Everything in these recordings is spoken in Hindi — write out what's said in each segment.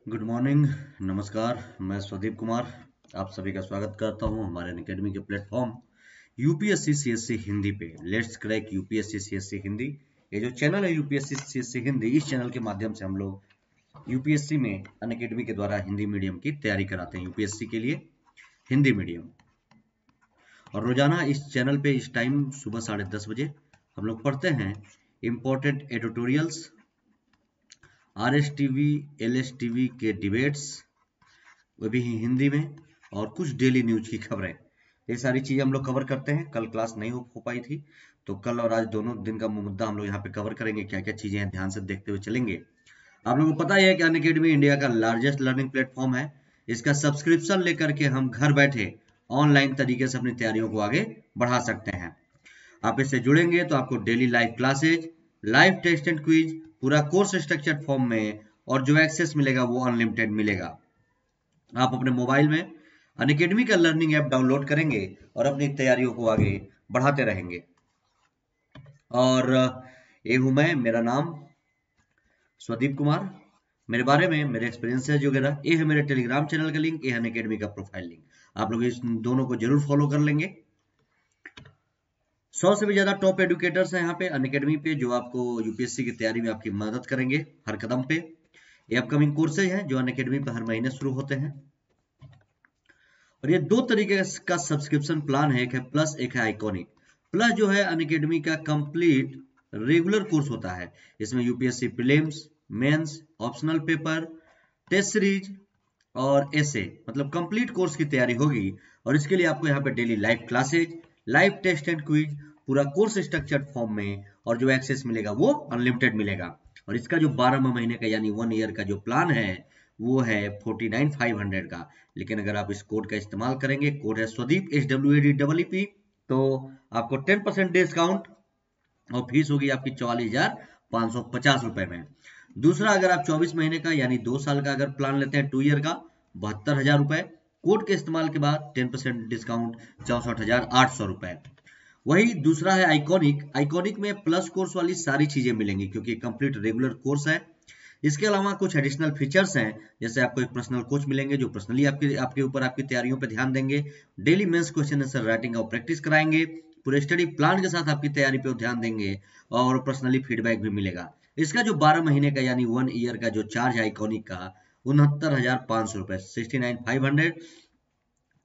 Good morning. नमस्कार। मैं स्वदीप कुमार आप सभी का स्वागत करता हूं हमारे अकेडमी के प्लेटफॉर्म यूपीएससी सीएससी हिंदी पे। Let's crack UPSC CSC Hindi. ये जो चैनल है यूपीएससी सीएससी हिंदी, इस चैनल के माध्यम से हम लोग यूपीएससी में अनअकैडमी के द्वारा हिंदी मीडियम की तैयारी कराते हैं, यूपीएससी के लिए हिंदी मीडियम। और रोजाना इस चैनल पे इस टाइम सुबह 10:30 बजे हम लोग पढ़ते हैं इम्पोर्टेंट एडिटोरियल्स, RSTV LSTV के डिबेट्स, वो भी हिंदी में, और कुछ डेली न्यूज की खबरें। ये सारी चीजें हम लोग कवर करते हैं। कल क्लास नहीं हो पाई थी, तो कल और आज दोनों दिन का मुद्दा हम लोग यहाँ पे कवर करेंगे। क्या क्या चीजें हैं ध्यान से देखते हुए चलेंगे। आप लोगों को पता ही है कि अनअकैडमी इंडिया का लार्जेस्ट लर्निंग प्लेटफॉर्म है। इसका सब्सक्रिप्शन लेकर के हम घर बैठे ऑनलाइन तरीके से अपनी तैयारियों को आगे बढ़ा सकते हैं। आप इससे जुड़ेंगे तो आपको daily live classes, live test and quiz, पूरा कोर्स स्ट्रक्चर्ड फॉर्म में, और जो एक्सेस मिलेगा वो अनलिमिटेड मिलेगा। आप अपने मोबाइल में अनअकैडमी का लर्निंग ऐप डाउनलोड करेंगे और अपनी तैयारियों को आगे बढ़ाते रहेंगे। और ये हूं मैं, मेरा नाम स्वदीप कुमार। मेरे बारे में, मेरे एक्सपीरियंसेस वगैरह, ये है मेरे टेलीग्राम चैनल का लिंक, ये है अनअकैडमी का प्रोफाइल लिंक। आप लोग इस दोनों को जरूर फॉलो कर लेंगे। 100 से भी ज्यादा टॉप एडुकेटर्स हैं यहाँ पे अनअकैडमी पे, जो आपको यूपीएससी की तैयारी में आपकी मदद करेंगे हर कदम पे। ये अपकमिंग कोर्सेज हैं जो अनअकैडमी पे हर महीने शुरू होते हैं। और ये दो तरीके का सब्सक्रिप्शन प्लान है, एक है प्लस, एक है आइकॉनिक। प्लस जो है अनअकैडमी का कंप्लीट रेगुलर कोर्स होता है। इसमें UPSC prelims, mains, optional paper, test series और ऐसे मतलब कंप्लीट कोर्स की तैयारी होगी। और इसके लिए आपको यहाँ पे daily live classes, live test and quiz, पूरा कोर्स स्ट्रक्चर्ड फॉर्म में, और जो एक्सेस मिलेगा वो अनलिमिटेड मिलेगा। और इसका जो 12 महीने का यानी 1 ईयर का जो प्लान है वो है 49,500 का। लेकिन अगर आप इस कोड का इस्तेमाल करेंगे, कोड है स्वदीप SWADEEP, तो आपको 10% डिस्काउंट, और फीस होगी आपकी 44,550 रुपए में। दूसरा, अगर आप 24 महीने का यानी 2 साल का अगर प्लान लेते हैं, 2 ईयर का, 72,000 रुपए। कोड के इस्तेमाल के बाद 10% डिस्काउंट, 64,800 रुपए। वही दूसरा है आइकॉनिक। आइकॉनिक में प्लस कोर्स वाली सारी चीजें मिलेंगी क्योंकि कंप्लीट रेगुलर कोर्स है। इसके अलावा कुछ एडिशनल फीचर्स हैं, जैसे आपको एक पर्सनल कोच मिलेंगे जो पर्सनली आपके ऊपर आपकी तैयारियों पर ध्यान देंगे। Daily mains question answer writing का प्रैक्टिस कराएंगे। पूरे स्टडी प्लान के साथ आपकी तैयारी पे ध्यान देंगे, और पर्सनली फीडबैक भी मिलेगा। इसका जो 12 महीने का यानी 1 ईयर का जो चार्ज है आइकॉनिक का, 69,500 रुपए, 69,500।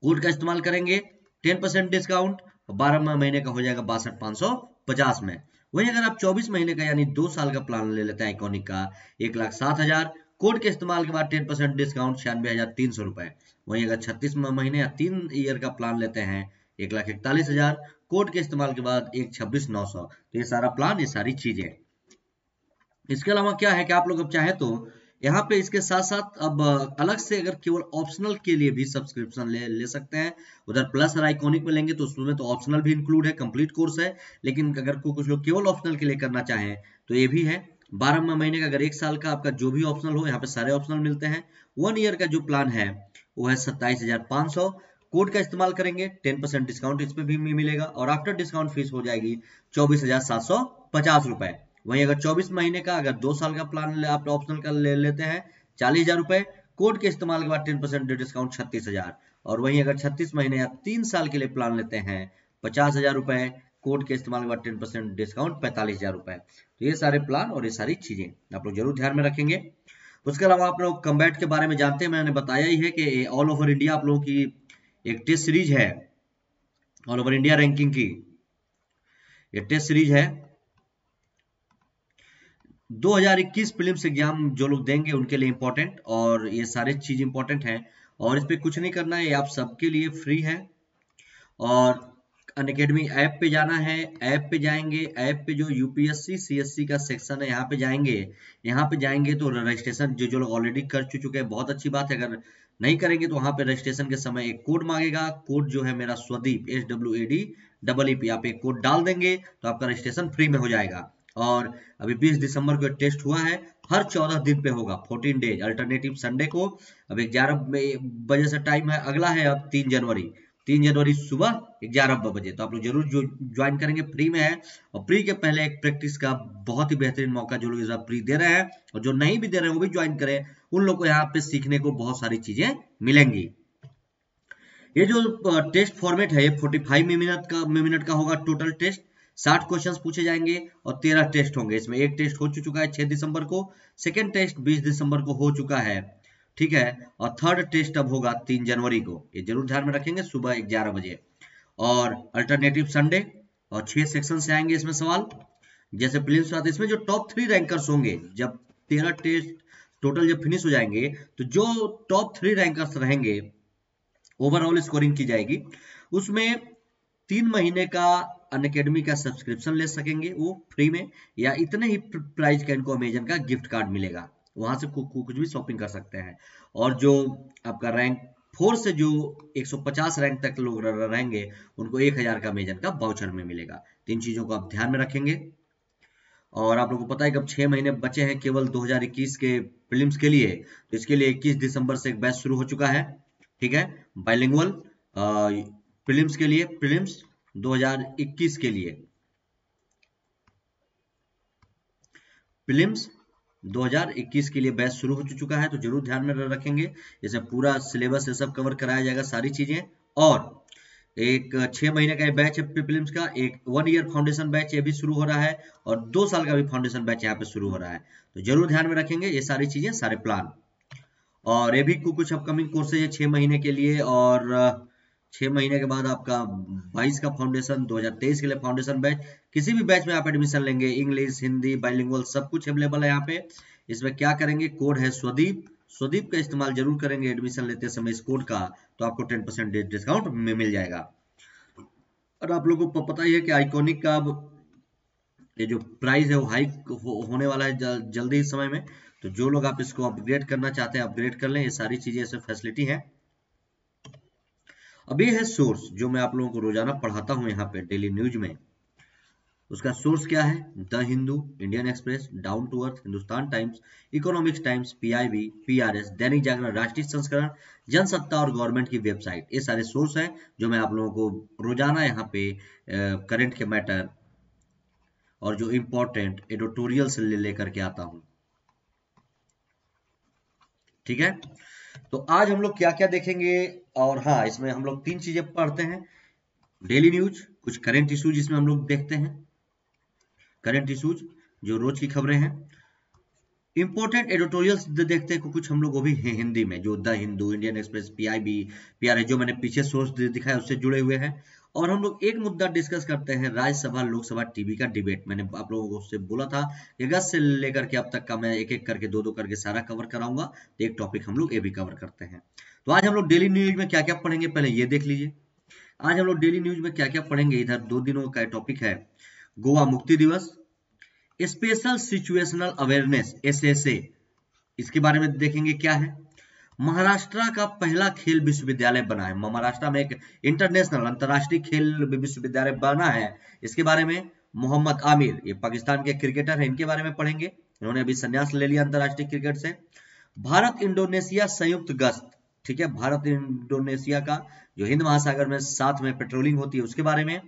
कोड का इस्तेमाल करेंगे, 10% डिस्काउंट, 12 महीने का हो जाएगा 62,550 में। वहीं अगर आप 24 महीने का यानी 2 साल का प्लान ले लेते हैं आइकॉनिक का, 1,07,000। कोड के इस्तेमाल के बाद 10% डिस्काउंट, 96,300 रुपए। वहीं अगर 36 महीने या 3 ईयर का प्लान लेते हैं, 1,41,000। कोड के इस्तेमाल के बाद 1,26,900। तो ये सारा प्लान, ये सारी चीजें। इसके अलावा क्या है कि आप लोग अब चाहे तो यहाँ पे इसके साथ साथ अब अलग से अगर केवल ऑप्शनल के लिए भी सब्सक्रिप्शन ले सकते हैं। उधर प्लस और आइकॉनिक में लेंगे तो उसमें तो ऑप्शनल भी इंक्लूड है, कंप्लीट कोर्स है। लेकिन अगर कुछ लोग केवल ऑप्शनल के लिए करना चाहें तो ये भी है। 12 महीने का, अगर 1 साल का आपका जो भी ऑप्शनल हो, यहाँ पे सारे ऑप्शनल मिलते हैं। 1 ईयर का जो प्लान है वो है 27,500। कोड का इस्तेमाल करेंगे, 10% डिस्काउंट इस पे भी मिलेगा, और आफ्टर डिस्काउंट फीस हो जाएगी 24,750 रुपए। वहीं अगर 24 महीने का, अगर 2 साल का प्लान आप ऑप्शनल का लेते हैं, 40,000 रुपए। कोड के इस्तेमाल के बाद 10% डिस्काउंट, 36,000। और वहीं अगर 36 महीने या 3 साल के लिए प्लान लेते हैं, 50,000 रुपए। कोड के इस्तेमाल के बाद 10% डिस्काउंट, 45,000 रुपए। तो ये सारे प्लान और ये सारी चीजें आप लोग जरूर ध्यान में रखेंगे। उसके अलावा आप लोग कम्बैट के बारे में जानते हैं, मैंने बताया ही है कि ऑल ओवर इंडिया आप लोगों की एक टेस्ट सीरीज है, ऑल ओवर इंडिया रैंकिंग की ये टेस्ट सीरीज है। 2021 प्रीलिम्स एग्जाम जो लोग देंगे उनके लिए इंपॉर्टेंट, और ये सारे चीज इंपॉर्टेंट हैं। और इस पे कुछ नहीं करना है, ये आप सबके लिए फ्री है। और अनअकैडमी ऐप पे जाना है, ऐप पे जाएंगे, ऐप पे जो यूपीएससी सीएससी का सेक्शन है यहाँ पे जाएंगे। यहाँ पे जाएंगे तो रजिस्ट्रेशन जो लोग ऑलरेडी कर चुके हैं, बहुत अच्छी बात है। अगर नहीं करेंगे तो वहां पे रजिस्ट्रेशन के समय एक कोड मांगेगा। कोड जो है मेरा स्वदीप SWADEEP, आप एक कोड डाल देंगे तो आपका रजिस्ट्रेशन फ्री में हो जाएगा। और अभी 20 दिसंबर को टेस्ट हुआ है, हर 14 दिन पे होगा, 14 डेज, अल्टरनेटिव संडे को। अब 11 बजे से टाइम है। अगला है अब 3 जनवरी, 3 जनवरी सुबह 11 बजे। तो आप लोग जरूर जो ज्वाइन करेंगे, फ्री में है। और प्री के पहले एक प्रैक्टिस का बहुत ही बेहतरीन मौका जो लोग इस बार प्री दे रहे हैं और जो नहीं भी दे रहे हैं वो भी ज्वाइन करें। उन लोग को यहाँ पे सीखने को बहुत सारी चीजें मिलेंगी। ये जो टेस्ट फॉर्मेट है ये 45 मिनट का होगा टोटल टेस्ट। 60 क्वेश्चंस पूछे जाएंगे और 13 टेस्ट होंगे। इसमें एक टेस्ट हो चुका है 6 दिसंबर को, सेकेंड टेस्ट 20 दिसंबर को हो चुका है, ठीक है। और थर्ड टेस्ट अब होगा 3 जनवरी को। ये जरूर ध्यान में रखेंगे, सुबह 11 बजे। और अल्टरनेटिव संडे, और 6 सेक्शन से आएंगे इसमें सवाल, जैसे प्रीलिम्स आते हैं। इसमें जो टॉप 3 रैंकर्स होंगे, जब 13 टेस्ट टोटल जब फिनिश हो जाएंगे तो जो टॉप 3 रैंकर्स रहेंगे ओवरऑल स्कोरिंग की जाएगी। उसमें 3 महीने का अनअकैडमी का सब्सक्रिप्शन ले सकेंगे वो फ्री में, या इतने ही प्राइस का इनको अमेजन का गिफ्ट कार्ड मिलेगा, वहां से कुछ भी शॉपिंग कर सकते हैं। और जो आपका रैंक 4 से जो 150 रैंक तक लोग रहेंगे उनको 1000 का अमेजन का वाउचर में मिलेगा। 3 चीजों को आप ध्यान में रखेंगे। और आप लोगों को पता है कि अब 6 महीने बचे हैं केवल 2021 के प्रीलिम्स के लिए। तो इसके लिए 21 दिसंबर से एक बैच शुरू हो चुका है, ठीक है, बाइलिंगुअल प्रीलिम्स के लिए, प्रीलिम्स 2021 के लिए, प्रीलिम्स 2021 के लिए बैच शुरू हो चुका है। तो जरूर ध्यान में रखेंगे, जैसे पूरा सिलेबस ये सब कवर कराया जाएगा सारी चीजें। और एक 6 महीने का बैच है प्रीलिम्स का, एक 1 ईयर फाउंडेशन बैच ये भी शुरू हो रहा है, और 2 साल का भी फाउंडेशन बैच यहाँ पे शुरू हो रहा है। तो जरूर ध्यान में रखेंगे ये सारी चीजें, सारे प्लान। और ये भी कुछ अपकमिंग कोर्सेज है 6 महीने के लिए। और 6 महीने के बाद आपका 22 का फाउंडेशन, 2023 के लिए फाउंडेशन बैच। किसी भी बैच में आप एडमिशन लेंगे, इंग्लिश, हिंदी, बाइलिंगुअल सब कुछ अवेलेबल है यहाँ पे। इसमें क्या करेंगे, कोड है स्वदीप, स्वदीप का इस्तेमाल जरूर करेंगे एडमिशन लेते समय इस कोड का, तो आपको 10% डिस्काउंट में मिल जाएगा। और आप लोगों को पता ही है कि आइकॉनिक का ये जो प्राइस है वो हाइक होने वाला है जल्दी इस समय में। तो जो लोग आप इसको अपग्रेड करना चाहते हैं अपग्रेड कर लें, ये सारी चीजें इसमें फैसिलिटी है। अब ये है सोर्स जो मैं आप लोगों को रोजाना पढ़ाता हूं यहाँ पे डेली न्यूज में। उसका सोर्स क्या है, the Hindu, Indian Express, down to earth, Hindustan Times, economics Times, PIB, PRS, Dainik Jagran, राष्ट्रीय संस्करण, जनसत्ता और गवर्नमेंट की वेबसाइट। ये सारे सोर्स हैं जो मैं आप लोगों को रोजाना यहाँ पे करंट के मैटर और जो इम्पोर्टेंट एडिटोरियल से लेकर के आता हूं, ठीक है। तो आज हम लोग क्या क्या देखेंगे, और हाँ इसमें हम लोग 3 चीजें पढ़ते हैं, डेली न्यूज, कुछ करंट इश्यूज इसमें हम लोग देखते हैं, करंट इश्यूज जो रोज की खबरें हैं, इंपोर्टेंट एडिटोरियल्स देखते हैं कुछ हम लोग वो भी हैं हिंदी में, जो the Hindu, Indian express, PIB, PRS जो मैंने पीछे सोर्स दिखाया उससे जुड़े हुए हैं। और हम लोग एक मुद्दा डिस्कस करते हैं, राज्यसभा लोकसभा टीवी का डिबेट। मैंने आप लोगों को उससे बोला था कि अगस्त से लेकर के अब तक का मैं एक एक करके 2-2 करके सारा कवर कराऊंगा। तो एक टॉपिक हम लोग ये भी कवर करते हैं। तो आज हम लोग डेली न्यूज में क्या क्या पढ़ेंगे पहले ये देख लीजिए। आज हम लोग डेली न्यूज में क्या क्या पढ़ेंगे, इधर 2 दिनों का टॉपिक है गोवा मुक्ति दिवस, स्पेशल सिचुएशनल अवेयरनेस SSA, इसके बारे में देखेंगे क्या है। महाराष्ट्र का पहला खेल विश्वविद्यालय बना है, महाराष्ट्र में एक इंटरनेशनल अंतरराष्ट्रीय खेल विश्वविद्यालय बना है, इसके बारे में। मोहम्मद आमिर, ये पाकिस्तान के क्रिकेटर हैं, इनके बारे में पढ़ेंगे, इन्होंने अभी संन्यास ले लिया अंतरराष्ट्रीय क्रिकेट से। भारत इंडोनेशिया संयुक्त गश्त, ठीक है, भारत इंडोनेशिया का जो हिंद महासागर में साथ में पेट्रोलिंग होती है उसके बारे में।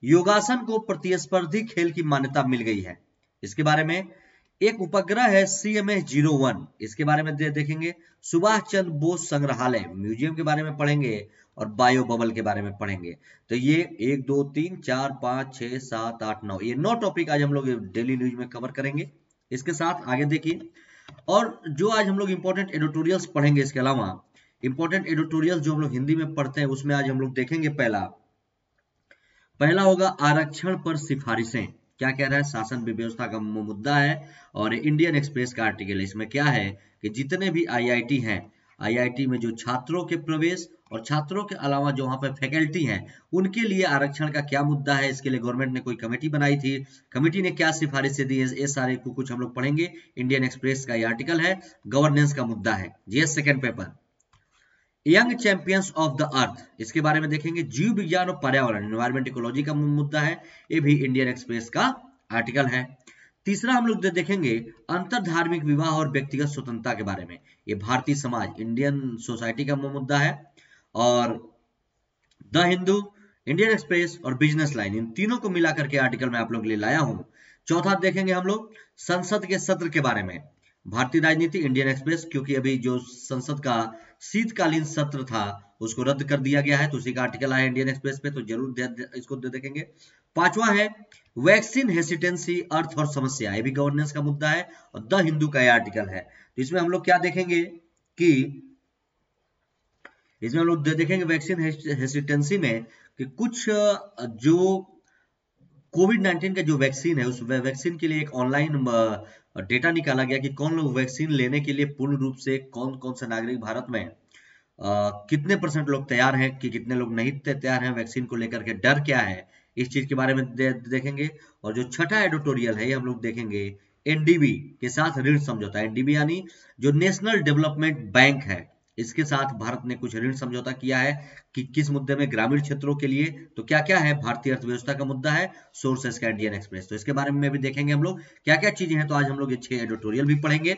योगासन को प्रतिस्पर्धी खेल की मान्यता मिल गई है, इसके बारे में। एक उपग्रह है CMS-01, इसके बारे में देखेंगे। सुभाष चंद्र बोस संग्रहालय म्यूजियम के बारे में पढ़ेंगे, और बायो बबल के बारे में पढ़ेंगे। तो ये 1 2 3 4 5 6 7 8 9 ये 9 टॉपिक आज हम लोग डेली न्यूज में कवर करेंगे। इसके साथ आगे देखिए, और जो आज हम लोग इंपॉर्टेंट एडिटोरियल्स पढ़ेंगे, इसके अलावा इंपॉर्टेंट एडिटोरियल्स जो हम लोग हिंदी में पढ़ते हैं उसमें आज हम लोग देखेंगे। पहला होगा आरक्षण पर सिफारिशें, क्या कह रहा है, शासन व्यवस्था का मुद्दा है। और इंडियन एक्सप्रेस का आर्टिकल है, इसमें क्या है कि जितने भी IIT हैं, IIT में जो छात्रों के प्रवेश और छात्रों के अलावा जो वहां पर फैकल्टी हैं उनके लिए आरक्षण का क्या मुद्दा है, इसके लिए गवर्नमेंट ने कोई कमेटी बनाई थी, कमेटी ने क्या सिफारिशें दी, ये सारे को कुछ हम लोग पढ़ेंगे। इंडियन एक्सप्रेस का ये आर्टिकल है, गवर्नेंस का मुद्दा है, GS second paper. Young champions of the अर्थ, इसके बारे में देखेंगे। जीव विज्ञान और पर्यावरण, एनवायरमेंट इकोलॉजी का मुद्दा है, ये भी इंडियन एक्सप्रेस का आर्टिकल है। तीसरा हम लोग देखेंगे अंतर धार्मिक विवाह और व्यक्तिगत स्वतंत्रता के बारे में, ये भारतीय समाज, इंडियन सोसाइटी का मुद्दा है। और द हिंदू, इंडियन एक्सप्रेस और बिजनेस लाइन, इन तीनों को मिला करके आर्टिकल मैं आप लोग के लिए लाया हूं। चौथा देखेंगे हम लोग संसद के सत्र के बारे में, भारतीय राजनीति, इंडियन एक्सप्रेस, क्योंकि अभी जो संसद का शीतकालीन सत्र था उसको रद्द कर दिया गया है, तो उसी का आर्टिकल आया इंडियन एक्सप्रेस पे, तो जरूर इसको देखेंगे। पांचवा है वैक्सीन हेसिटेंसी, अर्थ और समस्या, ये भी गवर्नेंस का मुद्दा है और द हिंदू का यह आर्टिकल है। तो इसमें हम लोग क्या देखेंगे कि इसमें हम लोग देखेंगे वैक्सीन हेसिटेंसी में कि कुछ जो कोविड-19 का जो वैक्सीन है उस वैक्सीन के लिए एक ऑनलाइन डेटा निकाला गया कि कौन लोग वैक्सीन लेने के लिए पूर्ण रूप से कौन कौन से नागरिक भारत में कितने % लोग तैयार हैं कि कितने लोग नहीं तैयार हैं वैक्सीन को लेकर के, डर क्या है, इस चीज के बारे में देखेंगे। और जो छठा एडिटोरियल है ये हम लोग देखेंगे एनडीबी के साथ ऋण समझौता। एनडीबी यानी जो नेशनल डेवलपमेंट बैंक है, इसके साथ भारत ने कुछ ऋण समझौता किया है कि किस मुद्दे में, ग्रामीण क्षेत्रों के लिए। तो क्या क्या है, भारतीय अर्थव्यवस्था का मुद्दा है, सोर्सेस का इंडियन एक्सप्रेस, तो इसके बारे में भी देखेंगे हम लोग क्या क्या चीजें हैं। तो आज हम लोग ये 6 एडिटोरियल भी पढ़ेंगे।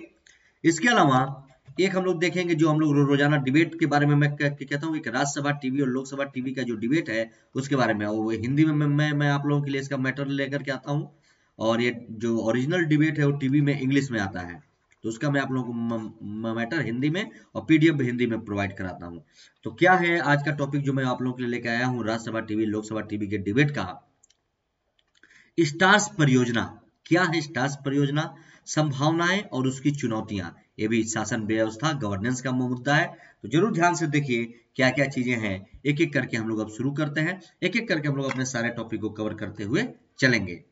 इसके अलावा एक हम लोग देखेंगे जो हम लोग रोजाना डिबेट के बारे में मैं कहता हूँ, एक राज्यसभा टीवी और लोकसभा टीवी का जो डिबेट है उसके बारे में, वो हिंदी में मैं आप लोगों के लिए इसका मैटर लेकर के आता हूँ। और ये जो ओरिजिनल डिबेट है वो टीवी में इंग्लिश में आता है, तो उसका मैं आप लोगों को मैटर हिंदी में और पीडीएफ भी हिंदी में प्रोवाइड कराता हूँ। तो क्या है आज का टॉपिक जो मैं आप लोगों के लिए लेकर आया हूँ, राज्यसभा टीवी लोकसभा टीवी के डिबेट का, स्टार्स परियोजना। क्या है स्टार्स परियोजना, संभावनाएं और उसकी चुनौतियां, ये भी शासन व्यवस्था गवर्नेंस का मुद्दा है। तो जरूर ध्यान से देखिए क्या क्या चीजें हैं, एक एक करके हम लोग अब शुरू करते हैं, एक एक करके हम लोग अपने सारे टॉपिक को कवर करते हुए चलेंगे।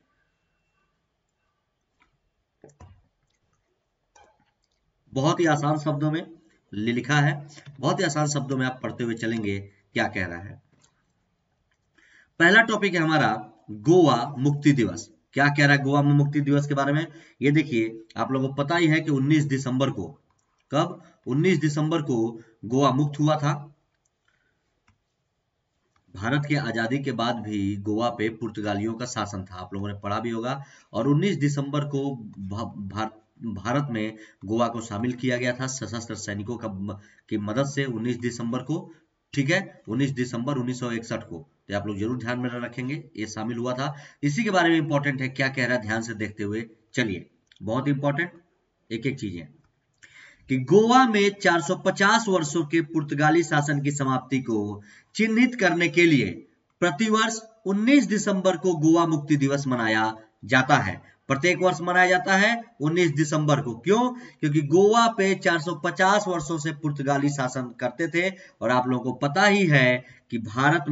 बहुत ही आसान शब्दों में लिखा है, बहुत ही आसान शब्दों में आप पढ़ते हुए चलेंगे क्या कह रहा है। पहला टॉपिक है हमारा गोवा मुक्ति दिवस। क्या कह रहा है गोवा में मुक्ति दिवस के बारे में, ये देखिए आप लोगों को पता ही है कि 19 दिसंबर को, कब, 19 दिसंबर को गोवा मुक्त हुआ था। भारत के आजादी के बाद भी गोवा पे पुर्तगालियों का शासन था, आप लोगों ने पढ़ा भी होगा। और 19 दिसंबर को भारत में गोवा को शामिल किया गया था सशस्त्र सैनिकों की मदद से 19 दिसंबर को, ठीक है, 19 दिसंबर 1961 को। तो आप लोग जरूर ध्यान में रखेंगे, ये शामिल हुआ था। इसी के बारे में इंपॉर्टेंट है, क्या कह रहा है ध्यान से देखते हुए चलिए, बहुत इंपॉर्टेंट एक एक चीजें कि गोवा में 450 वर्षों के पुर्तगाली शासन की समाप्ति को चिन्हित करने के लिए प्रतिवर्ष 19 दिसंबर को गोवा मुक्ति दिवस मनाया जाता है। प्रत्येक वर्ष मनाया जाता है 19 दिसंबर को। क्यों? क्योंकि गोवा पे 450 वर्षों से पुर्तगाली शासन करते थे। और आप लोगों को पता ही है कि भारत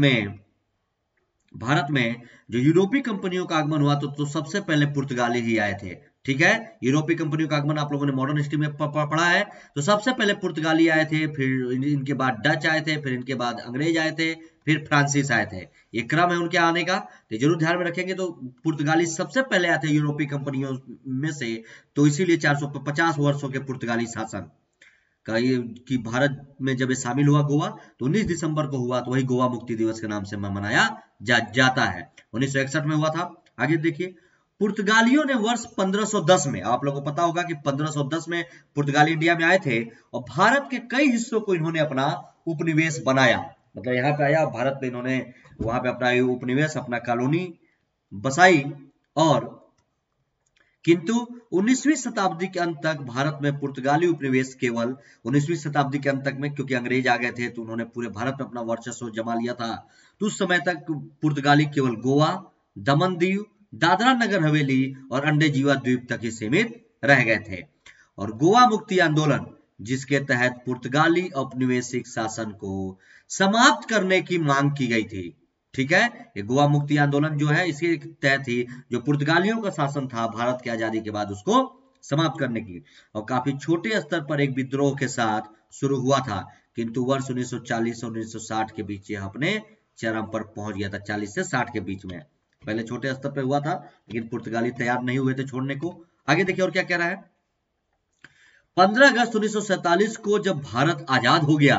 में जो यूरोपीय कंपनियों का आगमन हुआ तो सबसे पहले पुर्तगाली ही आए थे, ठीक है। यूरोपीय कंपनियों का आगमन आप लोगों ने मॉडर्न हिस्ट्री में पढ़ा है। तो सबसे पहले पुर्तगाली आए थे, फिर इनके बाद डच आए थे, फिर इनके बाद अंग्रेज आए थे, फिर फ्रांसीस आए थे। ये क्रम है उनके आने का, तो जरूर ध्यान में रखेंगे। तो पुर्तगाली सबसे पहले आए थे यूरोपीय कंपनियों में से, तो इसीलिए 450 वर्षों के पुर्तगाली शासन का ये कि भारत में जब ये शामिल हुआ गोवा, तो 19 दिसंबर को हुआ, तो वही गोवा मुक्ति दिवस के नाम से मनाया जाता है। 1961 में हुआ था। आगे देखिए, पुर्तगालियों ने वर्ष 1510 में, आप लोगों को पता होगा कि 1510 में पुर्तगाली इंडिया में आए थे और भारत के कई हिस्सों को इन्होंने अपना उपनिवेश बनाया। मतलब यहाँ पे आया भारत में, इन्होंने वहां पे अपना उपनिवेश, अपना कॉलोनी बसाई। और किंतु 19वीं शताब्दी के अंत तक भारत में पुर्तगाली उपनिवेश केवल 19वीं शताब्दी के अंत तक में, क्योंकि अंग्रेज आ गए थे तो उन्होंने पूरे भारत में अपना वर्चस्व जमा लिया था। तो उस समय तक पुर्तगाली केवल गोवा, दमन दीव, दादरा नगर हवेली और अंडे द्वीप तक ही सीमित रह गए थे। और गोवा मुक्ति आंदोलन, जिसके तहत पुर्तगाली औपनिवेशिक शासन को समाप्त करने की मांग की गई थी, ठीक है। ये गोवा मुक्ति आंदोलन जो है इसके तहत ही जो पुर्तगालियों का शासन था भारत की आजादी के बाद उसको समाप्त करने की, और काफी छोटे स्तर पर एक विद्रोह के साथ शुरू हुआ था। किंतु वर्ष 1940 और 1960 के बीच यह अपने चरम पर पहुंच गया था। 40 से 60 के बीच में पहले छोटे स्तर पर हुआ था, लेकिन पुर्तगाली तैयार नहीं हुए थे छोड़ने को। आगे देखिए और क्या कह रहा है। 15 अगस्त 1947 को जब भारत आजाद हो गया,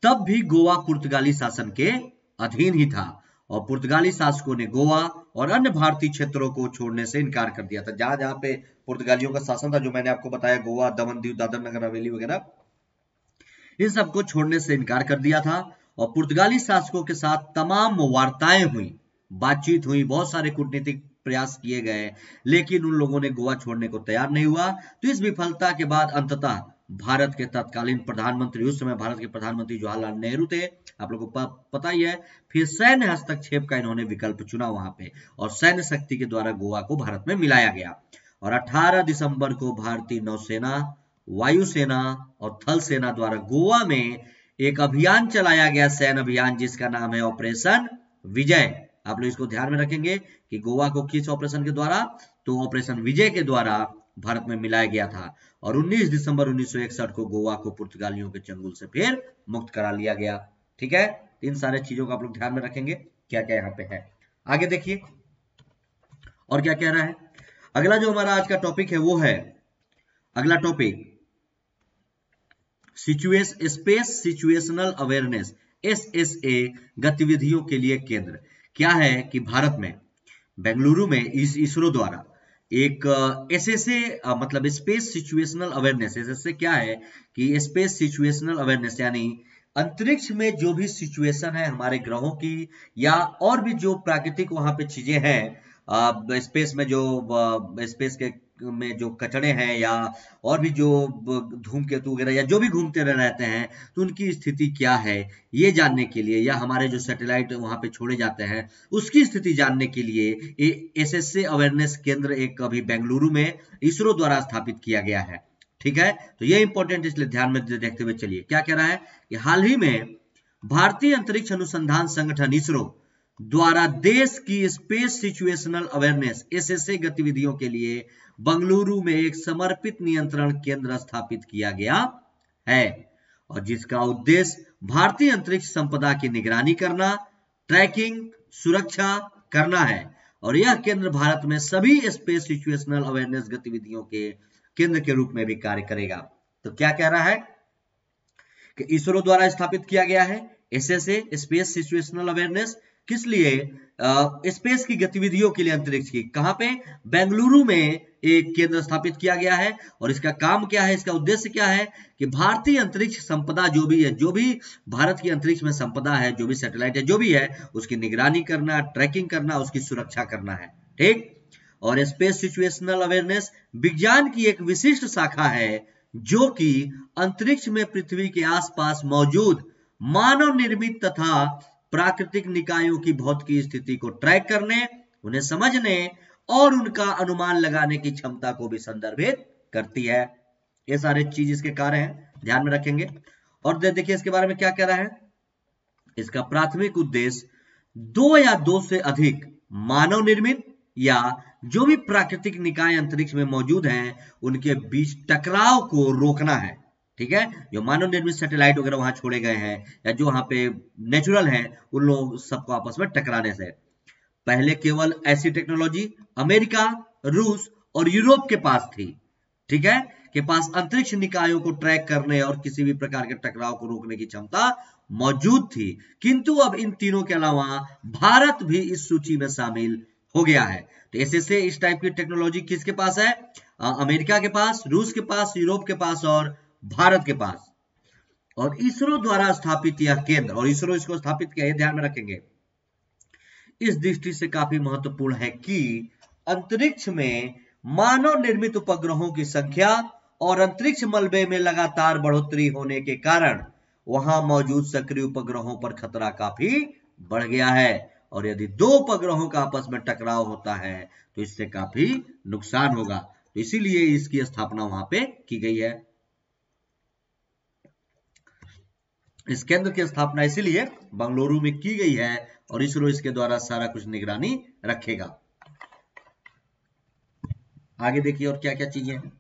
तब भी गोवा पुर्तगाली शासन के अधीन ही था और पुर्तगाली शासकों ने गोवा और अन्य भारतीय क्षेत्रों को छोड़ने से इनकार कर दिया था। जहां जहां पे पुर्तगालियों का शासन था, जो मैंने आपको बताया, गोवा, दमन दीव, दादरा नगर हवेली वगैरह, इन सबको छोड़ने से इनकार कर दिया था। और पुर्तगाली शासकों के साथ तमाम वार्ताएं हुई, बातचीत हुई, बहुत सारे कूटनीतिक प्रयास किए गए, लेकिन उन लोगों ने गोवा छोड़ने को तैयार नहीं हुआ। तो इस विफलता के बाद अंततः भारत के तत्कालीन प्रधानमंत्री, उस समय भारत के प्रधानमंत्री जवाहरलाल नेहरू थे, आप लोगों को पता ही है, फिर सैन्य हस्तक्षेप का इन्होंने विकल्प चुना वहां पे, और सैन्य शक्ति के द्वारा गोवा को भारत में मिलाया गया। और 18 दिसंबर को भारतीय नौसेना, वायुसेना और थल सेना द्वारा गोवा में एक अभियान चलाया गया, सैन्य अभियान, जिसका नाम है ऑपरेशन विजय। आप लोग इसको ध्यान में रखेंगे कि गोवा को किस ऑपरेशन के द्वारा, तो ऑपरेशन विजय के द्वारा भारत में मिलाया गया था। और 19 दिसंबर 1961 को गोवा को पुर्तगालियों के चंगुल से फिर मुक्त करा लिया गया। ठीक है, इन सारे चीजों को आप लोग ध्यान में रखेंगे, क्या क्या यहाँ पे है। आगे देखिए और क्या कह रहा है। अगला जो हमारा आज का टॉपिक है वो है, अगला topic space situational awareness, SSA गतिविधियों के लिए केंद्र। क्या है कि भारत में बेंगलुरु में इसरो द्वारा एक SSA मतलब स्पेस सिचुएशनल अवेयरनेस, SSA क्या है कि स्पेस सिचुएशनल अवेयरनेस, यानी अंतरिक्ष में जो भी सिचुएशन है हमारे ग्रहों की, या और भी जो प्राकृतिक वहां पे चीजें हैं, स्पेस में जो स्पेस के में जो कचड़े हैं, या और भी जो धूमकेतु वगैरह या जो भी घूमते रहते हैं, तो उनकी स्थिति क्या है ये जानने के लिए, या हमारे जो सैटेलाइट वहां पे छोड़े जाते हैं उसकी स्थिति जानने के लिए SSA अवेयरनेस केंद्र एक अभी बेंगलुरु में इसरो द्वारा स्थापित किया गया है। ठीक है, तो ये इंपॉर्टेंट, इसलिए ध्यान में देखते हुए चलिए। क्या कह रहा है कि हाल ही में भारतीय अंतरिक्ष अनुसंधान संगठन इसरो द्वारा देश की स्पेस सिचुएशनल अवेयरनेस SSA गतिविधियों के लिए बंगलुरु में एक समर्पित नियंत्रण केंद्र स्थापित किया गया है, और जिसका उद्देश्य भारतीय अंतरिक्ष संपदा की निगरानी करना, ट्रैकिंग, सुरक्षा करना है। और यह केंद्र भारत में सभी स्पेस सिचुएशनल अवेयरनेस गतिविधियों के केंद्र के रूप में भी कार्य करेगा। तो क्या कह रहा है कि इसरो द्वारा स्थापित किया गया है SSA स्पेस सिचुएशनल अवेयरनेस, किस लिए, स्पेस की गतिविधियों के लिए, अंतरिक्ष की। कहां पे, बेंगलुरु में एक केंद्र स्थापित किया गया है, और इसका काम क्या है, इसका उद्देश्य क्या है कि भारतीय अंतरिक्ष संपदा जो भी है, जो भी भारत की अंतरिक्ष में संपदा है, जो भी सैटेलाइट है, जो भी है, उसकी निगरानी करना, ट्रैकिंग करना, उसकी सुरक्षा करना है। ठीक, और स्पेस सिचुएशनल अवेयरनेस विज्ञान की एक विशिष्ट शाखा है जो कि अंतरिक्ष में पृथ्वी के आसपास मौजूद मानव निर्मित तथा प्राकृतिक निकायों की भौतिक स्थिति को ट्रैक करने, उन्हें समझने और उनका अनुमान लगाने की क्षमता को भी संदर्भित करती है। ये सारे चीज इसके कार्य हैं, ध्यान में रखेंगे। और देखिए इसके बारे में क्या कह रहा है। इसका प्राथमिक उद्देश्य 2 या 2 से अधिक मानव निर्मित या जो भी प्राकृतिक निकाय अंतरिक्ष में मौजूद हैं उनके बीच टकराव को रोकना है। ठीक है, जो मानव निर्मित सैटेलाइट वगैरह वहां छोड़े गए हैं या जो वहां पे नेचुरल हैं, उन लोगों सबको आपस में टकराने से। पहले केवल ऐसी टेक्नोलॉजी अमेरिका, रूस और यूरोप के पास थी, ठीक है, के पास अंतरिक्ष निकायों को ट्रैक करने और किसी भी प्रकार के टकराव को रोकने की क्षमता मौजूद थी। किंतु अब इन तीनों के अलावा भारत भी इस सूची में शामिल हो गया है। तो ऐसे इस टाइप की टेक्नोलॉजी किसके पास है, अमेरिका के पास, रूस के पास, यूरोप के पास और भारत के पास। और इसरो द्वारा स्थापित यह केंद्र, और इसरो इसको स्थापित किया है, ध्यान में रखेंगे, इस दृष्टि से काफी महत्वपूर्ण है कि अंतरिक्ष में मानव निर्मित उपग्रहों की संख्या और अंतरिक्ष मलबे में लगातार बढ़ोतरी होने के कारण वहां मौजूद सक्रिय उपग्रहों पर खतरा काफी बढ़ गया है। और यदि 2 उपग्रहों का आपस में टकराव होता है तो इससे काफी नुकसान होगा। तो इसीलिए इसकी स्थापना वहां पे की गई है। इस केंद्र की स्थापना इसीलिए बंगलुरु में की गई है और इसरो इसके द्वारा सारा कुछ निगरानी रखेगा। आगे देखिए और क्या क्या चीजें हैं।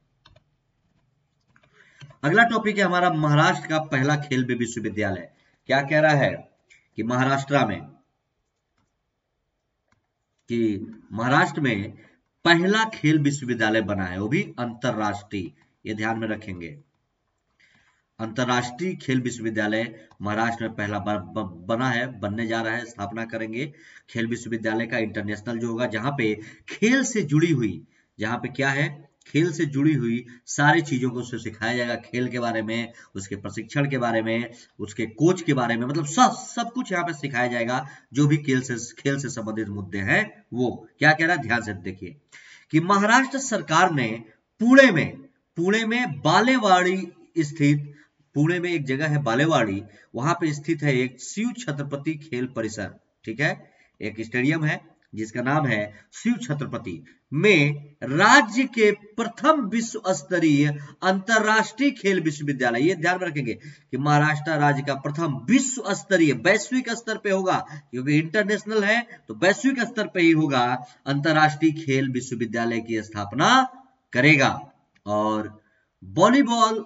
अगला टॉपिक है हमारा महाराष्ट्र का पहला खेल विश्वविद्यालय। क्या कह रहा है कि महाराष्ट्र में पहला खेल विश्वविद्यालय बना है, वो भी अंतरराष्ट्रीय। ये ध्यान में रखेंगे, अंतरराष्ट्रीय खेल विश्वविद्यालय महाराष्ट्र में पहला बना है, बनने जा रहा है, स्थापना करेंगे खेल विश्वविद्यालय का, इंटरनेशनल जो होगा, जहां पे खेल से जुड़ी हुई, जहां पे क्या है खेल से जुड़ी हुई सारी चीजों को उससे सिखाया जाएगा, खेल के बारे में, उसके प्रशिक्षण के बारे में, उसके कोच के बारे में, मतलब सब कुछ यहाँ पे सिखाया जाएगा। जो भी खेल से संबंधित मुद्दे हैं वो क्या कह रहा है, ध्यान से देखिए कि महाराष्ट्र सरकार ने पुणे में बालेवाड़ी स्थित, पुणे में एक जगह है बालेवाड़ी, वहां पे स्थित है एक शिव छत्रपति खेल परिसर, ठीक है, एक स्टेडियम है जिसका नाम है शिव छत्रपति, में राज्य के प्रथम विश्व स्तरीय अंतरराष्ट्रीय खेल विश्वविद्यालय, ये ध्यान में रखेंगे कि महाराष्ट्र राज्य का प्रथम विश्व स्तरीय, वैश्विक स्तर पे होगा, क्योंकि इंटरनेशनल है तो वैश्विक स्तर पे ही होगा, अंतरराष्ट्रीय खेल विश्वविद्यालय की स्थापना करेगा। और वॉलीबॉल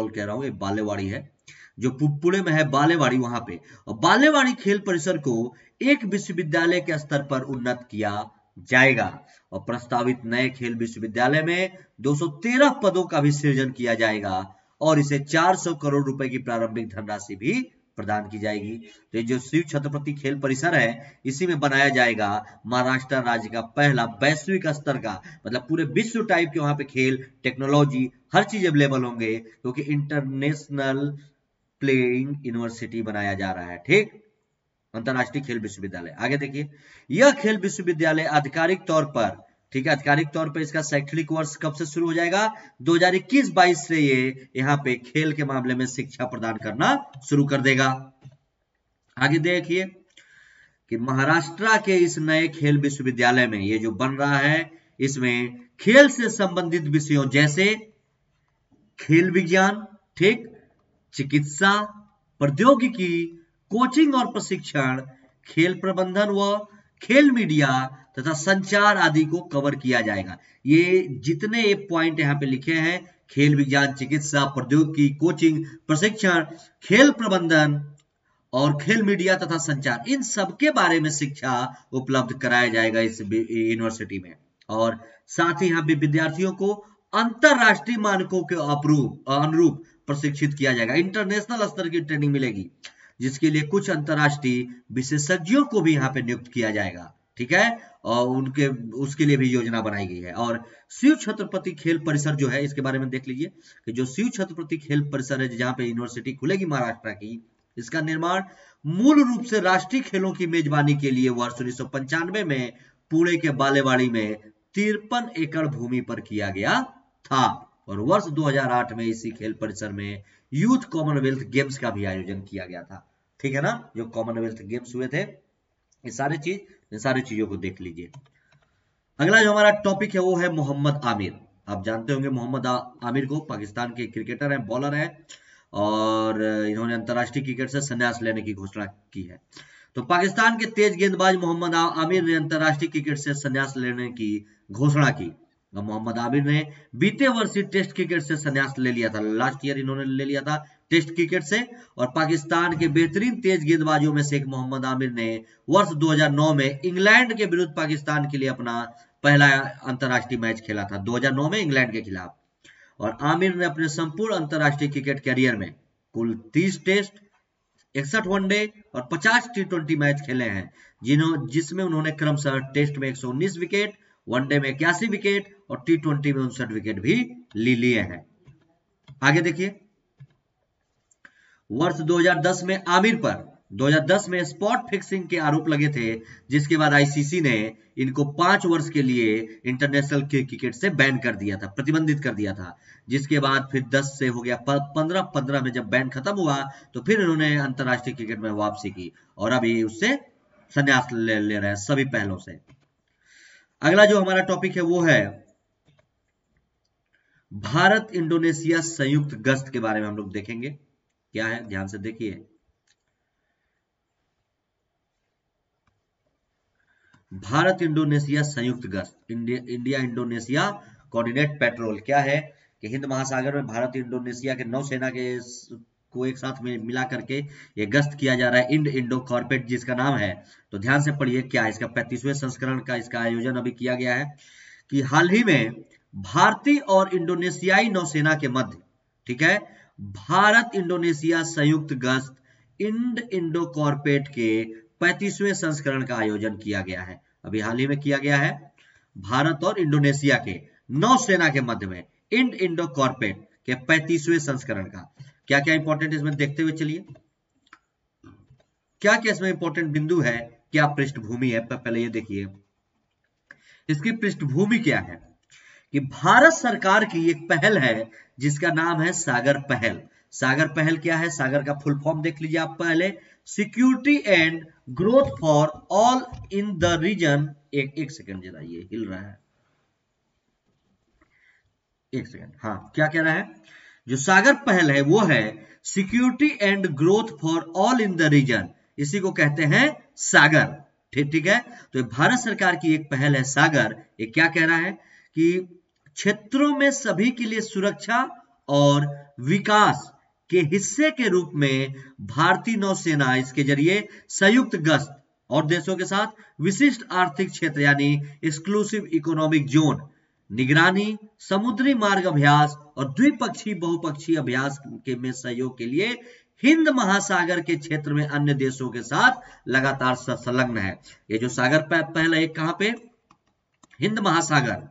कह रहा हूं, ये बालेवाड़ी है जो पुणे में है, बालेवाड़ी, वहां पे, और बालेवाड़ी खेल परिसर को एक विश्वविद्यालय के स्तर पर उन्नत किया जाएगा। और प्रस्तावित नए खेल विश्वविद्यालय में 213 पदों का भी सृजन किया जाएगा और इसे 400 करोड़ रुपए की प्रारंभिक धनराशि भी प्रदान की जाएगी। तो ये जो शिव छत्रपति खेल परिसर है, इसी में बनाया जाएगा महाराष्ट्र राज्य का पहला वैश्विक स्तर का, मतलब पूरे विश्व टाइप के वहां पे खेल, टेक्नोलॉजी, हर चीज अवेलेबल होंगे, क्योंकि इंटरनेशनल प्लेइंग यूनिवर्सिटी बनाया जा रहा है, ठीक, अंतरराष्ट्रीय खेल विश्वविद्यालय। आगे देखिए, यह खेल विश्वविद्यालय आधिकारिक तौर पर, ठीक है, आधिकारिक तौर पर इसका शैक्षणिक वर्ष कब से शुरू हो जाएगा, 2021-22 से ये यहाँ पे खेल के मामले में शिक्षा प्रदान करना शुरू कर देगा। आगे देखिए कि महाराष्ट्र के इस नए खेल विश्वविद्यालय में, ये जो बन रहा है, इसमें खेल से संबंधित विषयों जैसे खेल विज्ञान, ठीक, चिकित्सा, प्रौद्योगिकी, कोचिंग और प्रशिक्षण, खेल प्रबंधन व खेल मीडिया तथा संचार आदि को कवर किया जाएगा। ये जितने पॉइंट यहाँ पे लिखे हैं, खेल विज्ञान, चिकित्सा, प्रौद्योगिकी, कोचिंग, प्रशिक्षण, खेल प्रबंधन और खेल मीडिया तथा संचार, इन सब के बारे में शिक्षा उपलब्ध कराया जाएगा इस यूनिवर्सिटी में। और साथ ही यहाँ पे विद्यार्थियों को अंतरराष्ट्रीय मानकों के अनुरूप प्रशिक्षित किया जाएगा, इंटरनेशनल स्तर की ट्रेनिंग मिलेगी, जिसके लिए कुछ अंतरराष्ट्रीय विशेषज्ञों को भी यहाँ पे नियुक्त किया जाएगा, ठीक है, और उसके लिए भी योजना बनाई गई है। और शिव छत्रपति खेल परिसर जो है, इसके बारे में देख लीजिए कि जो शिव छत्रपति खेल परिसर है, जहाँ पे यूनिवर्सिटी खुलेगी महाराष्ट्र की, इसका निर्माण मूल रूप से राष्ट्रीय खेलों की मेजबानी के लिए वर्ष 1995 में पुणे के बालेवाड़ी में 53 एकड़ भूमि पर किया गया था, और वर्ष 2008 में इसी खेल परिसर में यूथ कॉमनवेल्थ गेम्स का भी आयोजन किया गया था, ठीक है ना, जो कॉमनवेल्थ गेम्स हुए थे, ये सारी चीजों को देख लीजिए। अगला जो हमारा टॉपिक है वो है मोहम्मद आमिर। आप जानते होंगे मोहम्मद आमिर को, पाकिस्तान के क्रिकेटर हैं, बॉलर हैं, और इन्होंने अंतरराष्ट्रीय क्रिकेट से संन्यास लेने की घोषणा की है। तो पाकिस्तान के तेज गेंदबाज मोहम्मद आमिर ने अंतरराष्ट्रीय क्रिकेट से संन्यास लेने की घोषणा की। मोहम्मद आमिर ने बीते वर्ष ही टेस्ट क्रिकेट से संन्यास ले लिया था, लास्ट ईयर इन्होंने ले लिया था टेस्ट क्रिकेट से। और पाकिस्तान के बेहतरीन तेज गेंदबाजों में से एक मोहम्मद आमिर ने वर्ष 2009 में इंग्लैंड के विरुद्ध पाकिस्तान के लिए अपना पहला अंतरराष्ट्रीय मैच खेला था, 2009 में इंग्लैंड के खिलाफ। और आमिर ने अपने संपूर्ण अंतरराष्ट्रीय क्रिकेट कैरियर में कुल 30 टेस्ट, 61 वनडे और 50 टी20 मैच खेले हैं, जिसमें उन्होंने क्रमशः टेस्ट में 119 विकेट, वनडे में 81 विकेट और टी20 में 59 विकेट भी लिए हैं। आगे देखिए, वर्ष 2010 में आमिर पर 2010 में स्पॉट फिक्सिंग के आरोप लगे थे, जिसके बाद आईसीसी ने इनको 5 वर्ष के लिए इंटरनेशनल क्रिकेट से बैन कर दिया था, प्रतिबंधित कर दिया था। जिसके बाद फिर 10 से हो गया 15 में जब बैन खत्म हुआ तो फिर इन्होंने अंतरराष्ट्रीय क्रिकेट में वापसी की और अभी उससे संन्यास ले रहे हैं सभी पहलों से। अगला जो हमारा टॉपिक है वो है भारत इंडोनेशिया संयुक्त गश्त के बारे में हम लोग देखेंगे। क्या है, ध्यान से देखिए। भारत इंडोनेशिया संयुक्त गश्त, इंडिया इंडोनेशिया कोऑर्डिनेट पेट्रोल, क्या है कि हिंद महासागर में भारत इंडोनेशिया के नौसेना के को एक साथ मिला करके ये गश्त किया जा रहा है, इंडो कॉर्पेट जिसका नाम है। तो ध्यान से पढ़िए क्या है, इसका 35वें संस्करण का इसका आयोजन अभी किया गया है कि हाल ही में भारतीय और इंडोनेशियाई नौसेना के मध्य, ठीक है, भारत इंडोनेशिया संयुक्त गश्त इंडो कॉर्पेट के 35वें संस्करण का आयोजन किया गया है। अभी हाल ही में किया गया है भारत और इंडोनेशिया के नौसेना के मध्य में इंड इंडो कॉर्पोरेट के 35वें संस्करण का क्या क्या इंपॉर्टेंट इसमें देखते हुए चलिए। क्या क्या इसमें इंपॉर्टेंट बिंदु है, क्या पृष्ठभूमि है, पहले ये देखिए। इसकी पृष्ठभूमि क्या है कि भारत सरकार की एक पहल है जिसका नाम है सागर पहल। सागर पहल क्या है, सागर का फुल फॉर्म देख लीजिए आप पहले। Security and growth for all in the region. एक सेकंड जरा, ये हिल रहा है, एक सेकंड। हाँ, क्या कह रहा है, जो सागर पहल है वो है security and growth for all in the region, इसी को कहते हैं सागर। ठीक है। तो भारत सरकार की एक पहल है सागर। ये क्या कह रहा है कि क्षेत्रों में सभी के लिए सुरक्षा और विकास के हिस्से के रूप में भारतीय नौसेना इसके जरिए संयुक्त गश्त और देशों के साथ विशिष्ट आर्थिक क्षेत्र यानी एक्सक्लूसिव इकोनॉमिक जोन, निगरानी, समुद्री मार्ग अभ्यास और द्विपक्षीय बहुपक्षीय अभ्यास के में सहयोग के लिए हिंद महासागर के क्षेत्र में अन्य देशों के साथ लगातार संलग्न है। ये जो सागर पहल है कहां पे, हिंद महासागर,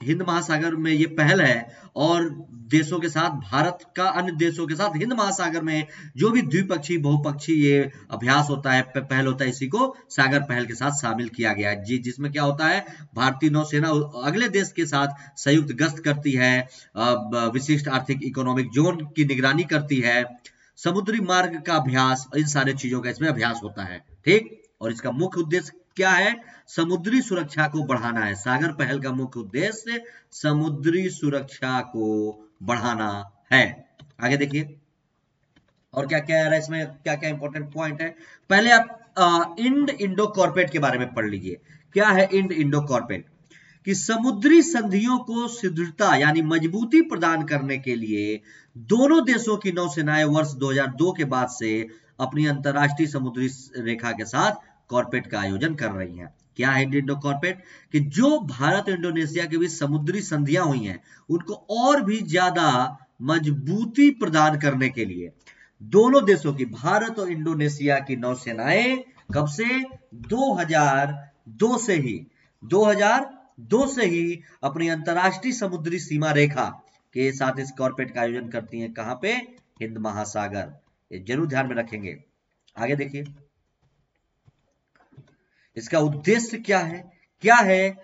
हिंद महासागर में ये पहल है और देशों के साथ, भारत का अन्य देशों के साथ हिंद महासागर में जो भी द्विपक्षीय बहुपक्षीय ये अभ्यास होता है, पहल होता है, इसी को सागर पहल के साथ शामिल किया गया है। जिसमें क्या होता है, भारतीय नौसेना अगले देश के साथ संयुक्त गश्त करती है, विशिष्ट आर्थिक इकोनॉमिक जोन की निगरानी करती है, समुद्री मार्ग का अभ्यास, इन सारे चीजों का इसमें अभ्यास होता है। ठीक, और इसका मुख्य उद्देश्य क्या है, समुद्री सुरक्षा को बढ़ाना है। सागर पहल का मुख्य उद्देश्य समुद्री सुरक्षा को बढ़ाना है। आगे देखिए और क्या क्या है इसमें, क्या क्या इंपॉर्टेंट पॉइंट है। पहले आप इंड इंडो कॉर्पोरेट के बारे में पढ़ लीजिए। क्या है इंड इंडो कॉर्पोरेट, कि समुद्री संधियों को सुदृढ़ता यानी मजबूती प्रदान करने के लिए दोनों देशों की नौसेनाएं वर्ष 2002 के बाद से अपनी अंतरराष्ट्रीय समुद्री रेखा के साथ कॉर्पोरेट का आयोजन कर रही हैं। क्या है इंड इंडो कॉर्पोरेट, कि जो भारत और इंडोनेशिया के बीच समुद्री संधियां हुई हैं उनको और भी ज्यादा मजबूती प्रदान करने के लिए दोनों देशों की, भारत और इंडोनेशिया की नौसेनाएं कब से, 2002 से ही अपनी अंतरराष्ट्रीय समुद्री सीमा रेखा के साथ इस कॉर्पोरेट का आयोजन करती हैं। कहां पे, हिंद महासागर। ये जरूर ध्यान में रखेंगे। आगे देखिए इसका उद्देश्य क्या है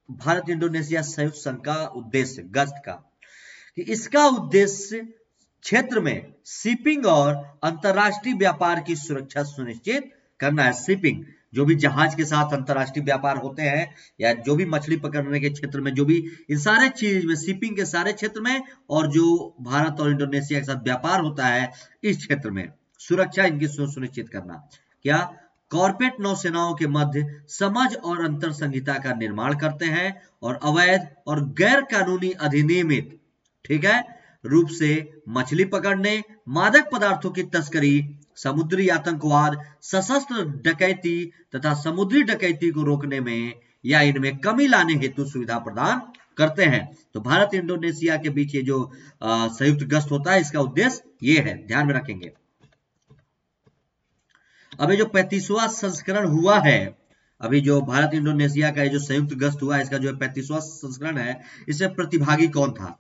भारत इंडोनेशिया संयुक्त संघ का उद्देश्य गश्त का, कि इसका उद्देश्य क्षेत्र में शिपिंग और अंतरराष्ट्रीय व्यापार की सुरक्षा सुनिश्चित करना है। शिपिंग, जो भी जहाज के साथ अंतरराष्ट्रीय व्यापार होते हैं या जो भी मछली पकड़ने के क्षेत्र में, जो भी इन सारे चीज में, शिपिंग के सारे क्षेत्र में, और जो भारत और इंडोनेशिया के साथ व्यापार होता है इस क्षेत्र में सुरक्षा इनकी सुनिश्चित करना। क्या, कॉर्पोरेट नौसेनाओं के मध्य समझ और अंतर संहिता का निर्माण करते हैं और अवैध और गैर कानूनी अधिनियमित, ठीक है, रूप से मछली पकड़ने, मादक पदार्थों की तस्करी, समुद्री आतंकवाद, सशस्त्र डकैती तथा समुद्री डकैती को रोकने में या इनमें कमी लाने हेतु सुविधा प्रदान करते हैं। तो भारत इंडोनेशिया के बीच ये जो संयुक्त गश्त होता है इसका उद्देश्य ये है, ध्यान में रखेंगे। अभी जो 35वां संस्करण हुआ है, अभी जो भारत इंडोनेशिया का जो संयुक्त गश्त हुआ है इसका जो 35वां संस्करण है, इसमें प्रतिभागी कौन था,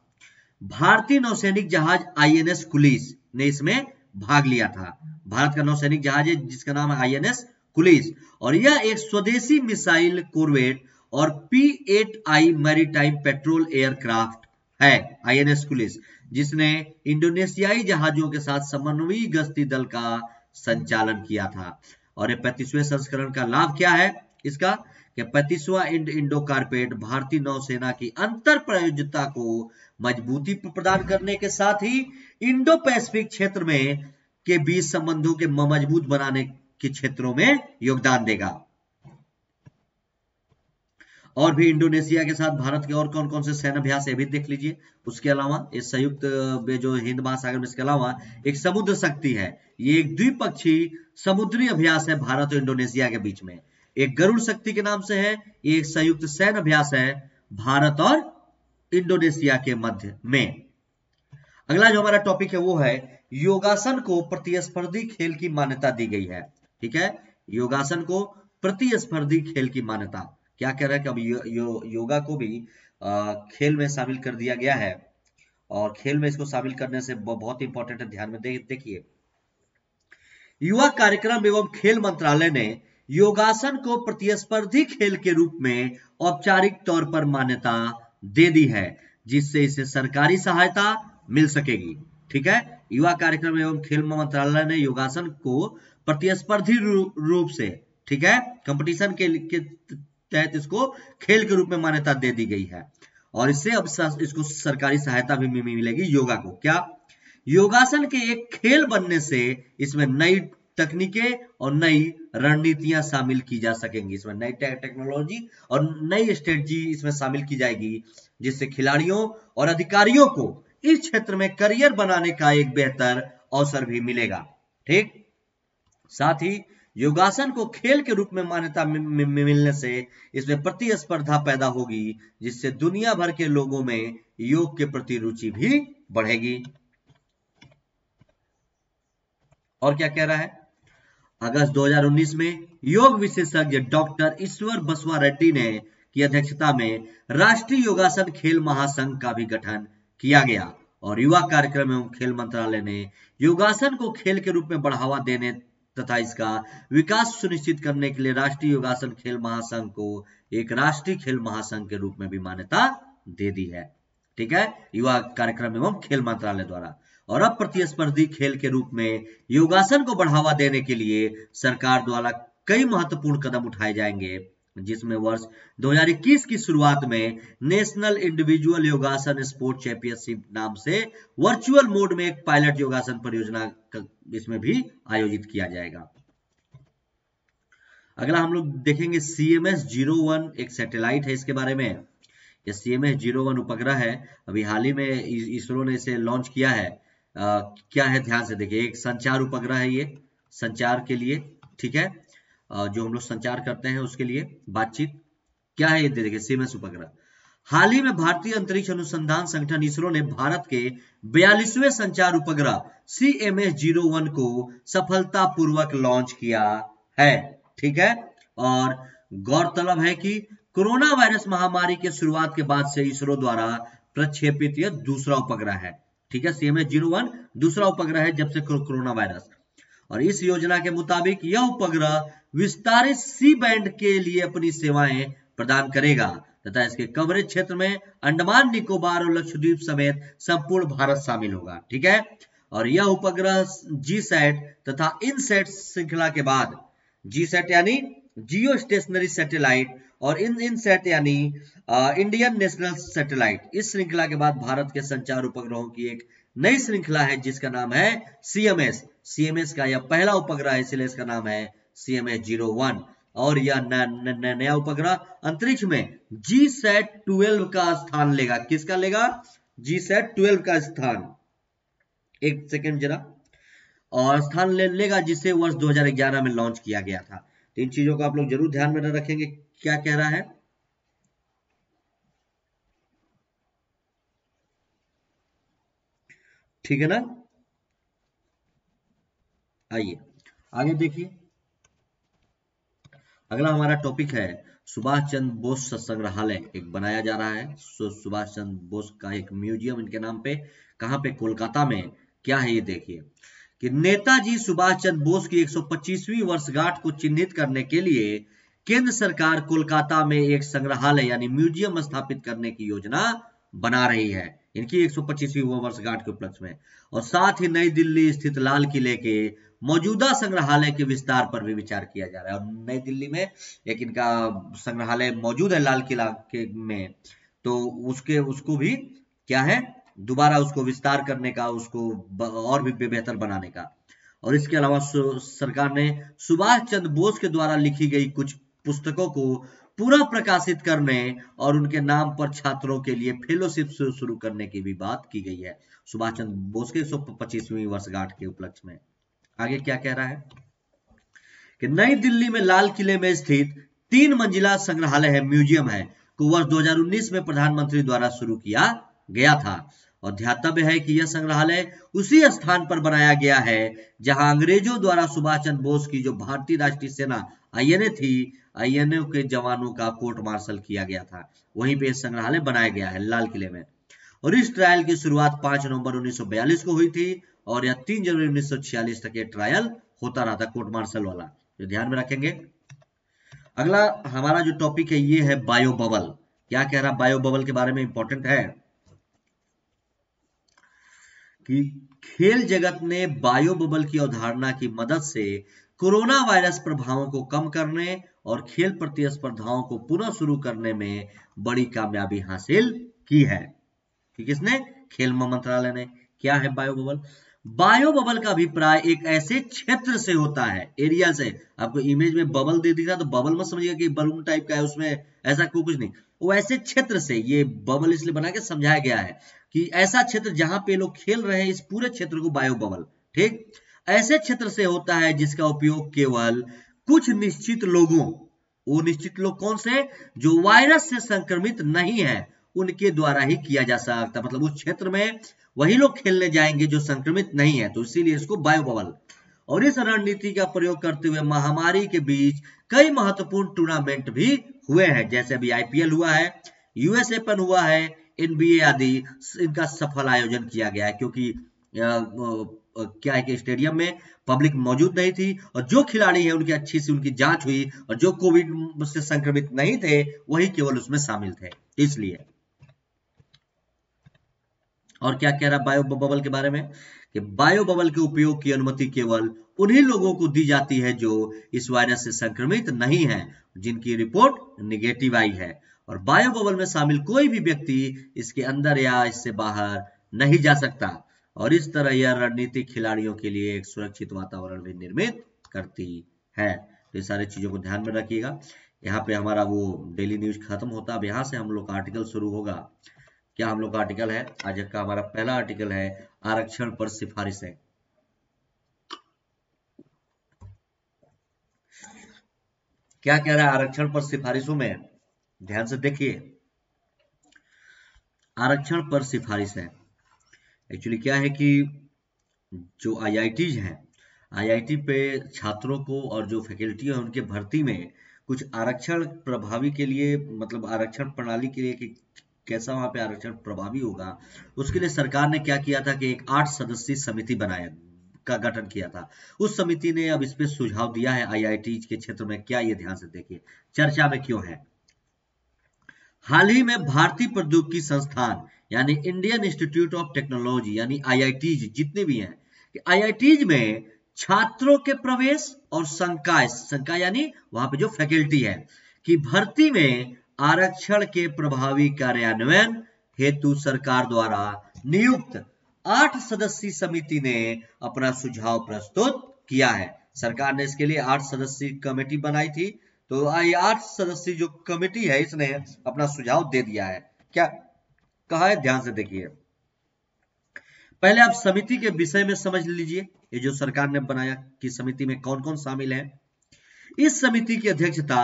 भारतीय नौसैनिक जहाज आईएनएस कुलिस ने इसमें भाग लिया था। भारत का नौसैनिक जहाज है जिसका नाम है आईएनएस कुलिस, और यह एक स्वदेशी मिसाइल कोरवेट और P8I मैरीटाइम पेट्रोल एयरक्राफ्ट है, आईएनएस कुलिस, जिसने इंडोनेशियाई जहाजों के साथ समन्वयी गश्ती दल का संचालन किया था। और ये 35वें संस्करण का लाभ क्या है इसका, कि 35वां इंड इंडो कॉर्पोरेट भारतीय नौसेना की अंतर प्रयोज्यता को मजबूती प्रदान करने के साथ ही इंडो पैसिफिक क्षेत्र में के बीच संबंधों के मजबूत बनाने के क्षेत्रों में योगदान देगा। और भी इंडोनेशिया के साथ भारत के और कौन कौन से सैन्य अभ्यास है भी देख लीजिए। उसके अलावा इस संयुक्त जो हिंद महासागर में, इसके अलावा एक समुद्र शक्ति है, ये एक द्विपक्षीय समुद्री अभ्यास है भारत और इंडोनेशिया के बीच में। एक गरुड़ शक्ति के नाम से है, ये एक संयुक्त सैन्य अभ्यास है भारत और इंडोनेशिया के मध्य में। अगला जो हमारा टॉपिक है वो है योगासन को प्रतिस्पर्धी खेल की मान्यता दी गई है। ठीक है, योगासन को प्रतिस्पर्धी खेल की मान्यता क्या कह रहा है कि अब योगा को भी खेल में शामिल कर दिया गया है, और खेल में इसको शामिल करने से बहुत इंपॉर्टेंट है, ध्यान में देखिए। युवा कार्यक्रम एवं खेल मंत्रालय ने योगासन को प्रतिस्पर्धी खेल के रूप में औपचारिक तौर पर मान्यता दे दी है, जिससे इसे सरकारी सहायता मिल सकेगी। ठीक है, युवा कार्यक्रम एवं खेल मंत्रालय ने योगासन को प्रतिस्पर्धी रूप से, ठीक है, कंपटीशन के तहत इसको खेल के रूप में मान्यता दे दी गई है, और इससे अब इसको सरकारी सहायता भी मिलेगी योगा को। क्या? योगासन के एक खेल बनने से इसमें नई तकनीकें और नई रणनीतियां शामिल की जा सकेंगी, इसमें नई टेक्नोलॉजी और नई स्ट्रेटजी इसमें शामिल की जाएगी, जिससे खिलाड़ियों और अधिकारियों को इस क्षेत्र में करियर बनाने का एक बेहतर अवसर भी मिलेगा। ठीक, साथ ही योगासन को खेल के रूप में मान्यता मिलने से इसमें प्रतिस्पर्धा पैदा होगी, जिससे दुनिया भर के लोगों में योग के प्रति रुचि भी बढ़ेगी। और क्या कह रहा है? अगस्त 2019 में योग विशेषज्ञ डॉक्टर ईश्वर बसवा रेड्डी ने की अध्यक्षता में राष्ट्रीय योगासन खेल महासंघ का भी गठन किया गया, और युवा कार्यक्रम एवं खेल मंत्रालय ने योगासन को खेल के रूप में बढ़ावा देने तथा इसका विकास सुनिश्चित करने के लिए राष्ट्रीय योगासन खेल महासंघ को एक राष्ट्रीय खेल महासंघ के रूप में भी मान्यता दे दी है। ठीक है, युवा कार्यक्रम एवं खेल मंत्रालय द्वारा। और अब प्रतिस्पर्धी खेल के रूप में योगासन को बढ़ावा देने के लिए सरकार द्वारा कई महत्वपूर्ण कदम उठाए जाएंगे, जिसमें वर्ष 2021 की शुरुआत में नेशनल इंडिविजुअल योगासन स्पोर्ट चैंपियनशिप नाम से वर्चुअल मोड में एक पायलट योगासन परियोजना इसमें भी आयोजित किया जाएगा। अगला हम लोग देखेंगे CMS-01, एक सैटेलाइट है, इसके बारे में। ये CMS-01 उपग्रह है, अभी हाल ही में इसरो ने इसे लॉन्च किया है। क्या है, ध्यान से देखिए। एक संचार उपग्रह है, ये संचार के लिए, ठीक है, जो हम लोग संचार करते हैं उसके लिए बातचीत। क्या है ये देखिए, CMS उपग्रह। हाल ही में भारतीय अंतरिक्ष अनुसंधान संगठन इसरो ने भारत के 42वें संचार उपग्रह CMS-01 को सफलतापूर्वक लॉन्च किया है। ठीक है, और गौरतलब है कि कोरोना वायरस महामारी के शुरुआत के बाद से इसरो द्वारा प्रक्षेपित यह दूसरा उपग्रह है। ठीक है, CMS-01 दूसरा उपग्रह है जब से कोरोना वायरस। और इस योजना के मुताबिक यह उपग्रह विस्तारित सी बैंड के लिए अपनी सेवाएं प्रदान करेगा तथा इसके कवरेज क्षेत्र में अंडमान निकोबार और लक्षद्वीप समेत संपूर्ण भारत शामिल होगा। ठीक है, और यह उपग्रह GSAT तथा INSAT श्रृंखला के बाद, GSAT यानी जियो स्टेशनरी सैटेलाइट और INSAT यानी इंडियन नेशनल सैटेलाइट, इस श्रृंखला के बाद भारत के संचार उपग्रहों की एक नई श्रृंखला है जिसका नाम है CMS का यह पहला उपग्रह है, इसलिए इसका नाम है CMS-01। और यह नया उपग्रह अंतरिक्ष में GSAT-12 का स्थान लेगा। किसका लेगा? GSAT-12 का स्थान, एक सेकेंड जरा, और स्थान लेगा जिसे वर्ष 2011 में लॉन्च किया गया था। तो इन चीजों को आप लोग जरूर ध्यान में रखेंगे। क्या कह रहा है? ठीक है ना? आइए आगे देखिए। अगला हमारा टॉपिक है सुभाष चंद्र बोस संग्रहालय एक बनाया जा रहा है। सुभाष चंद्र बोस का एक म्यूजियम इनके नाम पे, कहां पे? कोलकाता में। क्या है ये देखिए कि नेताजी सुभाष चंद्र बोस की 125वीं वर्षगांठ को चिन्हित करने के लिए केंद्र सरकार कोलकाता में एक संग्रहालय यानी म्यूजियम स्थापित करने की योजना बना रही है इनकी 125वीं वर्षगांठ के उपलक्ष्य में। और साथ ही नई दिल्ली स्थित लाल किले के मौजूदा संग्रहालय के विस्तार पर भी विचार किया जा रहा है। और नई दिल्ली में एक इनका संग्रहालय मौजूद है लाल किला के में, तो उसको भी क्या है, दोबारा उसको विस्तार करने का, उसको और भी बेहतर बनाने का। और इसके अलावा सरकार ने सुभाष चंद्र बोस के द्वारा लिखी गई कुछ पुस्तकों को पूरा प्रकाशित करने और उनके नाम पर छात्रों के लिए फेलोशिप शुरू करने की भी बात की गई है सुभाष चंद्र बोस के 125वीं वर्षगांठ के उपलक्ष्य में। आगे क्या कह रहा है कि नई दिल्ली में लाल किले में स्थित 3 मंजिला संग्रहालय है, म्यूजियम है, को वर्ष 2019 में प्रधानमंत्री द्वारा शुरू किया गया था। और ध्यातव्य है कि यह संग्रहालय उसी स्थान पर बनाया गया है जहां अंग्रेजों द्वारा सुभाष चंद्र बोस की जो भारतीय राष्ट्रीय सेना आईएनए थी, आईएनए के जवानों का कोर्ट मार्शल किया गया था, वहीं पे संग्रहालय बनाया गया है लाल किले में। और इस ट्रायल की शुरुआत 5 नवंबर 1942 को हुई थी और यह 3 जनवरी 1946 तक ये ट्रायल होता रहा था, कोर्ट मार्शल वाला, जो ध्यान में रखेंगे। अगला हमारा जो टॉपिक है ये है बायो बबल। क्या कह रहा बायो बबल के बारे में? इंपॉर्टेंट है कि खेल जगत ने बायो बबल की अवधारणा की मदद से कोरोना वायरस प्रभावों को कम करने और खेल प्रतिस्पर्धाओं को पुनः शुरू करने में बड़ी कामयाबी हासिल की है। कि किसने? खेल मंत्रालय ने। क्या है बायो बबल? बायो बबल का अभिप्राय एक ऐसे क्षेत्र से होता है, एरिया से। आपको इमेज में बबल दे दिखा तो बबल मत समझिएगा कि बलून टाइप का है, उसमें ऐसा कुछ नहीं। वो ऐसे क्षेत्र से, ये बबल इसलिए बना के समझाया गया है कि ऐसा क्षेत्र जहां पे लोग खेल रहे हैं, इस पूरे क्षेत्र को बायो बबल, ठीक, ऐसे क्षेत्र से होता है जिसका उपयोग केवल कुछ निश्चित लोगों, वो निश्चित लोग कौन से? जो वायरस से संक्रमित नहीं है, उनके द्वारा ही किया जा सकता। मतलब उस क्षेत्र में वही लोग खेलने जाएंगे जो संक्रमित नहीं है, तो इसीलिए इसको बायो बबल। और इस रणनीति का प्रयोग करते हुए महामारी के बीच कई महत्वपूर्ण टूर्नामेंट भी हुए हैं, जैसे अभी आईपीएल हुआ है, यूएस ओपन हुआ है, एनबीए आदि, इनका सफल आयोजन किया गया है। क्योंकि क्या है कि स्टेडियम में पब्लिक मौजूद नहीं थी और जो खिलाड़ी है उनकी अच्छी से उनकी जांच हुई और जो कोविड से संक्रमित नहीं थे वही केवल उसमें शामिल थे, इसलिए। और क्या कह रहा बायो बबल के बारे में? कि बायो बबल के उपयोग की अनुमति केवल उन्हीं लोगों को दी जाती है जो इस वायरस से संक्रमित नहीं है, जिनकी रिपोर्ट निगेटिव आई है। और बायो बबल में शामिल कोई भी व्यक्ति इसके अंदर या इससे बाहर नहीं जा सकता। और इस तरह यह रणनीति खिलाड़ियों के लिए एक सुरक्षित वातावरण भी निर्मित करती है। तो ये सारी चीजों को ध्यान में रखिएगा। यहाँ पे हमारा वो डेली न्यूज खत्म होता है, अब यहाँ से हम लोग का आर्टिकल शुरू होगा। क्या हम लोग का आर्टिकल है? आज का हमारा पहला आर्टिकल है आरक्षण पर सिफारिशें। क्या कह रहा है आरक्षण पर सिफारिशों में? ध्यान से देखिए, आरक्षण पर सिफारिशें एक्चुअली क्या है कि जो आईआईटीज हैं, आईआईटी पे छात्रों को और जो फैकल्टी है उनके भर्ती में कुछ आरक्षण प्रभावी के लिए, मतलब आरक्षण प्रणाली के लिए कि कैसा वहां पे आरक्षण प्रभावी होगा, उसके लिए सरकार ने क्या किया था कि एक 8 सदस्यीय समिति बनाया का गठन किया था। उस समिति ने अब इस पे सुझाव दिया है आईआईटी के क्षेत्र में। क्या, ये ध्यान से देखिए, चर्चा में क्यों है। हाल ही में भारतीय प्रौद्योगिकी संस्थान यानी इंडियन इंस्टीट्यूट ऑफ टेक्नोलॉजी यानी आईआईटीज जितने भी हैं, आईआईटीज में छात्रों के प्रवेश और संकाय यानी वहां पे जो फैकल्टी है कि भर्ती में आरक्षण के प्रभावी कार्यान्वयन हेतु सरकार द्वारा नियुक्त 8 सदस्यीय समिति ने अपना सुझाव प्रस्तुत किया है। सरकार ने इसके लिए 8 सदस्यीय कमेटी बनाई थी, तो 8 सदस्यीय जो कमेटी है इसने अपना सुझाव दे दिया है। क्या कहा है? ध्यान से देखिए। पहले आप समिति के विषय में समझ लीजिए, ये जो सरकार ने बनाया कि समिति में कौन कौन शामिल है। इस समिति की अध्यक्षता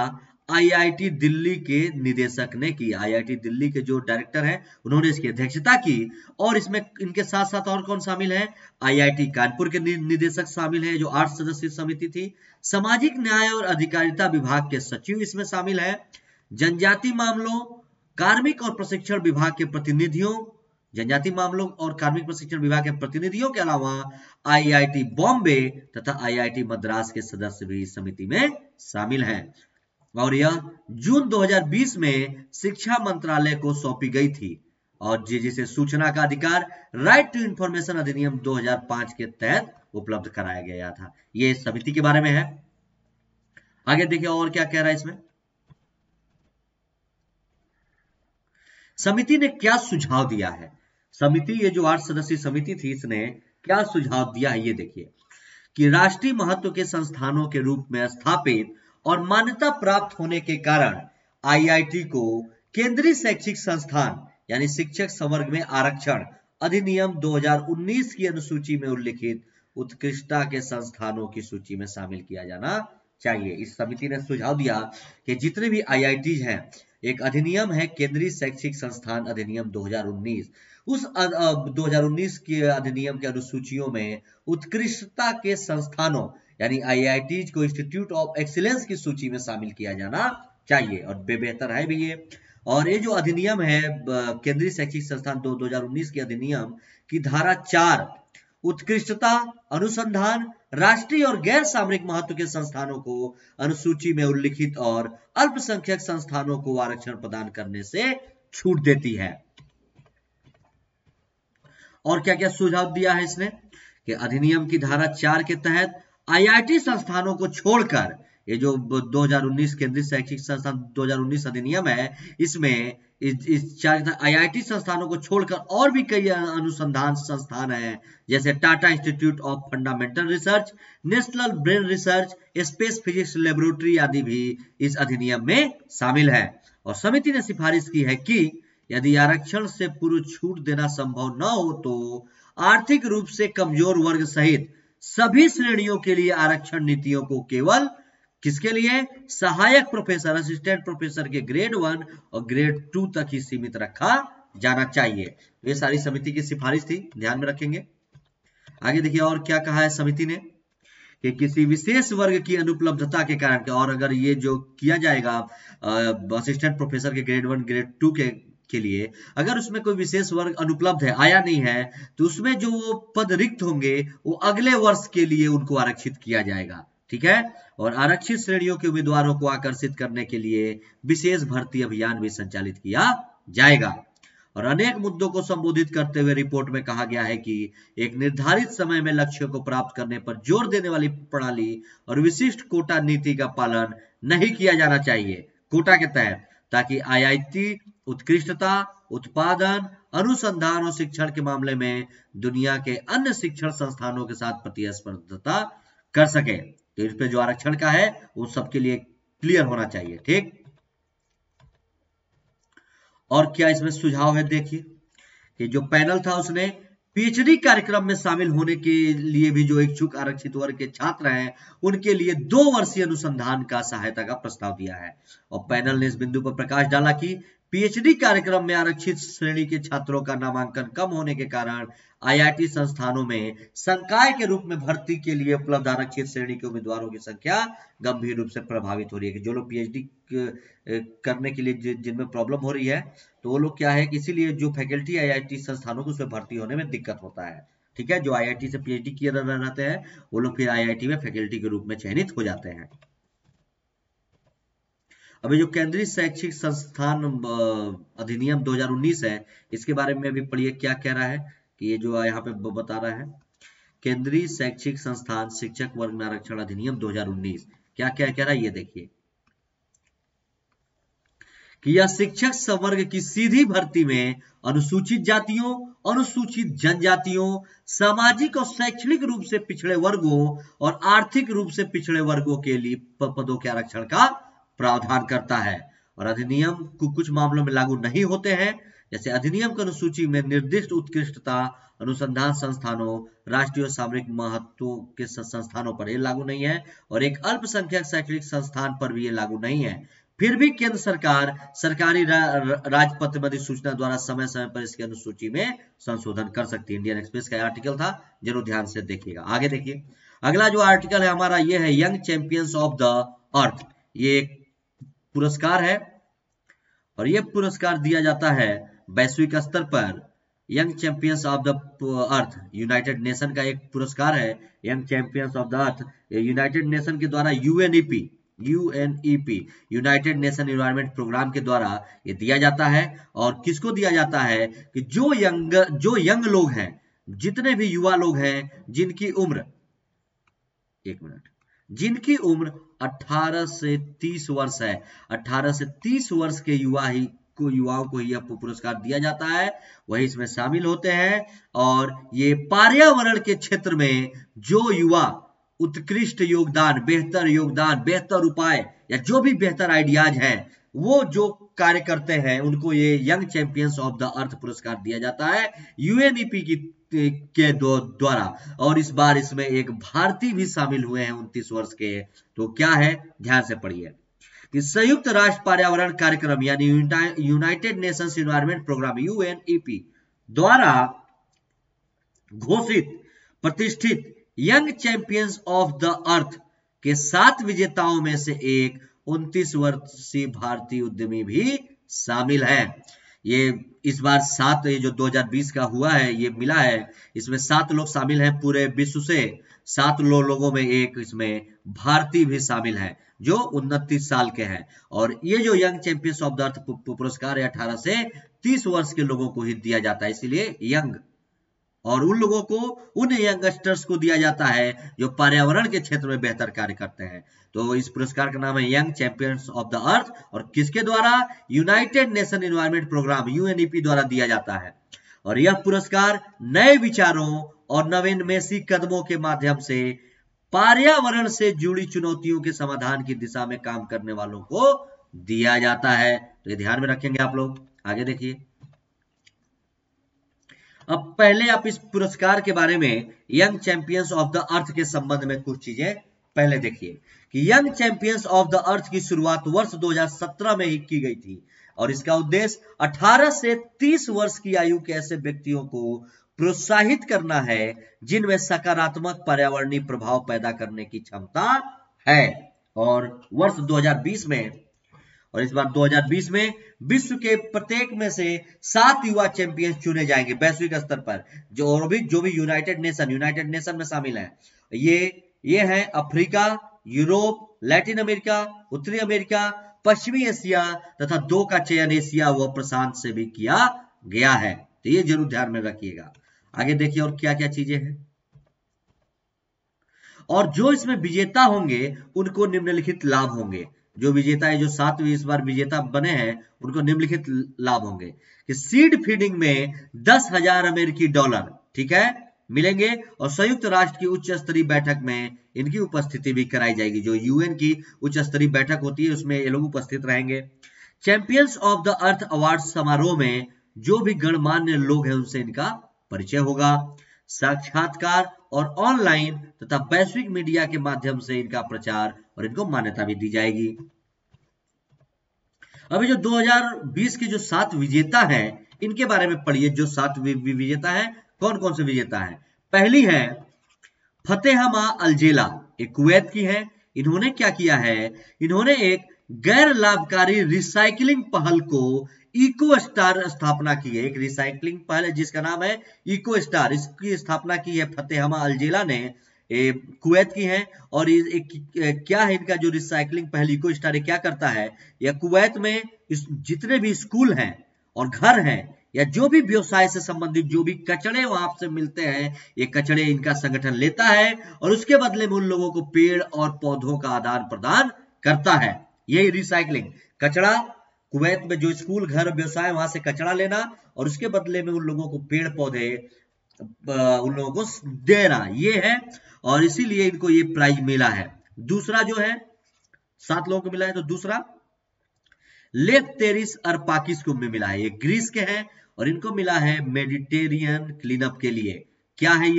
आईआईटी दिल्ली के निदेशक ने की। आईआईटी दिल्ली के जो डायरेक्टर हैं उन्होंने इसकी अध्यक्षता की। और इसमें इनके साथ साथ और कौन शामिल है? आईआईटी कानपुर के निदेशक शामिल है, जो 8 सदस्यीय समिति थी। सामाजिक न्याय और अधिकारिता विभाग के सचिव इसमें शामिल है। जनजाति मामलों, कार्मिक और प्रशिक्षण विभाग के प्रतिनिधियों, जनजाति मामलों और कार्मिक प्रशिक्षण विभाग के प्रतिनिधियों के अलावा आईआईटी बॉम्बे तथा आईआईटी मद्रास के सदस्य भी इस समिति में शामिल हैं। और यह जून 2020 में शिक्षा मंत्रालय को सौंपी गई थी और जिसे सूचना का अधिकार राइट टू इंफॉर्मेशन अधिनियम 2005 के तहत उपलब्ध कराया गया था। ये समिति के बारे में है। आगे देखिए और क्या कह रहा है इसमें। समिति ने क्या सुझाव दिया है। समिति, ये जो 8 सदस्यीय समिति थी, इसने क्या सुझाव दिया है ये देखिए कि राष्ट्रीय महत्व के संस्थानों के रूप में स्थापित और मान्यता प्राप्त होने के कारण आईआईटी को केंद्रीय शैक्षिक संस्थान यानी शिक्षक संवर्ग में आरक्षण अधिनियम 2019 की अनुसूची में उल्लिखित उत्कृष्टता के संस्थानों की सूची में शामिल किया जाना चाहिए। इस समिति ने सुझाव दिया कि जितने भी आईआईटीज हैं एक अधिनियम है केंद्रीय शैक्षिक संस्थान अधिनियम 2019। उस 2019 के अधिनियम के अनुसूचियों में उत्कृष्टता के संस्थानों यानी IIT को इंस्टीट्यूट ऑफ एक्सीलेंस की सूची में शामिल किया जाना चाहिए, और बेहतर है भी ये। और ये जो अधिनियम है केंद्रीय शैक्षिक संस्थान 2019 के अधिनियम की धारा 4 उत्कृष्टता, अनुसंधान, राष्ट्रीय और गैर सामरिक महत्व के संस्थानों को अनुसूची में उल्लिखित और अल्पसंख्यक संस्थानों को आरक्षण प्रदान करने से छूट देती है। और क्या क्या सुझाव दिया है इसने कि अधिनियम की धारा 4 के तहत IIT संस्थानों को छोड़कर, ये जो 2019 केंद्रीय शैक्षिक संस्थान 2019 अधिनियम है, इसमें इस IIT संस्थानों को छोड़कर और भी कई अनुसंधान संस्थान हैं, जैसे Tata institute of fundamental research, national brain research, space physics laboratory आदि भी इस अधिनियम में शामिल है। और समिति ने सिफारिश की है कि यदि आरक्षण से पूर्व छूट देना संभव न हो तो आर्थिक रूप से कमजोर वर्ग सहित सभी श्रेणियों के लिए आरक्षण नीतियों को केवल किसके लिए, सहायक प्रोफेसर, असिस्टेंट प्रोफेसर के ग्रेड 1 और ग्रेड 2 तक ही सीमित रखा जाना चाहिए। ये सारी समिति की सिफारिश थी, ध्यान में रखेंगे। आगे देखिए और क्या कहा है समिति ने कि किसी विशेष वर्ग की अनुपलब्धता के कारण, और अगर ये जो किया जाएगा असिस्टेंट प्रोफेसर के ग्रेड 1 ग्रेड 2 के लिए, अगर उसमें कोई विशेष वर्ग अनुपलब्ध है, आया नहीं है, तो उसमें जो वो पद रिक्त होंगे वो अगले वर्ष के लिए उनको आरक्षित किया जाएगा, ठीक है। और आरक्षित श्रेणियों के उम्मीदवारों को आकर्षित करने के लिए विशेष भर्ती अभियान भी संचालित किया जाएगा। और अनेक मुद्दों को संबोधित करते हुए रिपोर्ट में कहा गया है कि एक निर्धारित समय में लक्ष्यों को प्राप्त करने पर जोर देने वाली प्रणाली और विशिष्ट कोटा नीति का पालन नहीं किया जाना चाहिए कोटा के तहत, ताकि IIT उत्कृष्टता, उत्पादन, अनुसंधान और शिक्षण के मामले में दुनिया के अन्य शिक्षण संस्थानों के साथ प्रतिस्पर्धा कर सके। तो इस पे जो आरक्षण का है वो सबके लिए क्लियर होना चाहिए, ठीक। और क्या इसमें सुझाव है, देखिए कि जो पैनल था उसने PhD कार्यक्रम में शामिल होने के लिए भी जो इच्छुक आरक्षित वर्ग के छात्र हैं उनके लिए 2 वर्षीय अनुसंधान का सहायता का प्रस्ताव दिया है। और पैनल ने इस बिंदु पर प्रकाश डाला कि PhD कार्यक्रम में आरक्षित श्रेणी के छात्रों का नामांकन कम होने के कारण IIT संस्थानों में संकाय के रूप में भर्ती के लिए उपलब्ध आरक्षित श्रेणी के उम्मीदवारों की संख्या गंभीर रूप से प्रभावित हो रही है। कि जो लोग PhD करने के लिए जिनमें प्रॉब्लम हो रही है, तो वो लोग क्या है कि इसीलिए जो फैकल्टी IIT संस्थानों को उसमें भर्ती होने में दिक्कत होता है, ठीक है। जो IIT से PhD किए रहते हैं वो लोग फिर IIT में फैकल्टी के रूप में चयनित हो जाते हैं। अभी जो केंद्रीय शैक्षिक संस्थान अधिनियम 2019 है, इसके बारे में भी पढ़िए क्या कह रहा है कि ये जो यहाँ पे बता रहा है, केंद्रीय शैक्षिक संस्थान शिक्षक वर्ग में आरक्षण अधिनियम 2019 क्या क्या कह रहा है, ये देखिए कि यह शिक्षक संवर्ग की सीधी भर्ती में अनुसूचित जातियों, अनुसूचित जनजातियों, सामाजिक और शैक्षणिक रूप से पिछड़े वर्गों और आर्थिक रूप से पिछड़े वर्गों के लिए पदों के आरक्षण का प्रावधान करता है। और अधिनियम कुछ मामलों में लागू नहीं होते हैं, जैसे अधिनियम की अनुसूची में निर्दिष्ट उत्कृष्टता अनुसंधान संस्थानों, राष्ट्रीय और सामरिक महत्व के संस्थानों पर यह लागू नहीं है, और एक अल्पसंख्यक शैक्षणिक संस्थान पर भी ये लागू नहीं है। फिर भी केंद्र सरकार सरकारी राजपत्र में अधिसूचना द्वारा समय समय पर इसकी अनुसूची में संशोधन कर सकती है। इंडियन एक्सप्रेस का आर्टिकल था, जरूर ध्यान से देखिएगा। आगे देखिए, अगला जो आर्टिकल है हमारा ये है यंग चैंपियंस ऑफ द अर्थ। ये एक पुरस्कार है और ये पुरस्कार दिया जाता है वैश्विक स्तर पर। Young champions of the earth United Nation का एक पुरस्कार है, young champions of the earth. United Nation के द्वारा UNEP United Nation environment programme के द्वारा ये दिया जाता है। और किसको दिया जाता है कि जो यंग लोग हैं, जितने भी युवा लोग हैं जिनकी उम्र 18 से 30 वर्ष है, 18 से 30 वर्ष के युवाओं को यह पुरस्कार दिया जाता है, वही इसमें शामिल होते हैं। और ये पर्यावरण के क्षेत्र में जो युवा उत्कृष्ट योगदान, बेहतर उपाय या जो भी बेहतर आइडियाज हैं वो जो कार्य करते हैं उनको ये यंग चैंपियंस ऑफ द अर्थ पुरस्कार दिया जाता है UNEP के द्वारा। और इस बार इसमें एक भारतीय भी शामिल हुए हैं 29 वर्ष के। तो क्या है, ध्यान से पढ़िए कि संयुक्त राष्ट्र पर्यावरण कार्यक्रम यानी United Nations environment programme UNEP द्वारा घोषित प्रतिष्ठित young champions of the earth के 7 विजेताओं में से एक 29 वर्षीय भारतीय उद्यमी भी शामिल है। ये इस बार 7 ये जो 2020 का हुआ है ये मिला है, इसमें 7 लोग शामिल हैं पूरे विश्व से। 7 लोगों में एक इसमें भारतीय भी शामिल है जो 29 साल के हैं। और ये जो यंग चैंपियंस ऑफ द अर्थ पुरस्कार 18 से 30 वर्ष के लोगों को ही दिया जाता है, इसलिए यंग, और उन लोगों को, उन यंगस्टर्स को दिया जाता है जो पर्यावरण के क्षेत्र में बेहतर कार्य करते हैं। तो इस पुरस्कार का नाम है young champions of the earth और किसके द्वारा? United Nation environment programme UNEP द्वारा दिया जाता है। और यह पुरस्कार नए विचारों और नवीनमेशी कदमों के माध्यम से पर्यावरण से जुड़ी चुनौतियों के समाधान की दिशा में काम करने वालों को दिया जाता है। तो ये ध्यान में रखेंगे आप लोग। आगे देखिए, अब पहले आप इस पुरस्कार के बारे में young champions of the earth के संबंध में कुछ चीजें पहले देखिए कि यंग चैंपियंस ऑफ द अर्थ की शुरुआत वर्ष 2017 में ही की गई थी और इसका उद्देश्य 18 से 30 वर्ष की आयु के ऐसे व्यक्तियों को प्रोत्साहित करना है जिनमें सकारात्मक पर्यावरणीय प्रभाव पैदा करने की क्षमता है। और वर्ष 2020 में, और इस बार 2020 में विश्व के प्रत्येक में से 7 युवा चैंपियंस चुने जाएंगे वैश्विक स्तर पर, जो भी यूनाइटेड नेशन में शामिल हैं। ये है अफ्रीका, यूरोप, लैटिन अमेरिका, उत्तरी अमेरिका, पश्चिमी एशिया तथा 2 का चयन एशिया व प्रशांत से भी किया गया है। तो ये जरूर ध्यान में रखिएगा। आगे देखिए और क्या क्या चीजें हैं। और जो इसमें विजेता होंगे उनको निम्नलिखित लाभ होंगे। जो विजेता है, जो 7 इस बार विजेता बने हैं, उनको निम्नलिखित लाभ होंगे कि सीड फीडिंग में 10,000 अमेरिकी डॉलर, ठीक है, मिलेंगे और संयुक्त राष्ट्र की उच्च स्तरीय बैठक में इनकी उपस्थिति भी कराई जाएगी। जो यूएन की उच्च स्तरीय बैठक होती है उसमें ये लोग उपस्थित रहेंगे। Champions of the earth award समारोह में जो भी गणमान्य लोग हैं उनसे इनका परिचय होगा। साक्षात्कार और ऑनलाइन तथा वैश्विक मीडिया के माध्यम से इनका प्रचार और इनको मान्यता भी दी जाएगी। अभी जो 2020 के जो 7 विजेता हैं इनके बारे में पढ़िए। जो 7 विजेता हैं, कौन कौन से विजेता हैं? पहली है फतेहमा अल-जेला, एक कुवैत की है। इन्होंने क्या किया है? इन्होंने एक गैर लाभकारी रिसाइकलिंग पहल को इको स्टार स्थापना की है। एक रिसाइकलिंग पहल है जिसका नाम है इको स्टार, इसकी स्थापना की है फतेहमा अल-जेला ने, कुवैत की है। और क्या है इनका जो रिसाइकलिंग पहल इको स्टार क्या करता है? यह कुवैत में जितने भी स्कूल हैं और घर हैं या जो भी व्यवसाय से संबंधित जो भी कचड़े वहां से मिलते हैं, ये कचड़े इनका संगठन लेता है और उसके बदले में उन लोगों को पेड़ और पौधों का आदान प्रदान करता है। यही रिसाइकलिंग, कचड़ा, कुवैत में जो स्कूल, घर, व्यवसाय, वहां से कचड़ा लेना और उसके बदले में उन लोगों को पेड़ पौधे उन लोगों को देना, ये है। और इसीलिए इनको ये प्राइज मिला है। दूसरा जो है 7 लोगों को मिला है, तो दूसरा लेफ्टेरिस अर्पाकिस को मिला है। ये ग्रीस के हैं और इनको मिला है मेडिटेरियन क्लीनअप के लिए। क्या है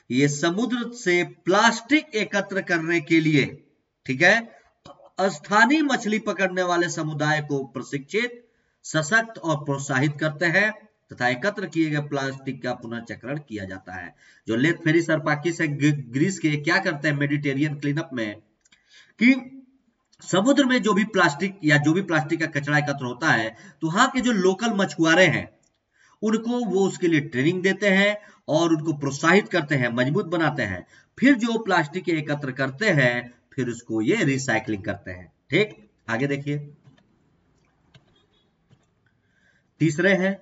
ये समुद्र से प्लास्टिक एकत्र करने के लिए, ठीक है, स्थानीय मछली पकड़ने वाले समुदाय को प्रशिक्षित, सशक्त और प्रोत्साहित करते हैं तथा एकत्र किए गए प्लास्टिक का पुनर्चक्रण किया जाता है। जो लेफ्टेरिस अर्पाकिस है ग्रीस के, क्या करते हैं मेडिटेरियन क्लीनअप में कि समुद्र में जो भी प्लास्टिक या जो भी प्लास्टिक का कचरा एकत्र होता है तो वहां के जो लोकल मछुआरे हैं उनको वो उसके लिए ट्रेनिंग देते हैं और उनको प्रोत्साहित करते हैं, मजबूत बनाते हैं। फिर जो प्लास्टिक एकत्र करते हैं फिर उसको ये रिसाइकलिंग करते हैं। ठीक, आगे देखिए। तीसरे हैं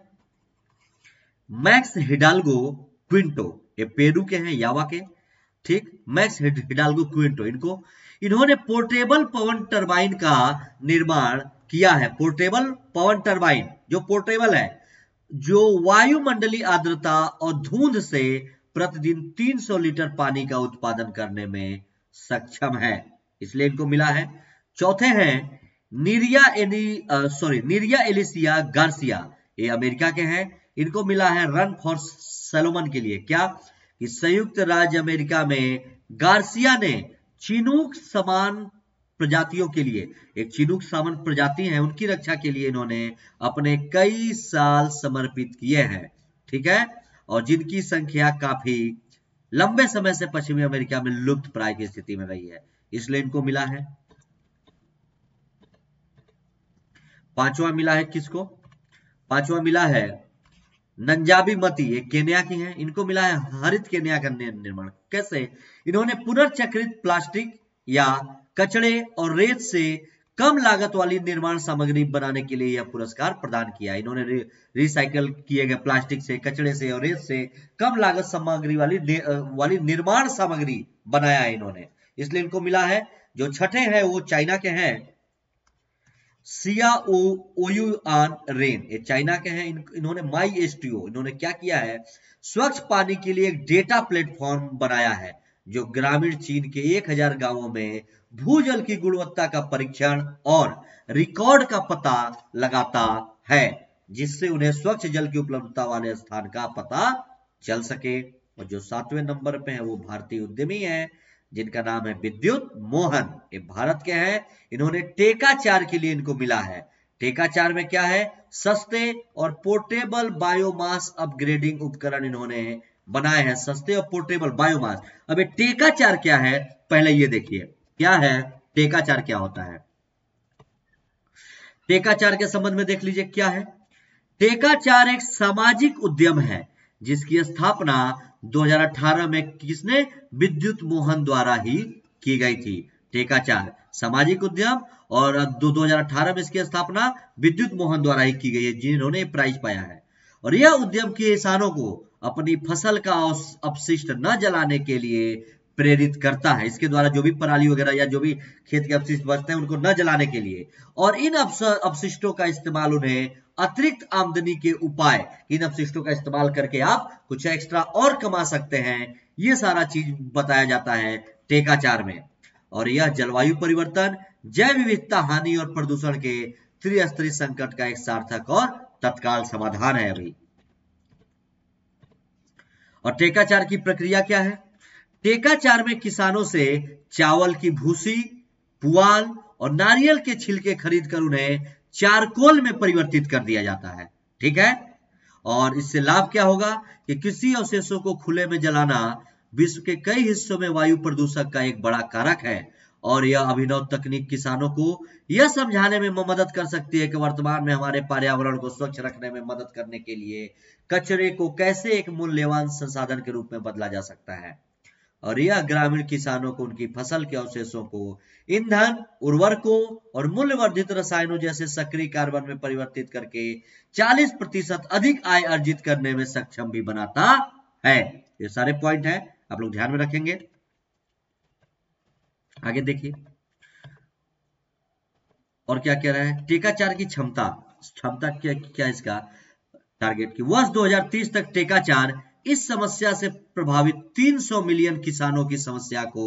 मैक्स हिडाल्गो क्विंटो, ये पेरू के हैं, यावा के, ठीक। मैक्स हिडाल्गो क्विंटो, इन्होंने पोर्टेबल पवन टरबाइन का निर्माण किया है। पोर्टेबल पवन टरबाइन जो पोर्टेबल है, जो वायुमंडलीय आर्द्रता और धुंध से प्रतिदिन 300 लीटर पानी का उत्पादन करने में सक्षम है, इसलिए इनको मिला है। चौथे हैं निरिया एलिसिया गार्सिया, ये अमेरिका के हैं। इनको मिला है रन फॉर सैलोमन के लिए। क्या कि संयुक्त राज्य अमेरिका में गार्सिया ने चिनूक समान प्रजातियों के लिए, एक चिनूक सामंत प्रजाति है, उनकी रक्षा के लिए इन्होंने अपने कई साल समर्पित किए हैं, ठीक है, और जिनकी संख्या काफी लंबे समय से पश्चिमी अमेरिका में लुप्त प्राय की स्थिति में रही है, इसलिए इनको मिला है। पांचवा मिला है किसको? पांचवा मिला है नंजाबी मती, एक केन्या की है, इनको मिला है हरित केन्या का निर्माण। कैसे? इन्होंने पुनर्चक्रित प्लास्टिक या कचड़े और रेत से कम लागत वाली निर्माण सामग्री बनाने के लिए यह पुरस्कार प्रदान किया। इन्होंने रिसाइकल किए गए प्लास्टिक से, कचड़े से और रेत से कम लागत सामग्री वाली निर्माण सामग्री बनाया है इन्होंने, इसलिए इनको मिला है। जो छठे हैं वो चाइना के हैं, सिया ओयुआन रेन, ये चाइना के हैं। इन्होंने MySTO, इन्होंने क्या किया है, स्वच्छ पानी के लिए एक डेटा प्लेटफॉर्म बनाया है जो ग्रामीण चीन के 1000 गांवों में भूजल की गुणवत्ता का परीक्षण और रिकॉर्ड का पता लगाता है, जिससे उन्हें स्वच्छ जल की उपलब्धता वाले स्थान का पता चल सके। और जो 7वें नंबर पे है वो भारतीय उद्यमी है जिनका नाम है विद्युत मोहन, ये भारत के हैं। इन्होंने टेकाचार के लिए इनको मिला है। टेकाचार में क्या है, सस्ते और पोर्टेबल बायोमास अपग्रेडिंग उपकरण इन्होंने बनाए हैं, सस्ते और पोर्टेबल बायोमास। अब ये टेकाचार क्या है, पहले ये देखिए क्या है टेकाचार, क्या होता है। टेकाचार के संबंध में देख लीजिए क्या है। टेकाचार एक सामाजिक उद्यम है जिसकी स्थापना 2018 में किसने, विद्युत मोहन द्वारा ही की गई थी। टेकाचार सामाजिक उद्यम और 2018 में इसकी स्थापना विद्युत मोहन द्वारा ही की गई है, जिन्होंने प्राइज पाया है। और यह उद्यम किसानों को अपनी फसल का अपशिष्ट न जलाने के लिए प्रेरित करता है। इसके द्वारा जो भी पराली वगैरह या जो भी खेत के अपशिष्ट बचते हैं उनको न जलाने के लिए, और इन अपशिष्टों का इस्तेमाल उन्हें अतिरिक्त आमदनी के उपाय, इन अपशिष्टों का इस्तेमाल करके आप कुछ एक्स्ट्रा और कमा सकते हैं, ये सारा चीज बताया जाता है टेकाचार में। और यह जलवायु परिवर्तन, जैव विविधता हानि और प्रदूषण के त्रिस्तरीय संकट का एक सार्थक और तत्काल समाधान है अभी। और टेकाचार की प्रक्रिया क्या है? टेकाचार में किसानों से चावल की भूसी, पुआल और नारियल के छिलके खरीद कर उन्हें चारकोल में परिवर्तित कर दिया जाता है, ठीक है। और इससे लाभ क्या होगा कि कृषि अवशेषों को खुले में जलाना विश्व के कई हिस्सों में वायु प्रदूषण का एक बड़ा कारक है, और यह अभिनव तकनीक किसानों को यह समझाने में मदद कर सकती है कि वर्तमान में हमारे पर्यावरण को स्वच्छ रखने में मदद करने के लिए कचरे को कैसे एक मूल्यवान संसाधन के रूप में बदला जा सकता है। और यह ग्रामीण किसानों को उनकी फसल के अवशेषों को ईंधन, उर्वरकों और मूल्यवर्धित रसायनों जैसे सक्रिय कार्बन में परिवर्तित करके 40% अधिक आय अर्जित करने में सक्षम भी बनाता है। ये सारे पॉइंट है, आप लोग ध्यान में रखेंगे। आगे देखिए और क्या कह रहा है। टेकाचार की क्षमता क्या इसका टारगेट की वर्ष 2030 तक टेकाचार इस समस्या से प्रभावित 300 मिलियन किसानों की समस्या को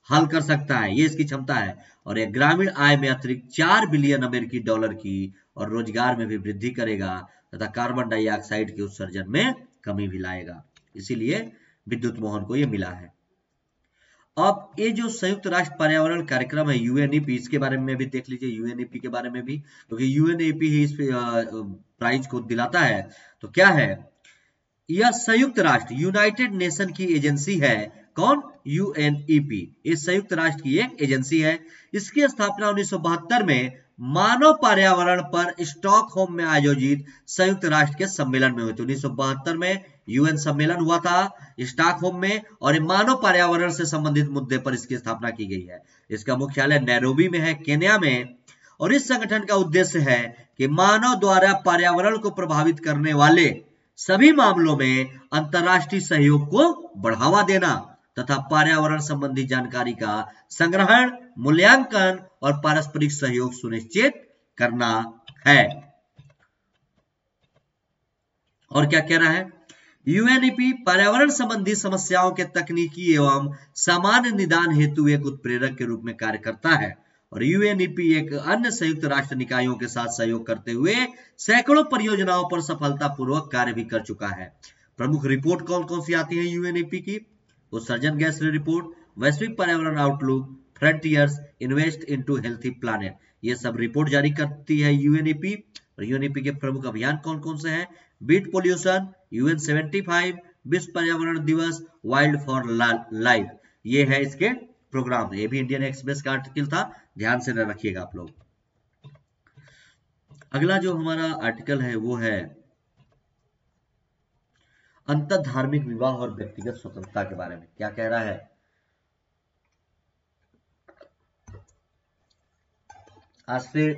हल कर सकता है, ये इसकी क्षमता है। और यह ग्रामीण आय में अतिरिक्त 4 बिलियन अमेरिकी डॉलर की और रोजगार में भी वृद्धि करेगा तथा कार्बन डाइऑक्साइड के उत्सर्जन में कमी भी लाएगा। इसीलिए विद्युत मोहन को यह मिला है। अब ये जो संयुक्त राष्ट्र पर्यावरण कार्यक्रम है UNEP, इसके बारे में भी देख लीजिए, UNEP के बारे में भी, क्योंकि UNEP ही इस प्राइज को दिलाता है। तो क्या है, यह संयुक्त राष्ट्र यूनाइटेड नेशन की एजेंसी है। कौन? UNEP, ये संयुक्त राष्ट्र की एक एजेंसी है। इसकी स्थापना 1972 में मानव पर्यावरण पर स्टॉकहोम में आयोजित संयुक्त राष्ट्र के सम्मेलन में हुई थी। 1972 में UN सम्मेलन हुआ था स्टॉकहोम में, और मानव पर्यावरण से संबंधित मुद्दे पर इसकी स्थापना की गई है। इसका मुख्यालय नैरोबी में है, केन्या में। और इस संगठन का उद्देश्य है कि मानव द्वारा पर्यावरण को प्रभावित करने वाले सभी मामलों में अंतर्राष्ट्रीय सहयोग को बढ़ावा देना तथा पर्यावरण संबंधी जानकारी का संग्रहण, मूल्यांकन और पारस्परिक सहयोग सुनिश्चित करना है। और क्या कह रहा है, UNEP पर्यावरण संबंधी समस्याओं के तकनीकी एवं सामान्य निदान हेतु एक उत्प्रेरक के रूप में कार्य करता है। और UNEP एक अन्य संयुक्त राष्ट्र निकायों के साथ सहयोग करते हुए सैकड़ों परियोजनाओं पर सफलतापूर्वक कार्य भी कर चुका है। प्रमुख रिपोर्ट कौन कौन सी आती है UNEP की? उत्सर्जन गैस रिपोर्ट, वैश्विक पर्यावरण outlook, frontiers, invest into healthy planet. ये सब रिपोर्ट जारी करती है यूएनईपी। और यूएनईपी के प्रमुख अभियान कौन कौन से हैं? बीट पोल्यूशन, यूएन 75, विश्व पर्यावरण दिवस, वाइल्ड फॉर लाइफ, ये है इसके प्रोग्राम। ये भी इंडियन एक्सप्रेस का आर्टिकल था, ध्यान से न रखिएगा आप लोग। अगला जो हमारा आर्टिकल है वो है अंतर धार्मिक विवाह और व्यक्तिगत स्वतंत्रता के बारे में। क्या कह रहा है? आज से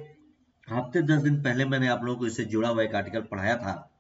हफ्ते 10 दिन पहले मैंने आप लोगों को इससे जुड़ा हुआ एक आर्टिकल पढ़ाया था,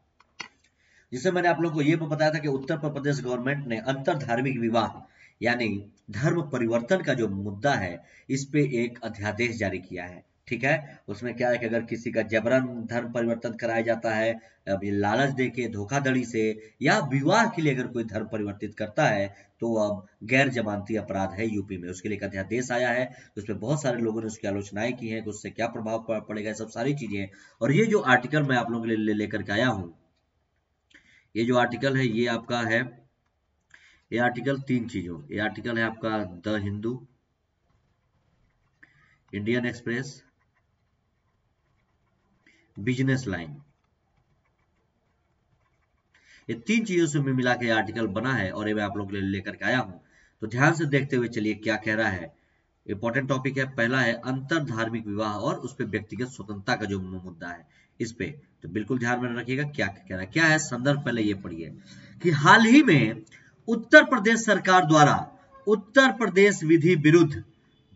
जिससे मैंने आप लोगों को ये बताया था कि उत्तर प्रदेश गवर्नमेंट ने अंतर धार्मिक विवाह यानी धर्म परिवर्तन का जो मुद्दा है, इस पे एक अध्यादेश जारी किया है। ठीक है, उसमें क्या है कि अगर किसी का जबरन धर्म परिवर्तन कराया जाता है, अब ये लालच देके, धोखाधड़ी से, या विवाह के लिए अगर कोई धर्म परिवर्तित करता है, तो अब गैर जमानती अपराध है यूपी में। उसके लिए एक अध्यादेश आया है, उसमें बहुत सारे लोगों ने उसकी आलोचनाएं की हैं कि उससे क्या प्रभाव पड़ेगा, सब सारी चीजें। और ये जो आर्टिकल मैं आप लोगों के लिए लेकर के आया हूँ, ये जो आर्टिकल है ये आपका है, ये आर्टिकल 3 चीजों, ये आर्टिकल है आपका the Hindu, Indian express, business line, ये 3 चीजों से मिला के आर्टिकल बना है और ये मैं आप लोगों के लिए लेकर के आया हूं। तो ध्यान से देखते हुए चलिए क्या कह रहा है। इंपॉर्टेंट टॉपिक है। पहला है अंतर धार्मिक विवाह और उस पर व्यक्तिगत स्वतंत्रता का जो मुद्दा है, इस पे तो बिल्कुल ध्यान में रखिएगा क्या कह रहा है। क्या है संदर्भ, पहले ये पढ़िए कि हाल ही में उत्तर प्रदेश सरकार द्वारा उत्तर प्रदेश विधि विरुद्ध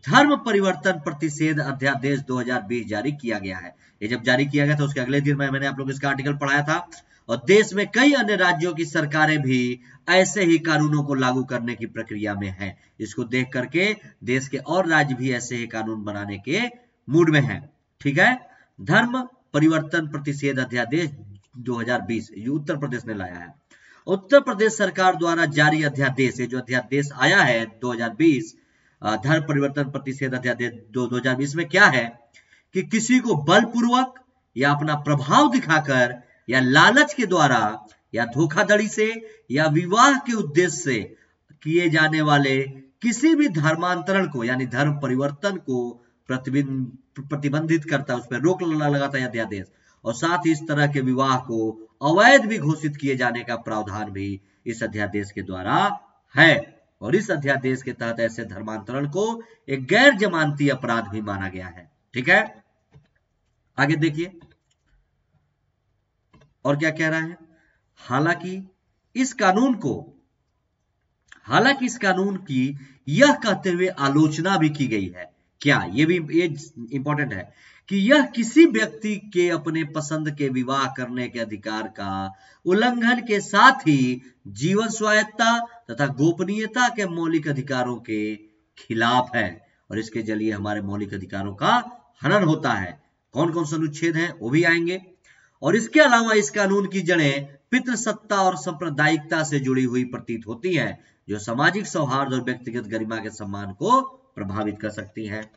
धर्म परिवर्तन प्रतिषेध अध्यादेश 2020 जारी किया गया है। ये जब जारी किया गया था उसके अगले दिन मैंने आप लोग इसका आर्टिकल पढ़ाया था। और देश में कई अन्य राज्यों की सरकारें भी ऐसे ही कानूनों को लागू करने की प्रक्रिया में हैं। इसको देख करके देश के और राज्य भी ऐसे ही कानून बनाने के मूड में हैं। ठीक है, धर्म परिवर्तन प्रतिषेध अध्यादेश 2020 ये उत्तर प्रदेश ने लाया है। उत्तर प्रदेश सरकार द्वारा जारी अध्यादेश, जो अध्यादेश आया है 2020 धर्म परिवर्तन प्रतिषेध अध्यादेश 2020 में क्या है कि किसी को बलपूर्वक या अपना प्रभाव दिखाकर या लालच के द्वारा या धोखाधड़ी से या विवाह के उद्देश्य से किए जाने वाले किसी भी धर्मांतरण को यानी धर्म परिवर्तन को प्रतिबंधित करता है, उस पर रोक लगाता है अध्यादेश। और साथ ही इस तरह के विवाह को अवैध भी घोषित किए जाने का प्रावधान भी इस अध्यादेश के द्वारा है। और इस अध्यादेश के तहत ऐसे धर्मांतरण को एक गैर जमानती अपराध भी माना गया है। ठीक है, आगे देखिए और क्या कह रहा है। हालांकि इस कानून की यह कहते हुए आलोचना भी की गई है, क्या ये भी इंपॉर्टेंट है कि यह किसी व्यक्ति के अपने पसंद के विवाह करने के अधिकार का उल्लंघन के साथ ही जीवन स्वायत्ता तथा गोपनीयता के मौलिक अधिकारों के खिलाफ है और इसके जरिए हमारे मौलिक अधिकारों का हनन होता है। कौन कौन से अनुच्छेद हैं वो भी आएंगे। और इसके अलावा इस कानून की जड़ें पितृसत्ता और सांप्रदायिकता से जुड़ी हुई प्रतीत होती हैं, जो सामाजिक सौहार्द और व्यक्तिगत गरिमा के सम्मान को प्रभावित कर सकती हैं।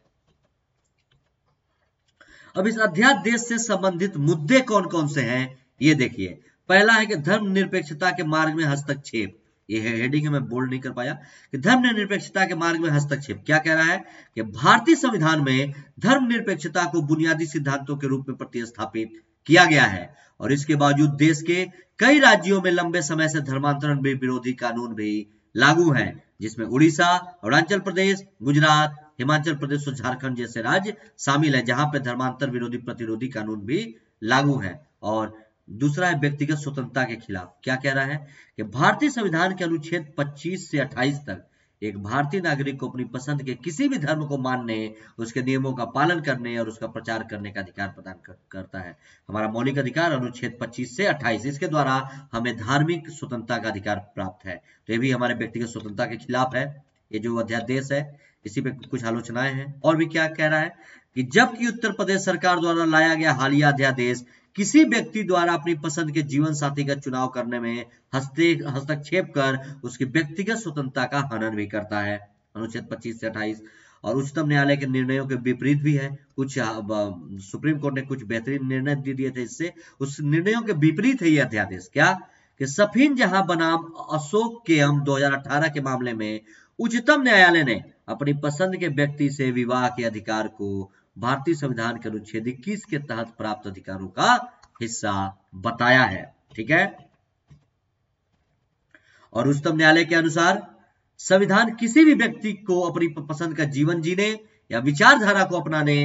अब इस अध्यादेश से संबंधित मुद्दे कौन कौन से हैं ये देखिए। पहला है कि धर्मनिरपेक्षता के मार्ग में हस्तक्षेप, ये हेडिंग है, मैं बोल्ड नहीं कर पाया कि धर्मनिरपेक्षता के मार्ग में हस्तक्षेप। क्या कह रहा है कि भारतीय संविधान में धर्मनिरपेक्षता को बुनियादी सिद्धांतों के रूप में प्रतिस्थापित किया गया है और इसके बावजूद देश के कई राज्यों में लंबे समय से धर्मांतरण विरोधी कानून भी लागू हैं, जिसमें उड़ीसा, अरुणाचल प्रदेश, गुजरात, हिमाचल प्रदेश और झारखंड जैसे राज्य शामिल है, जहां पे धर्मांतर विरोधी प्रतिरोधी कानून भी लागू है। और दूसरा है व्यक्तिगत स्वतंत्रता के खिलाफ। क्या कह रहा है कि भारतीय संविधान के अनुच्छेद 25 से 28 तक एक भारतीय नागरिक को अपनी पसंद के किसी भी धर्म को मानने, उसके नियमों का पालन करने और उसका प्रचार करने का अधिकार प्रदान करता है। हमारा मौलिक अधिकार अनुच्छेद 25 से 28, इसके द्वारा हमें धार्मिक स्वतंत्रता का अधिकार प्राप्त है। तो ये भी हमारे व्यक्तिगत स्वतंत्रता के खिलाफ है ये जो अध्यादेश है। इसी पे कुछ आलोचनाएं हैं। और भी क्या कह रहा है कि जबकि उत्तर प्रदेश सरकार द्वारा लाया गया हालिया अध्यादेश किसी व्यक्ति द्वारा अपनी पसंद के जीवन साथी का चुनाव करने में हस्तक्षेप कर उसकी व्यक्तिगत स्वतंत्रता का हनन भी करता है, अनुच्छेद 25 से 28। और उच्चतम न्यायालय के निर्णयों के विपरीत भी है। कुछ सुप्रीम कोर्ट ने कुछ बेहतरीन निर्णय दे दिए थे, इससे उस निर्णयों के विपरीत है ये अध्यादेश। क्या कि सफीन जहां बनाम अशोक केम 2018 के मामले में उच्चतम न्यायालय ने अपनी पसंद के व्यक्ति से विवाह के अधिकार को भारतीय संविधान के अनुच्छेद 21 के तहत प्राप्त अधिकारों का हिस्सा बताया है। ठीक है। और उच्चतम न्यायालय के अनुसार संविधान किसी भी व्यक्ति को अपनी पसंद का जीवन जीने या विचारधारा को अपनाने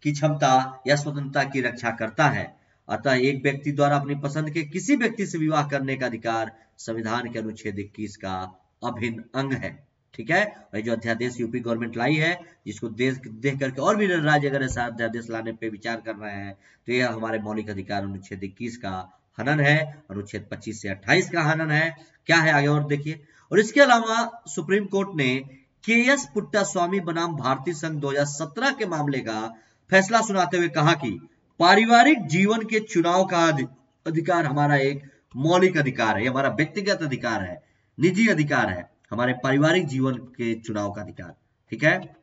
की क्षमता या स्वतंत्रता की रक्षा करता है। अतः एक व्यक्ति द्वारा अपनी पसंद के किसी व्यक्ति से विवाह करने का अधिकार संविधान के अनुच्छेद 21 का अभिन्न अंग है। ठीक है। और जो अध्यादेश यूपी गवर्नमेंट लाई है, जिसको देख करके और भी राज्य अगर ऐसा अध्यादेश लाने पे विचार कर रहे हैं, तो यह हमारे मौलिक अधिकार अनुच्छेद 21 का हनन है, अनुच्छेद 25 से 28 का हनन है। क्या है आगे और देखिए। और इसके अलावा सुप्रीम कोर्ट ने के.एस. पुट्टास्वामी बनाम भारतीय संघ 2017 के मामले का फैसला सुनाते हुए कहा कि पारिवारिक जीवन के चुनाव का अधिकार हमारा एक मौलिक अधिकार है, हमारा व्यक्तिगत अधिकार है, निजी अधिकार है, हमारे पारिवारिक जीवन के चुनाव का अधिकार। ठीक है।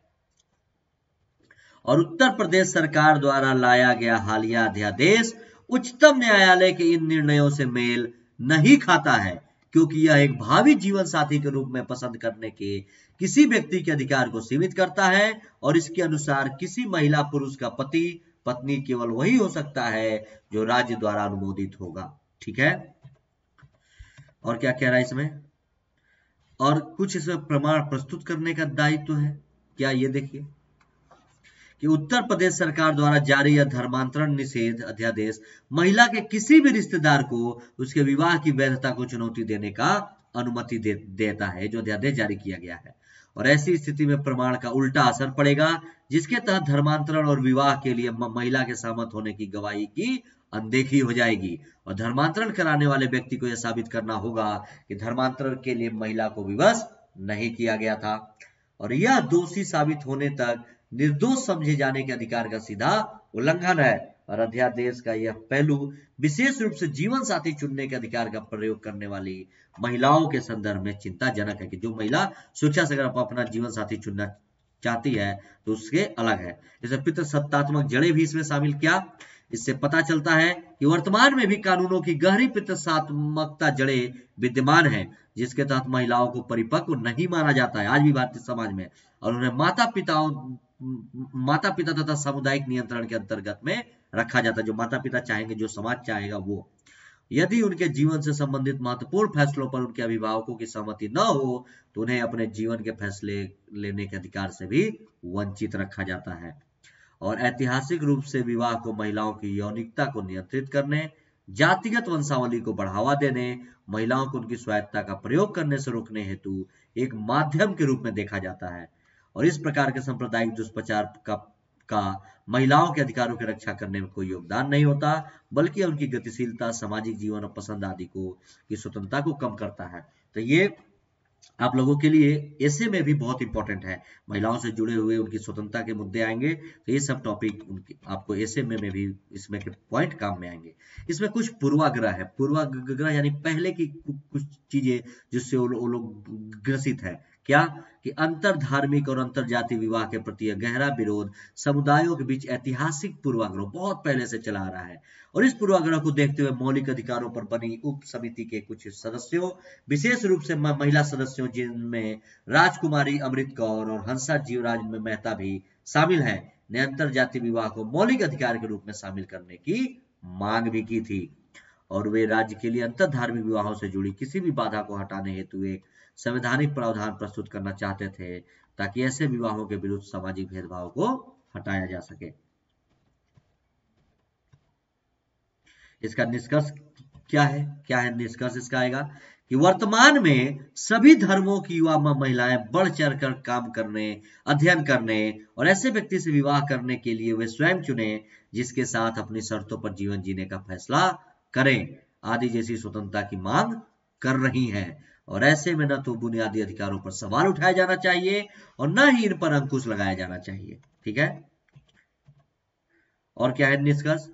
और उत्तर प्रदेश सरकार द्वारा लाया गया हालिया अध्यादेश उच्चतम न्यायालय के इन निर्णयों से मेल नहीं खाता है, क्योंकि यह एक भावी जीवन साथी के रूप में पसंद करने के किसी व्यक्ति के अधिकार को सीमित करता है और इसके अनुसार किसी महिला पुरुष का पति पत्नी केवल वही हो सकता है जो राज्य द्वारा अनुमोदित होगा। ठीक है। और क्या कह रहा है इसमें, और कुछ इसमें प्रमाण प्रस्तुत करने का दायित्व है। क्या, ये देखिए कि उत्तर प्रदेश सरकार द्वारा जारी यह धर्मांतरण निषेध अध्यादेश महिला के किसी भी रिश्तेदार को उसके विवाह की वैधता को चुनौती देने का अनुमति देता है, जो अध्यादेश जारी किया गया है। और ऐसी स्थिति में प्रमाण का उल्टा असर पड़ेगा, जिसके तहत धर्मांतरण और विवाह के लिए महिला के सहमत होने की गवाही की अनदेखी हो जाएगी और धर्मांतरण कराने वाले व्यक्ति को यह साबित करना होगा कि धर्मांतरण के लिए महिला को विवश नहीं किया गया था और यह दोषी साबित होने तक निर्दोष समझे जाने के अधिकार का सीधा उल्लंघन है। और अध्यादेश का यह पहलू विशेष रूप से जीवन साथी चुनने के अधिकार का प्रयोग करने वाली महिलाओं के संदर्भ में चिंताजनक है कि जो महिला स्वेच्छा से अगर अपना जीवन साथी चुनना चाहती है तो उसके अलग है। जैसे पितृसत्तात्मक जड़ें भी इसमें शामिल। क्या, इससे पता चलता है कि वर्तमान में भी कानूनों की गहरी पितृसत्तात्मकता जड़ें विद्यमान है, जिसके तहत महिलाओं को परिपक्व नहीं माना जाता है आज भी भारतीय समाज में और उन्हें माता पिता तथा सामुदायिक नियंत्रण के अंतर्गत में रखा जाता है। जो माता पिता चाहेंगे, जो समाज चाहेगा वो। यदि उनके जीवन से संबंधित महत्वपूर्ण फैसलों पर उनके अभिभावकों की सहमति न हो तो उन्हें अपने जीवन के फैसले लेने के अधिकार से भी वंचित रखा जाता है। और ऐतिहासिक रूप से विवाह को महिलाओं की यौनिकता को नियंत्रित करने, जातिगत वंशावली को बढ़ावा देने, महिलाओं को उनकी स्वायत्तता का प्रयोग करने से रोकने हेतु एक माध्यम के रूप में देखा जाता है। और इस प्रकार के सांप्रदायिक दुष्प्रचार का महिलाओं के अधिकारों की रक्षा करने में कोई योगदान नहीं होता, बल्कि उनकी गतिशीलता, सामाजिक जीवन और पसंद आदि की स्वतंत्रता को कम करता है। तो ये आप लोगों के लिए ऐसे में भी बहुत इंपॉर्टेंट है। महिलाओं से जुड़े हुए उनकी स्वतंत्रता के मुद्दे आएंगे, तो ये सब टॉपिक आपको ऐसे में भी इसमें के पॉइंट काम में आएंगे। इसमें कुछ पूर्वाग्रह है। पूर्वाग्रह यानी पहले की कुछ चीजें जिससे वो लोग ग्रसित है। क्या कि अंतर धार्मिक और अंतर जाति विवाह के प्रति गहरा विरोध समुदायों के बीच ऐतिहासिक पूर्वाग्रह बहुत पहले से चला आ रहा है और इस पूर्वाग्रह को देखते हुए मौलिक अधिकारों पर बनी उप समिति के कुछ सदस्यों, विशेष रूप से महिला सदस्यों जिनमें राजकुमारी अमृत कौर और हंसा जीवराज मेहता भी शामिल हैं, ने अंतर जाति विवाह को मौलिक अधिकार के रूप में शामिल करने की मांग भी की थी और वे राज्य के लिए अंतर धार्मिक विवाहों से जुड़ी किसी भी बाधा को हटाने हेतु एक संवैधानिक प्रावधान प्रस्तुत करना चाहते थे ताकि ऐसे विवाहों के विरुद्ध सामाजिक भेदभाव को हटाया जा सके। इसका निष्कर्ष क्या है? निष्कर्ष इसका आएगा कि वर्तमान में सभी धर्मों की युवा महिलाएं बढ़ चढ़ कर काम करने, अध्ययन करने और ऐसे व्यक्ति से विवाह करने के लिए वे स्वयं चुने जिसके साथ अपनी शर्तों पर जीवन जीने का फैसला करें आदि जैसी स्वतंत्रता की मांग कर रही हैं। और ऐसे में न तो बुनियादी अधिकारों पर सवाल उठाया जाना चाहिए और न ही इन पर अंकुश लगाया जाना चाहिए। ठीक है। और क्या है निष्कर्ष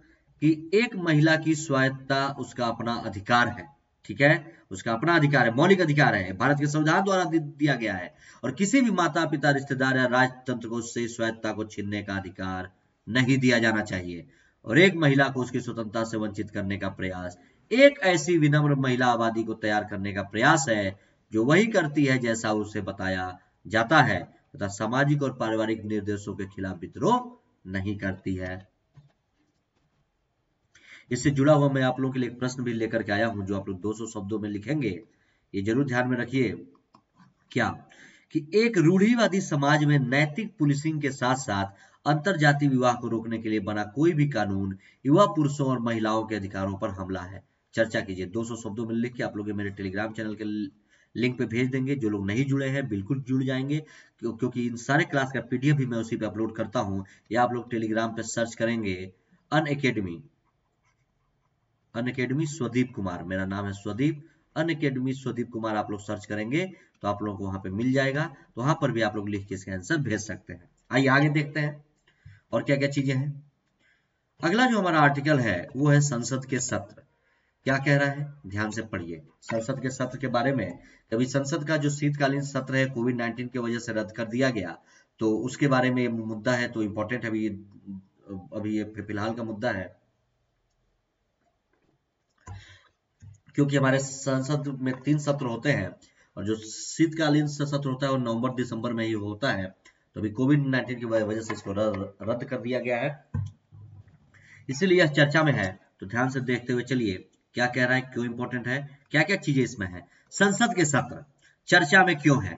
कि एक महिला की स्वायत्तता उसका अपना अधिकार है। ठीक है, उसका अपना अधिकार है, मौलिक अधिकार है, भारत के संविधान द्वारा दिया गया है और किसी भी माता पिता, रिश्तेदार या राजतंत्र को उससे स्वायत्तता को छीनने का अधिकार नहीं दिया जाना चाहिए। और एक महिला को उसकी स्वतंत्रता से वंचित करने का प्रयास एक ऐसी विनम्र महिला आबादी को तैयार करने का प्रयास है जो वही करती है जैसा उसे बताया जाता है तथा सामाजिक और पारिवारिक निर्देशों के खिलाफ विद्रोह नहीं करती है। इससे जुड़ा हुआ मैं आप लोगों के लिए एक प्रश्न भी लेकर के आया हूं, जो आप लोग 200 शब्दों में लिखेंगे। ये जरूर ध्यान में रखिए क्या कि एक रूढ़िवादी समाज में नैतिक पुलिसिंग के साथ साथ अंतरजातीय विवाह को रोकने के लिए बना कोई भी कानून युवा पुरुषों और महिलाओं के अधिकारों पर हमला है। चर्चा कीजिए। 200 शब्दों में लिख के आप लोग मेरे टेलीग्राम चैनल के लिंक पे भेज देंगे। जो लोग नहीं जुड़े हैं बिल्कुल जुड़ जाएंगे, क्योंकि इन सारे क्लास का पीडीएफ भी मैं उसी पे अपलोड करता हूं। या आप लोग टेलीग्राम पे सर्च करेंगे अनअकैडमी स्वदीप कुमार, मेरा नाम है स्वदीप, अनअकैडमी स्वदीप कुमार आप लोग सर्च करेंगे तो आप लोगों को वहां पे मिल जाएगा। तो वहां पर भी आप लोग लिख के इसके आंसर भेज सकते हैं। आइए आगे देखते हैं और क्या क्या चीजें हैं। अगला जो हमारा आर्टिकल है वो है संसद के सत्र। क्या कह रहा है, ध्यान से पढ़िए। संसद के सत्र के बारे में, कभी संसद का जो शीतकालीन सत्र है कोविड-19 की वजह से रद्द कर दिया गया, तो उसके बारे में मुद्दा है, तो इम्पोर्टेंट है अभी ये फिलहाल का मुद्दा है, क्योंकि हमारे संसद में 3 सत्र होते हैं और जो शीतकालीन सत्र होता है वो नवंबर दिसंबर में ही होता है। तो अभी कोविड-19 की वजह से इसको रद्द कर दिया गया है, इसीलिए यह चर्चा में है। तो ध्यान से देखते हुए चलिए क्या कह रहा है, क्यों इंपॉर्टेंट है, क्या क्या चीजें इसमें है। संसद के सत्र चर्चा में क्यों है।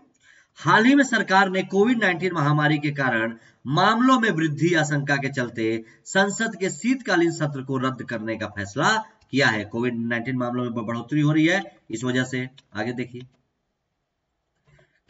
हाल ही में सरकार ने कोविड-19 महामारी के कारण मामलों में वृद्धि आशंका के चलते संसद के शीतकालीन सत्र को रद्द करने का फैसला किया है। कोविड-19 मामलों में बढ़ोतरी हो रही है, इस वजह से। आगे देखिए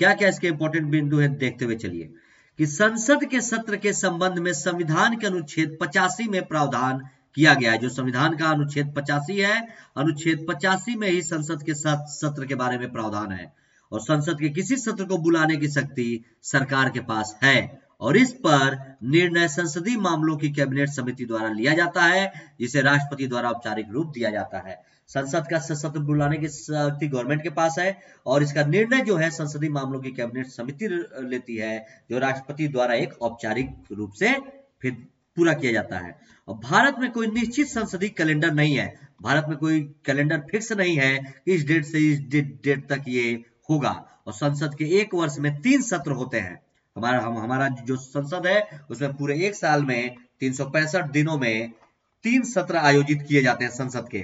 क्या क्या इसके इंपॉर्टेंट बिंदु है, देखते हुए चलिए कि संसद के सत्र के संबंध में संविधान के अनुच्छेद 85 में प्रावधान किया गया है। जो संविधान का अनुच्छेद 85 है, अनुच्छेद 85 में ही संसद के सत्र के बारे में प्रावधान है और संसद के किसी सत्र को बुलाने की शक्ति सरकार के पास है और इस पर निर्णय संसदीय मामलों की कैबिनेट समिति द्वारा लिया जाता है, जिसे राष्ट्रपति द्वारा औपचारिक रूप दिया जाता है। संसद का सत्र बुलाने की शक्ति गवर्नमेंट के पास है और इसका निर्णय जो है संसदीय मामलों की कैबिनेट समिति लेती है, जो राष्ट्रपति द्वारा एक औपचारिक रूप से फिर पूरा किया जाता है। और भारत में कोई निश्चित संसदीय कैलेंडर नहीं है, भारत में कोई कैलेंडर फिक्स नहीं है कि इस डेट से इस डेट तक ये होगा। और संसद के एक वर्ष में 3 सत्र होते हैं। हमारा जो संसद है उसमें पूरे एक साल में 365 दिनों में 3 सत्र आयोजित किए जाते हैं संसद के,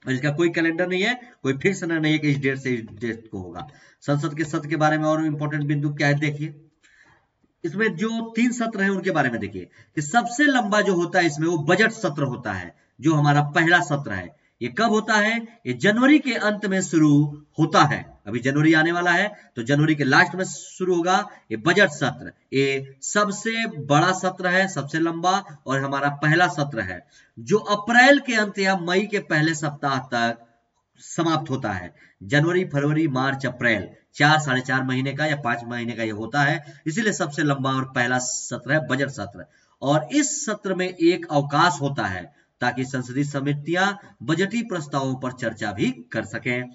और इसका कोई कैलेंडर नहीं है, कोई फिक्स नहीं है कि इस डेट से इस डेट को होगा। संसद के सत्र के बारे में और इंपॉर्टेंट बिंदु क्या है, देखिए इसमें जो 3 सत्र हैं उनके बारे में देखिए कि सबसे लंबा जो होता है इसमें वो बजट सत्र होता है, जो हमारा पहला सत्र है। ये कब होता है, ये जनवरी के अंत में शुरू होता है। अभी जनवरी आने वाला है तो जनवरी के लास्ट में शुरू होगा ये बजट सत्र। ये सबसे बड़ा सत्र है, सबसे लंबा, और हमारा पहला सत्र है जो अप्रैल के अंत या मई के पहले सप्ताह तक समाप्त होता है। जनवरी, फरवरी, मार्च, अप्रैल 4-4.5 महीने का या 5 महीने का ये होता है, इसीलिए सबसे लंबा और पहला सत्र है बजट सत्र। और इस सत्र में एक अवकाश होता है ताकि संसदीय समितियां बजटीय प्रस्तावों पर चर्चा भी कर सकें।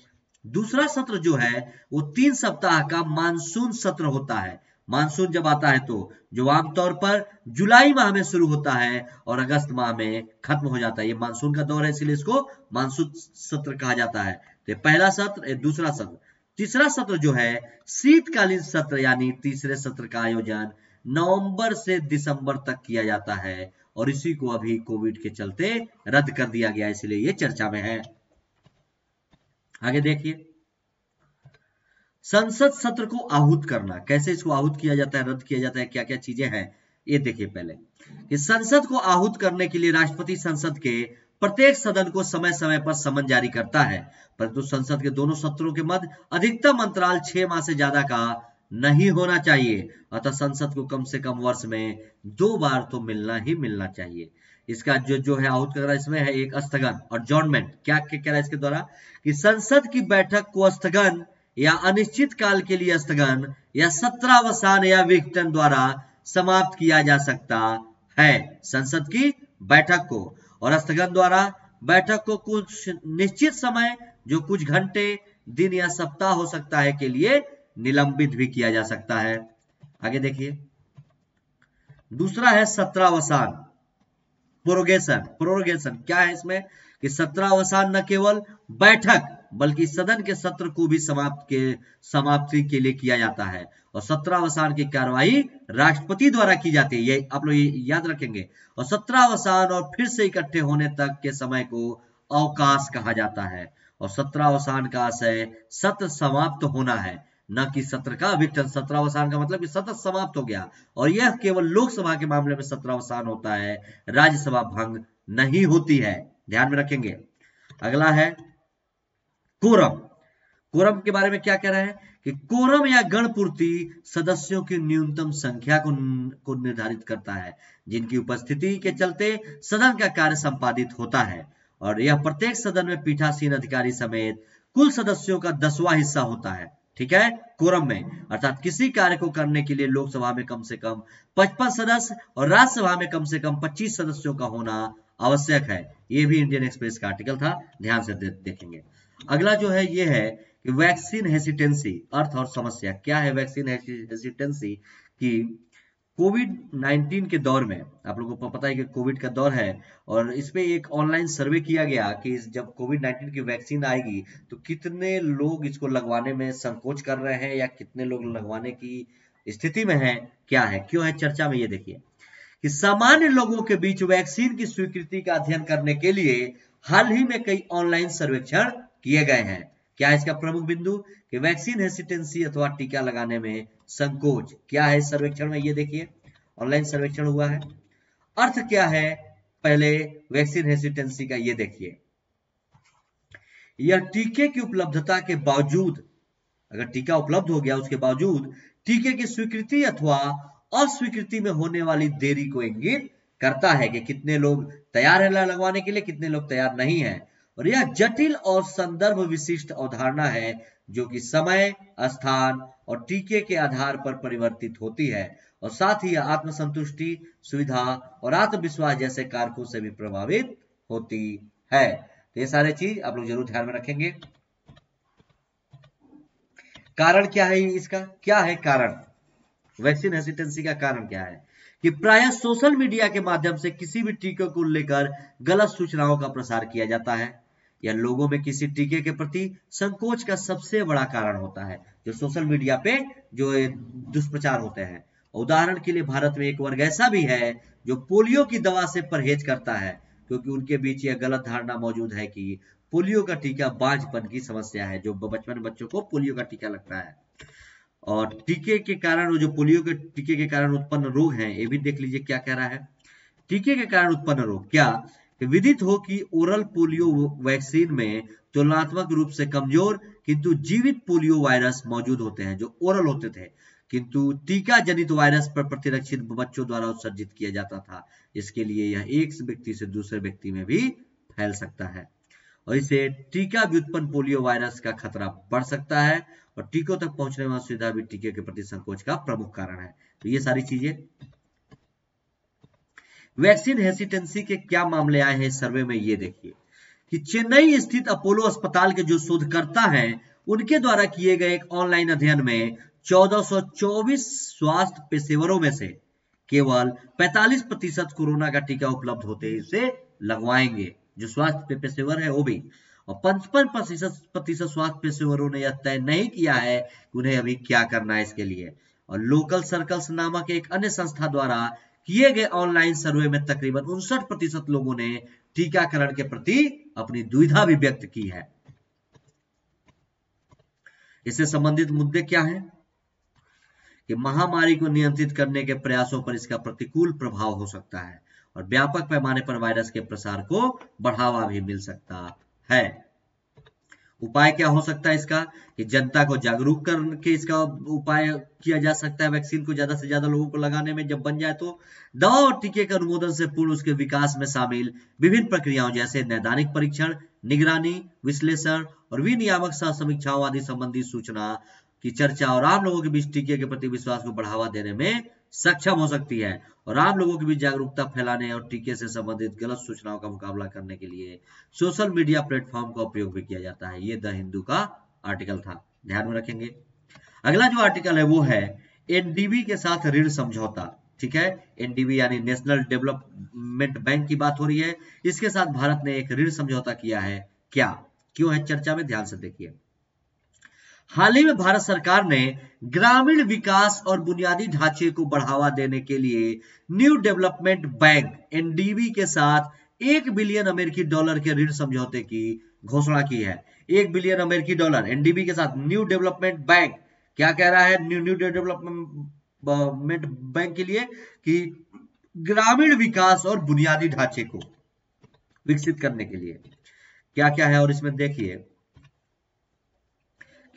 दूसरा सत्र जो है वो 3 सप्ताह का मानसून सत्र होता है। मानसून जब आता है तो जो आमतौर पर जुलाई माह में शुरू होता है और अगस्त माह में खत्म हो जाता है, ये मानसून का दौर है, इसलिए इसको मानसून सत्र कहा जाता है। तो पहला सत्र, दूसरा सत्र। तीसरा सत्र जो है शीतकालीन सत्र, यानी तीसरे सत्र का आयोजन नवंबर से दिसंबर तक किया जाता है और इसी को अभी कोविड के चलते रद्द कर दिया गया, इसलिए ये चर्चा में है। आगे देखिए संसद सत्र को आहूत करना, कैसे इसको आहूत किया जाता है, रद्द किया जाता है, क्या क्या चीजें हैं, ये देखिए पहले कि संसद को आहूत करने के लिए राष्ट्रपति संसद के प्रत्येक सदन को समय समय पर समन जारी करता है, परंतु संसद के दोनों सत्रों के मध्य अधिकतम अंतराल 6 माह से ज्यादा का नहीं होना चाहिए। अतः संसद को कम से कम वर्ष में 2 बार तो मिलना ही मिलना चाहिए। इसका जो है आहूत करना, इसमें है एक स्थगन और जॉर्नमेंट। क्या कह रहा है इसके द्वारा कि संसद की बैठक को स्थगन या अनिश्चित काल के लिए स्थगन या सत्रावसान या विघटन द्वारा समाप्त किया जा सकता है। संसद की बैठक को और स्थगन द्वारा बैठक को कुछ निश्चित समय, जो कुछ घंटे, दिन या सप्ताह हो सकता है, के लिए निलंबित भी किया जा सकता है। आगे देखिए दूसरा है सत्रावसान, प्रोरोगेशन। क्या है इसमें कि सत्रावसान न केवल बैठक बल्कि सदन के सत्र को भी समाप्ति के लिए किया जाता है और सत्रावसान की कार्रवाई राष्ट्रपति द्वारा की जाती है। ये आप लोग याद रखेंगे। और सत्रावसान और फिर से इकट्ठे होने तक के समय को अवकाश कहा जाता है और सत्रावसान का आशय सत्र समाप्त होना है, न कि सत्र का अभिकलन। सत्रावसान का मतलब कि सत्र समाप्त हो गया और यह केवल लोकसभा के मामले में सत्रावसान होता है, राज्यसभा भंग नहीं होती है, ध्यान में रखेंगे। अगला है कोरम। कोरम के बारे में क्या कह रहा है कि कोरम या गणपूर्ति सदस्यों की न्यूनतम संख्या को निर्धारित करता है जिनकी उपस्थिति के चलते सदन का कार्य संपादित होता है और यह प्रत्येक सदन में पीठासीन अधिकारी समेत कुल सदस्यों का 10वां हिस्सा होता है। ठीक है, कोरम में अर्थात किसी कार्य को करने के लिए लोकसभा में कम से कम 55 सदस्य और राज्यसभा में कम से कम 25 सदस्यों का होना आवश्यक है। ये भी इंडियन एक्सप्रेस का आर्टिकल था, ध्यान से देखेंगे। अगला जो है ये है कि वैक्सीन हेसिटेंसी, अर्थ और समस्या। क्या है वैक्सीन हेसिटेंसी? कि कोविड-19 के दौर में, आप लोगों को पता है कि कोविड का दौर है और इसमें एक ऑनलाइन सर्वे किया गया कि जब कोविड-19 की वैक्सीन आएगी तो कितने लोग इसको लगवाने में संकोच कर रहे हैं या कितने लोग लगवाने की स्थिति में हैं, क्या है, क्यों है चर्चा में। ये देखिए कि सामान्य लोगों के बीच वैक्सीन की स्वीकृति का अध्ययन करने के लिए हाल ही में कई ऑनलाइन सर्वेक्षण किए गए हैं। क्या है इसका प्रमुख बिंदु? कि वैक्सीन हेसिटेंसी अथवा टीका लगाने में संकोच। क्या है इस सर्वेक्षण में? ये देखिए ऑनलाइन सर्वेक्षण हुआ है। अर्थ क्या है पहले वैक्सीन हेसिटेंसी का? ये देखिए, यह टीके की उपलब्धता के बावजूद, अगर टीका उपलब्ध हो गया उसके बावजूद टीके की स्वीकृति अथवा अस्वीकृति में होने वाली देरी को इंगित करता है कि कितने लोग तैयार है लगवाने के लिए, कितने लोग तैयार नहीं है। और यह जटिल और संदर्भ विशिष्ट अवधारणा है जो कि समय, स्थान और टीके के आधार पर परिवर्तित होती है और साथ ही आत्मसंतुष्टि, सुविधा और आत्मविश्वास जैसे कारकों से भी प्रभावित होती है। तो ये सारे चीज आप लोग जरूर ध्यान में रखेंगे। कारण क्या है इसका? क्या है कारण? वैक्सीन हेसिटेंसी का कारण क्या है? कि प्रायः सोशल मीडिया के माध्यम से किसी भी टीके को लेकर गलत सूचनाओं का प्रसार किया जाता है या लोगों में किसी टीके के प्रति संकोच का सबसे बड़ा कारण होता है, जो सोशल मीडिया पे जो दुष्प्रचार होते हैं। उदाहरण के लिए भारत में एक वर्ग ऐसा भी है जो पोलियो की दवा से परहेज करता है क्योंकि उनके बीच यह गलत धारणा मौजूद है कि पोलियो का टीका बांझपन की समस्या है, जो बचपन में बच्चों को पोलियो का टीका लगता है। और टीके के कारण, जो पोलियो के टीके के कारण उत्पन्न रोग हैं, ये भी देख लीजिए क्या कह रहा है। टीके के कारण उत्पन्न रोग, क्या विदित हो कि ओरल पोलियो वैक्सीन में तुलनात्मक रूप से कमजोर किंतु जीवित पोलियो वायरस मौजूद होते हैं जो ओरल होते थे, किंतु टीका जनित वायरस पर प्रतिरक्षित बच्चों द्वारा उत्सर्जित किया जाता था। इसके लिए यह एक व्यक्ति से दूसरे व्यक्ति में भी फैल सकता है और इसे टीका व्युत्पन्न पोलियो वायरस का खतरा बढ़ सकता है और टीकों तक पहुंचने वाली सुविधा भी टीके के प्रति संकोच का प्रमुख कारण है। तो ये सारी चीजें। वैक्सीन हेसिटेंसी के क्या मामले आए हैं इस सर्वे में? ये देखिए कि चेन्नई स्थित अपोलो अस्पताल के जो शोधकर्ता हैं उनके द्वारा किए गए एक ऑनलाइन अध्ययन में 1424 स्वास्थ्य पेशेवरों में से केवल 45% कोरोना का टीका उपलब्ध होते ही इसे लगवाएंगे, जो स्वास्थ्य पेशेवर है वो भी। और 55% स्वास्थ्य पेशेवरों ने यह तय नहीं किया है कि उन्हें अभी क्या करना है इसके लिए। और लोकल सर्कल्स नामक एक अन्य संस्था द्वारा किए गए ऑनलाइन सर्वे में तकरीबन 59% लोगों ने टीकाकरण के प्रति अपनी दुविधा भी व्यक्त की है। इससे संबंधित मुद्दे क्या हैं? कि महामारी को नियंत्रित करने के प्रयासों पर इसका प्रतिकूल प्रभाव हो सकता है और व्यापक पैमाने पर वायरस के प्रसार को बढ़ावा भी मिल सकता है। उपाय क्या हो सकता है इसका? कि जनता को जागरूक करके इसका उपाय किया जा सकता है। वैक्सीन को ज्यादा से ज्यादा लोगों को लगाने में जब बन जाए तो दवा और टीके के अनुमोदन से पूर्व उसके विकास में शामिल विभिन्न प्रक्रियाओं जैसे नैदानिक परीक्षण, निगरानी, विश्लेषण और विनियामक सह समीक्षाओं आदि संबंधी सूचना की चर्चा और आम लोगों के बीच टीके के प्रति विश्वास को बढ़ावा देने में सक्षम हो सकती है और आम लोगों के बीच जागरूकता फैलाने और टीके से संबंधित गलत सूचनाओं का मुकाबला करने के लिए सोशल मीडिया प्लेटफॉर्म का उपयोग भी किया जाता है। ये द हिंदू का आर्टिकल था, ध्यान में रखेंगे। अगला जो आर्टिकल है वो है एनडीबी के साथ ऋण समझौता। ठीक है, एनडीबी यानी नेशनल डेवलपमेंट बैंक की बात हो रही है। इसके साथ भारत ने एक ऋण समझौता किया है। क्या क्यों है चर्चा में, ध्यान से देखिए। हाल ही में भारत सरकार ने ग्रामीण विकास और बुनियादी ढांचे को बढ़ावा देने के लिए न्यू डेवलपमेंट बैंक एनडीबी के साथ $1 बिलियन के ऋण समझौते की घोषणा की है। $1 बिलियन एनडीबी के साथ न्यू डेवलपमेंट बैंक क्या कह रहा है, न्यू डेवलपमेंट बैंक के लिए कि ग्रामीण विकास और बुनियादी ढांचे को विकसित करने के लिए क्या क्या है। और इसमें देखिए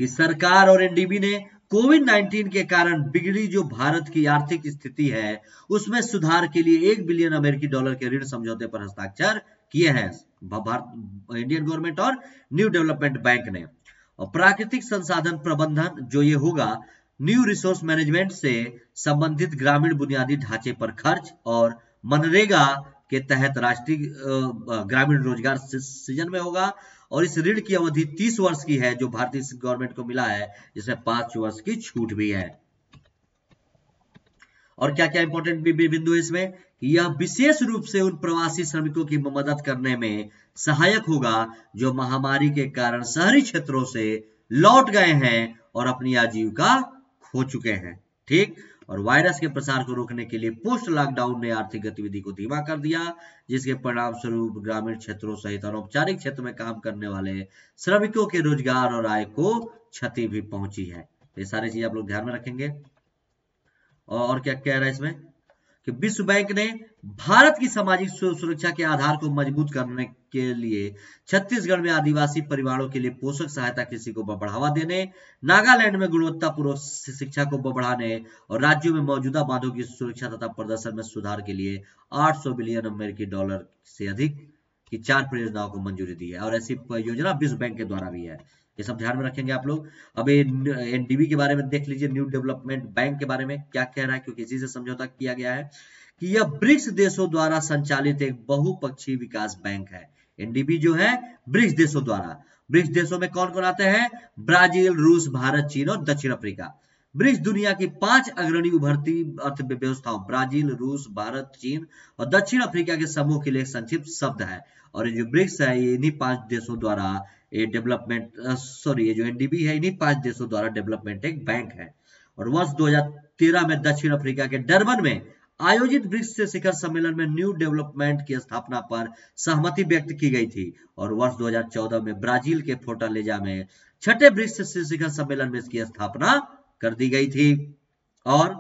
कि सरकार और एनडीबी ने कोविड-19 के कारण बिगड़ी जो भारत की आर्थिक स्थिति है उसमें सुधार के लिए $1 बिलियन के ऋण समझौते पर हस्ताक्षर किए हैं इंडियन गवर्नमेंट और न्यू डेवलपमेंट बैंक ने। और प्राकृतिक संसाधन प्रबंधन जो ये होगा, न्यू रिसोर्स मैनेजमेंट से संबंधित ग्रामीण बुनियादी ढांचे पर खर्च और मनरेगा के तहत राष्ट्रीय ग्रामीण रोजगार सृजन में होगा। और इस ऋण की अवधि 30 वर्ष की है जो भारतीय गवर्नमेंट को मिला है, जिसमें 5 वर्ष की छूट भी है। और क्या क्या इंपॉर्टेंट बिंदु है इसमें, यह विशेष रूप से उन प्रवासी श्रमिकों की मदद करने में सहायक होगा जो महामारी के कारण शहरी क्षेत्रों से लौट गए हैं और अपनी आजीविका खो चुके हैं। ठीक, और वायरस के प्रसार को रोकने के लिए पोस्ट लॉकडाउन ने आर्थिक गतिविधि को धीमा कर दिया, जिसके परिणाम स्वरूप ग्रामीण क्षेत्रों सहित अनौपचारिक क्षेत्र में काम करने वाले श्रमिकों के रोजगार और आय को क्षति भी पहुंची है। ये सारी चीज आप लोग ध्यान में रखेंगे। और क्या कह रहा है इसमें कि विश्व बैंक ने भारत की सामाजिक सुरक्षा के आधार को मजबूत करने के लिए छत्तीसगढ़ में आदिवासी परिवारों के लिए पोषक सहायता कृषि को बढ़ावा देने, नागालैंड में गुणवत्तापूर्वक शिक्षा को बढ़ाने और राज्यों में मौजूदा बांधों की सुरक्षा तथा प्रदर्शन में सुधार के लिए $800 बिलियन से अधिक की 4 परियोजनाओं को मंजूरी दी है। और ऐसी योजना विश्व बैंक के द्वारा भी है, ये सब ध्यान में रखेंगे आप लोग। अब एनडीबी के बारे में देख लीजिए, न्यू डेवलपमेंट बैंक के बारे में क्या कह रहा है, क्योंकि इसी से समझौता किया गया है कि यह ब्रिक्स देशों द्वारा संचालित एक बहुपक्षीय विकास बैंक है। एनडीबी जो है ब्रिक्स देशों द्वारा, ब्रिक्स देशों में कौन कौन आते हैं, ब्राजील, रूस, भारत, चीन और दक्षिण अफ्रीका। ब्रिक्स दुनिया की 5 अग्रणी उभरती अर्थव्यवस्थाओं ब्राजील, रूस, भारत, चीन और दक्षिण अफ्रीका के समूह के लिए संक्षिप्त शब्द है। और ये जो ब्रिक्स है ये इन्हीं 5 देशों द्वारा ये ये जो एनडीबी है इन्हीं 5 देशों द्वारा डेवलपमेंट एक बैंक है। और वर्ष 2013 में दक्षिण अफ्रीका के डरबन में आयोजित ब्रिक्स शिखर सम्मेलन में न्यू डेवलपमेंट की स्थापना पर सहमति व्यक्त की गई थी। और वर्ष 2014 में ब्राजील के फोर्टालेजा में 6ठे ब्रिक्स शिखर सम्मेलन में इसकी स्थापना कर दी गई थी। और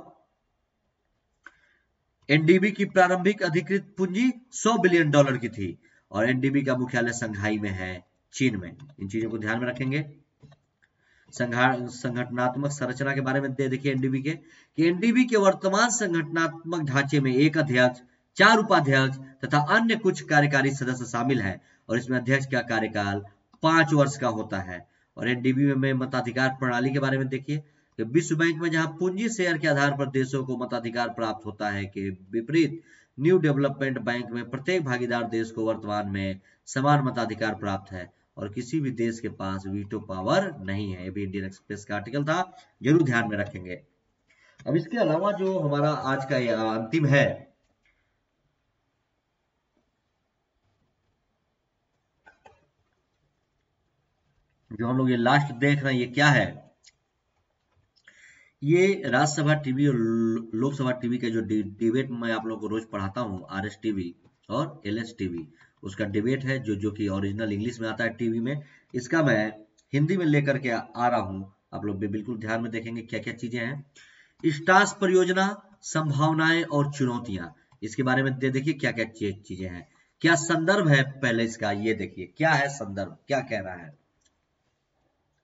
एनडीबी की प्रारंभिक अधिकृत पूंजी $100 बिलियन की थी और एनडीबी का मुख्यालय संघाई में है, चीन में। इन चीजों को ध्यान में रखेंगे। संगठनात्मक संरचना के बारे में देखिए एनडीबी के कि एनडीबी के वर्तमान संगठनात्मक ढांचे में एक अध्यक्ष, 4 उपाध्यक्ष तथा अन्य कुछ कार्यकारी सदस्य शामिल हैं। और इसमें अध्यक्ष का कार्यकाल 5 वर्ष का होता है। और एनडीबी में मताधिकार प्रणाली के बारे में देखिए कि विश्व बैंक में जहां पूंजी शेयर के आधार पर देशों को मताधिकार प्राप्त होता है के विपरीत न्यू डेवलपमेंट बैंक में प्रत्येक भागीदार देश को वर्तमान में समान मताधिकार प्राप्त है और किसी भी देश के पास वीटो पावर नहीं है। ये भी इंडियन एक्सप्रेस का आर्टिकल था, जरूर ध्यान में रखेंगे। अब इसके अलावा जो हमारा आज का अंतिम है, जो हम लोग ये लास्ट देख रहे हैं, ये क्या है, ये राज्यसभा टीवी और लोकसभा टीवी का जो डिबेट मैं आप लोगों को रोज पढ़ाता हूँ, आरएस टीवी और एलएस टीवी, उसका डिबेट है जो कि ओरिजिनल इंग्लिश में आता है टीवी में। इसका मैं हिंदी में लेकर के आ रहा हूँ, आप लोग भी बिल्कुल ध्यान में देखेंगे क्या क्या चीजें हैं। स्टार्स परियोजना, संभावनाएं और चुनौतियां, इसके बारे में देखिए क्या क्या चीजें हैं। क्या संदर्भ है पहले इसका, ये देखिए क्या है संदर्भ, क्या कह रहा है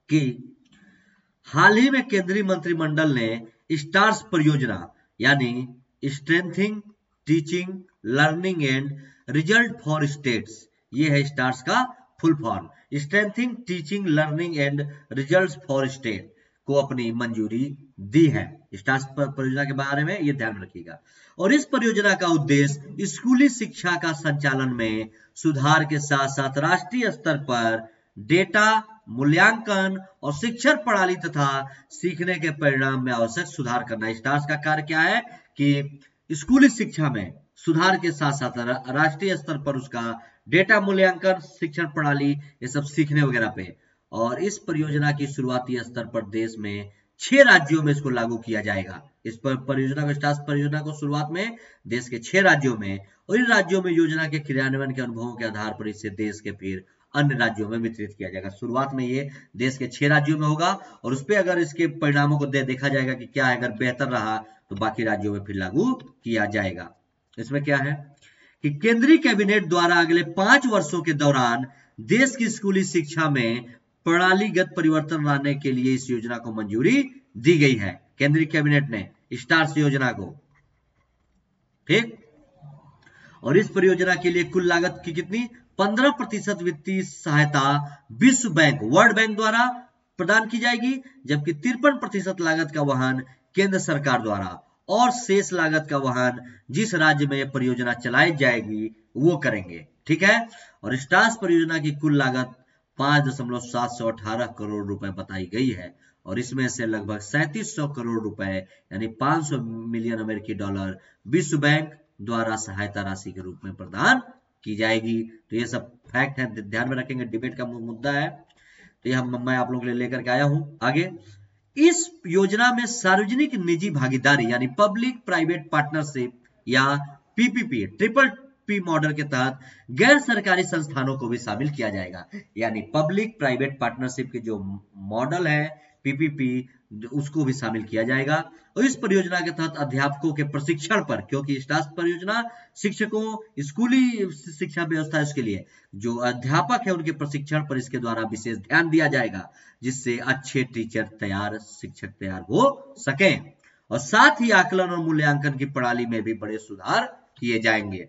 कि हाल ही में केंद्रीय मंत्रिमंडल ने स्टार्स परियोजना यानी strengthening teaching learning and result for states, ये है स्टार्स का full form, strengthening teaching learning and result for state को अपनी मंजूरी दी है। स्टार्स परियोजना के बारे में ये ध्यान रखिएगा। और इस परियोजना का उद्देश्य स्कूली शिक्षा का संचालन में सुधार के साथ साथ राष्ट्रीय स्तर पर डेटा मूल्यांकन और शिक्षण प्रणाली तथा सीखने के परिणाम में आवश्यक सुधार करना। स्टार्स का कार्य क्या है कि स्कूली शिक्षा में सुधार के साथ साथ राष्ट्रीय स्तर पर उसका डेटा मूल्यांकन, शिक्षण प्रणाली, ये सब सीखने वगैरह पे। और इस परियोजना की शुरुआती स्तर पर देश में 6 राज्यों में इसको लागू किया जाएगा। इस पर परियोजना को, स्टार्स परियोजना को शुरुआत में देश के 6 राज्यों में, और इन राज्यों में योजना के क्रियान्वयन के अनुभवों के आधार पर इसे देश के फिर अन्य राज्यों में वितरित किया जाएगा। शुरुआत में ये देश के 6 राज्यों में होगा, और उस पर अगर इसके परिणामों को देखा जाएगा कि क्या है, अगर बेहतर रहा तो बाकी राज्यों में फिर लागू किया जाएगा। इसमें क्या है कि केंद्रीय कैबिनेट द्वारा अगले 5 वर्षों के दौरान देश की स्कूली शिक्षा में प्रणालीगत परिवर्तन लाने के लिए इस योजना को मंजूरी दी गई है। केंद्रीय कैबिनेट ने स्टार्स योजना को, ठीक। और इस परियोजना के लिए कुल लागत की कितनी, 15% वित्तीय सहायता विश्व बैंक, वर्ल्ड बैंक द्वारा प्रदान की जाएगी, जबकि 53% लागत का वहन केंद्र सरकार द्वारा, और शेष लागत का वहन जिस राज्य में यह परियोजना चलाई जाएगी वो करेंगे, ठीक है। और स्टार्स परियोजना की कुल लागत 5.718 करोड़ रुपए बताई गई है, और इसमें से लगभग 3700 करोड़ रुपए यानी 500 मिलियन अमेरिकी डॉलर विश्व बैंक द्वारा सहायता राशि के रूप में प्रदान की जाएगी। तो ये सब फैक्ट है, ध्यान में रखेंगे, डिबेट का मुद्दा है, तो ये मैं आप लोगों के लिए लेकर के आया हूं। आगे, इस योजना में सार्वजनिक निजी भागीदारी यानी पब्लिक प्राइवेट पार्टनरशिप या पीपीपी, ट्रिपल पी मॉडल के तहत गैर सरकारी संस्थानों को भी शामिल किया जाएगा। यानी पब्लिक प्राइवेट पार्टनरशिप के जो मॉडल है पीपीपी, उसको भी शामिल किया जाएगा। और इस परियोजना के तहत अध्यापकों के प्रशिक्षण पर, क्योंकि स्टार्स परियोजना शिक्षकों, स्कूली शिक्षा व्यवस्था, इसके लिए जो अध्यापक है उनके प्रशिक्षण पर इसके द्वारा विशेष ध्यान दिया जाएगा, जिससे अच्छे टीचर तैयार, शिक्षक तैयार हो सके। और साथ ही आकलन और मूल्यांकन की प्रणाली में भी बड़े सुधार किए जाएंगे।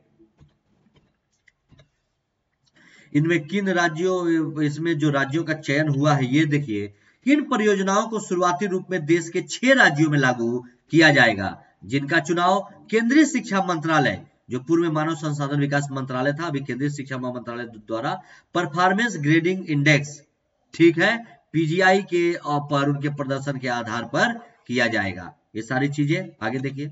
इनमें किन राज्यों, इसमें जो राज्यों का चयन हुआ है ये देखिए, इन परियोजनाओं को शुरुआती रूप में देश के 6 राज्यों में लागू किया जाएगा, जिनका चुनाव केंद्रीय शिक्षा मंत्रालय, जो पूर्व में मानव संसाधन विकास मंत्रालय था, अभी केंद्रीय शिक्षा मंत्रालय द्वारा परफॉर्मेंस ग्रेडिंग इंडेक्स, ठीक है, पीजीआई के पर उनके प्रदर्शन के आधार पर किया जाएगा। ये सारी चीजें आगे देखिए।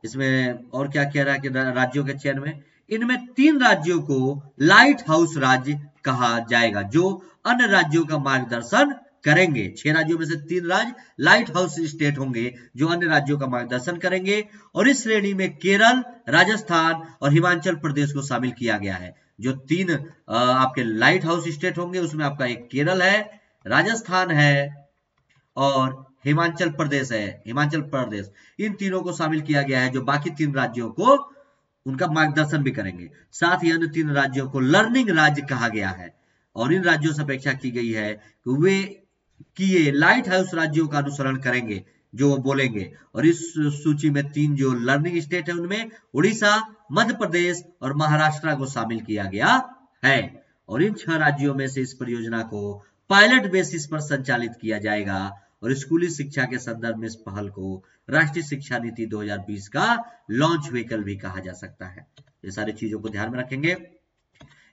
इसमें और क्या कह रहा है कि राज्यों के चयन में, इनमें 3 राज्यों को लाइट हाउस राज्य कहा जाएगा, जो अन्य राज्यों का मार्गदर्शन करेंगे। 6 राज्यों में से 3 राज्य लाइट हाउस स्टेट होंगे, जो अन्य राज्यों का मार्गदर्शन करेंगे। और इस श्रेणी में केरल, राजस्थान और हिमाचल प्रदेश को शामिल किया गया है। जो 3 आपके लाइट हाउस स्टेट होंगे, उसमें आपका एक केरल है, राजस्थान है और हिमाचल प्रदेश है। हिमाचल प्रदेश, इन तीनों को शामिल किया गया है, जो बाकी 3 राज्यों को उनका मार्गदर्शन भी करेंगे। साथ ही अन्य 3 राज्यों को लर्निंग राज्य कहा गया है, और इन राज्यों से अपेक्षा की गई है कि ये लाइट हाउस राज्यों का अनुसरण करेंगे जो वो बोलेंगे। और इस सूची में 3 जो लर्निंग स्टेट है, उनमें उड़ीसा, मध्य प्रदेश और महाराष्ट्र को शामिल किया गया है। और इन 6 राज्यों में से इस परियोजना को पायलट बेसिस पर संचालित किया जाएगा। और स्कूली शिक्षा के संदर्भ में इस पहल को राष्ट्रीय शिक्षा नीति 2020 का लॉन्च व्हीकल भी कहा जा सकता है। ये सारी चीजों को ध्यान में रखेंगे।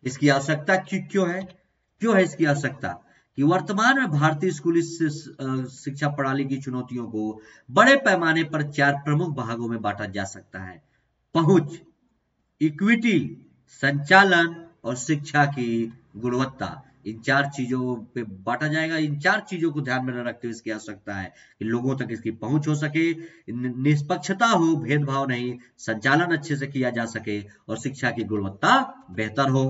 इसकी आवश्यकता क्यों है इसकी आवश्यकता कि वर्तमान में भारतीय स्कूली शिक्षा प्रणाली की चुनौतियों को बड़े पैमाने पर 4 प्रमुख भागों में बांटा जा सकता है: पहुंच, इक्विटी, संचालन और शिक्षा की गुणवत्ता। इन 4 चीजों पे बांटा जाएगा। इन 4 चीजों को ध्यान में रखते हुए इसकी आवश्यकता है कि लोगों तक इसकी पहुंच हो सके, निष्पक्षता हो, भेदभाव नहीं, संचालन अच्छे से किया जा सके और शिक्षा की गुणवत्ता बेहतर हो।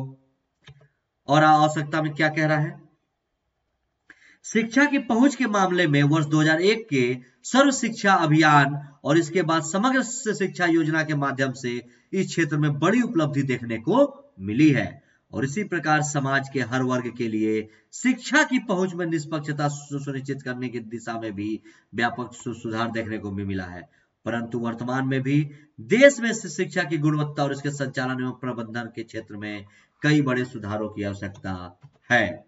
और आवश्यकता में क्या कह रहा है? शिक्षा की पहुंच के मामले में वर्ष 2001 के सर्व शिक्षा अभियान और इसके बाद समग्र शिक्षा योजना के माध्यम से इस क्षेत्र में बड़ी उपलब्धि देखने को मिली है। और इसी प्रकार समाज के हर वर्ग के लिए शिक्षा की पहुंच में निष्पक्षता सुनिश्चित करने की दिशा में भी व्यापक सुधार देखने को भी मिला है। परंतु वर्तमान में भी देश में शिक्षा की गुणवत्ता और इसके संचालन एवं प्रबंधन के क्षेत्र में कई बड़े सुधारों की आवश्यकता है।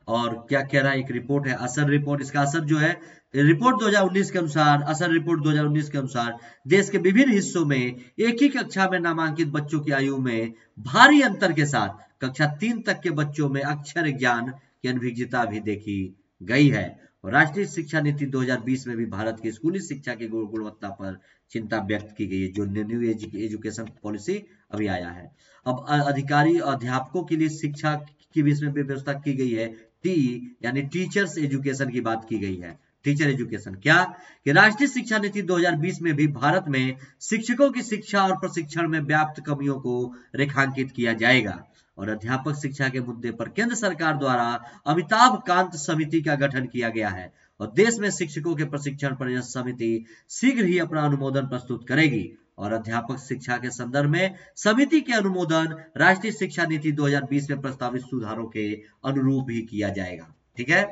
और क्या कह रहा है? एक रिपोर्ट है, असर रिपोर्ट। इसका असर जो है, रिपोर्ट 2019 के अनुसार, असर रिपोर्ट 2019 के अनुसार देश के विभिन्न हिस्सों में एक ही कक्षा में नामांकित बच्चों की आयु में भारी अंतर के साथ कक्षा 3 तक के बच्चों में अक्षर ज्ञान की अनभिज्ञता भी देखी गई है। और राष्ट्रीय शिक्षा नीति 2020 में भी भारत की स्कूली शिक्षा की गुणवत्ता पर चिंता व्यक्त की गई है, जो न्यू एजुकेशन पॉलिसी अभी आया है। अब अधिकारी अध्यापकों के लिए शिक्षा की भी इसमें व्यवस्था की गई है, टी यानी टीचर्स एजुकेशन की बात की गई है। टीचर एजुकेशन क्या कि राष्ट्रीय शिक्षा नीति 2020 में भी भारत में शिक्षकों की शिक्षा और प्रशिक्षण में व्याप्त कमियों को रेखांकित किया जाएगा। और अध्यापक शिक्षा के मुद्दे पर केंद्र सरकार द्वारा अमिताभ कांत समिति का गठन किया गया है और देश में शिक्षकों के प्रशिक्षण पर यह समिति शीघ्र ही अपना अनुमोदन प्रस्तुत करेगी। और अध्यापक शिक्षा के संदर्भ में समिति के अनुमोदन राष्ट्रीय शिक्षा नीति 2020 में प्रस्तावित सुधारों के अनुरूप ही किया जाएगा। ठीक है,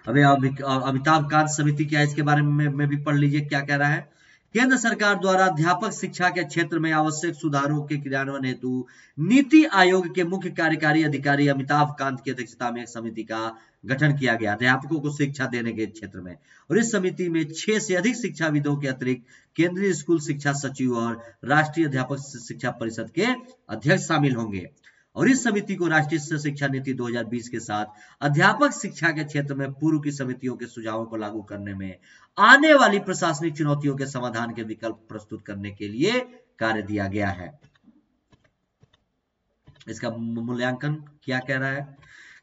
अभी अमिताभ कांत समिति क्या है इसके बारे में भी पढ़ लीजिए क्या कह रहा है। केंद्र सरकार द्वारा अध्यापक शिक्षा के क्षेत्र में आवश्यक सुधारों के क्रियान्वयन हेतु नीति आयोग के मुख्य कार्यकारी अधिकारी अमिताभ कांत की अध्यक्षता में एक समिति का गठन किया गया अध्यापकों को शिक्षा देने के क्षेत्र में। और इस समिति में 6 से अधिक शिक्षाविदों के अतिरिक्त केंद्रीय स्कूल शिक्षा सचिव और राष्ट्रीय अध्यापक शिक्षा परिषद के अध्यक्ष शामिल होंगे। और इस समिति को राष्ट्रीय शिक्षा नीति 2020 के साथ अध्यापक शिक्षा के क्षेत्र में पूर्व की समितियों के सुझावों को लागू करने में आने वाली प्रशासनिक चुनौतियों के समाधान के विकल्प प्रस्तुत करने के लिए कार्य दिया गया है। इसका मूल्यांकन क्या कह रहा है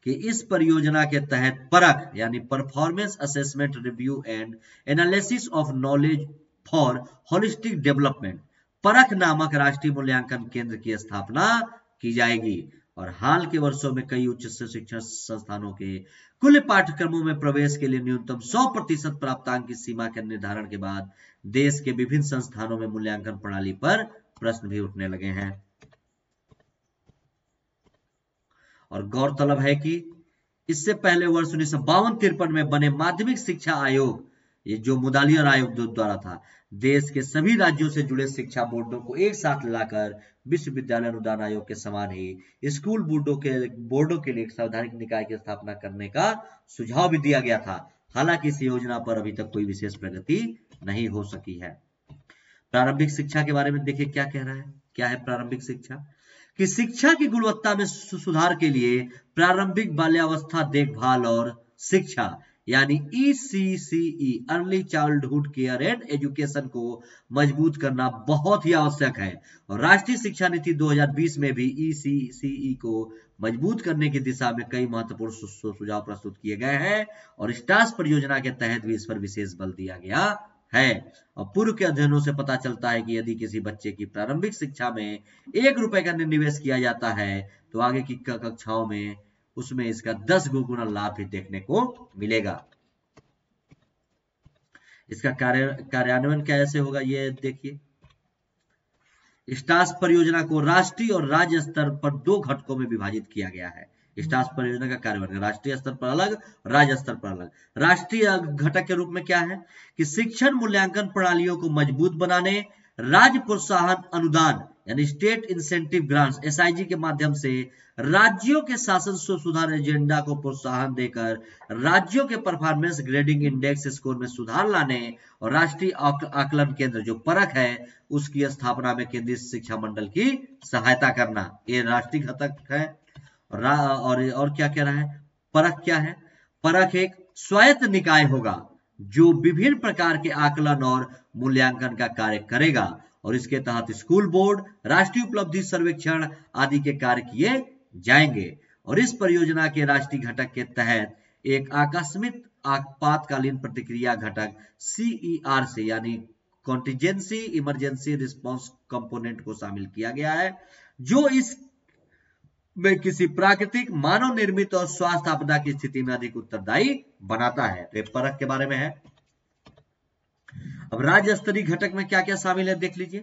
कि इस परियोजना के तहत परख यानी performance assessment review and analysis of knowledge for holistic development परख नामक राष्ट्रीय मूल्यांकन केंद्र की स्थापना की जाएगी। और हाल के वर्षों में कई उच्च शिक्षण संस्थानों के कुल पाठ्यक्रमों में प्रवेश के लिए न्यूनतम 100% प्राप्तांक की सीमा के निर्धारण के बाद देश के विभिन्न संस्थानों में मूल्यांकन प्रणाली पर प्रश्न भी उठने लगे हैं। और गौरतलब है कि इससे पहले वर्ष 1952-53 में बने माध्यमिक शिक्षा आयोग, ये जो मुदालियर आयोग द्वारा था, देश के सभी राज्यों से जुड़े शिक्षा बोर्डों को एक साथ लाकर विश्वविद्यालय अनुदान आयोग के समान ही स्कूल बोर्डों के लिए एक संवैधानिक निकाय की स्थापना करने का सुझाव भी दिया गया था। हालांकि इस योजना पर अभी तक कोई विशेष प्रगति नहीं हो सकी है। प्रारंभिक शिक्षा के बारे में देखिए क्या कह रहा है। क्या है प्रारंभिक शिक्षा कि शिक्षा की गुणवत्ता में सुधार के लिए प्रारंभिक बाल्यावस्था देखभाल और शिक्षा यानी ECCE early childhood care and education को मजबूत करना बहुत ही आवश्यक है। और राष्ट्रीय शिक्षा नीति 2020 में भी ECCE को मजबूत करने की दिशा में कई महत्वपूर्ण सुझाव प्रस्तुत किए गए हैं और स्टार्स परियोजना के तहत भी इस पर विशेष बल दिया गया है। और पूर्व के अध्ययनों से पता चलता है कि यदि किसी बच्चे की प्रारंभिक शिक्षा में ₹1 का निवेश किया जाता है तो आगे की कक्षाओं में उसमें इसका 10 गुना लाभ भी देखने को मिलेगा। इसका कार्यान्वयन कैसे होगा ये देखिए। स्टार्स परियोजना को राष्ट्रीय और राज्य स्तर पर 2 घटकों में विभाजित किया गया है। स्टार्स परियोजना का कार्यान्वयन राष्ट्रीय स्तर पर अलग, राज्य स्तर पर अलग। राष्ट्रीय घटक के रूप में क्या है कि शिक्षण मूल्यांकन प्रणालियों को मजबूत बनाने, राज्य प्रोत्साहन अनुदान यानी स्टेट इंसेंटिव ग्रांट्स SIG के माध्यम से राज्यों के शासन सुधार एजेंडा को प्रोत्साहन देकर राज्यों के परफॉर्मेंस ग्रेडिंग इंडेक्स स्कोर में सुधार लाने और राष्ट्रीय आकलन केंद्र जो परख है उसकी स्थापना में केंद्रीय शिक्षा मंडल की सहायता करना, ये राष्ट्रीय घटक है। और क्या कह रहा है, परख क्या है? परख एक स्वायत्त निकाय होगा जो विभिन्न प्रकार के आकलन और मूल्यांकन का कार्य करेगा और इसके तहत स्कूल बोर्ड, राष्ट्रीय उपलब्धि सर्वेक्षण आदि के कार्य किए जाएंगे। और इस परियोजना के राष्ट्रीय घटक के तहत एक आकस्मिक आपातकालीन प्रतिक्रिया घटक CER से यानी कॉन्टिजेंसी इमरजेंसी रिस्पांस कंपोनेंट को शामिल किया गया है जो इस में किसी प्राकृतिक, मानव निर्मित और स्वास्थ्य आपदा की स्थिति में अधिक उत्तरदायी बनाता है। तो परख के बारे में है। अब राज्य स्तरीय घटक में क्या क्या शामिल है देख लीजिए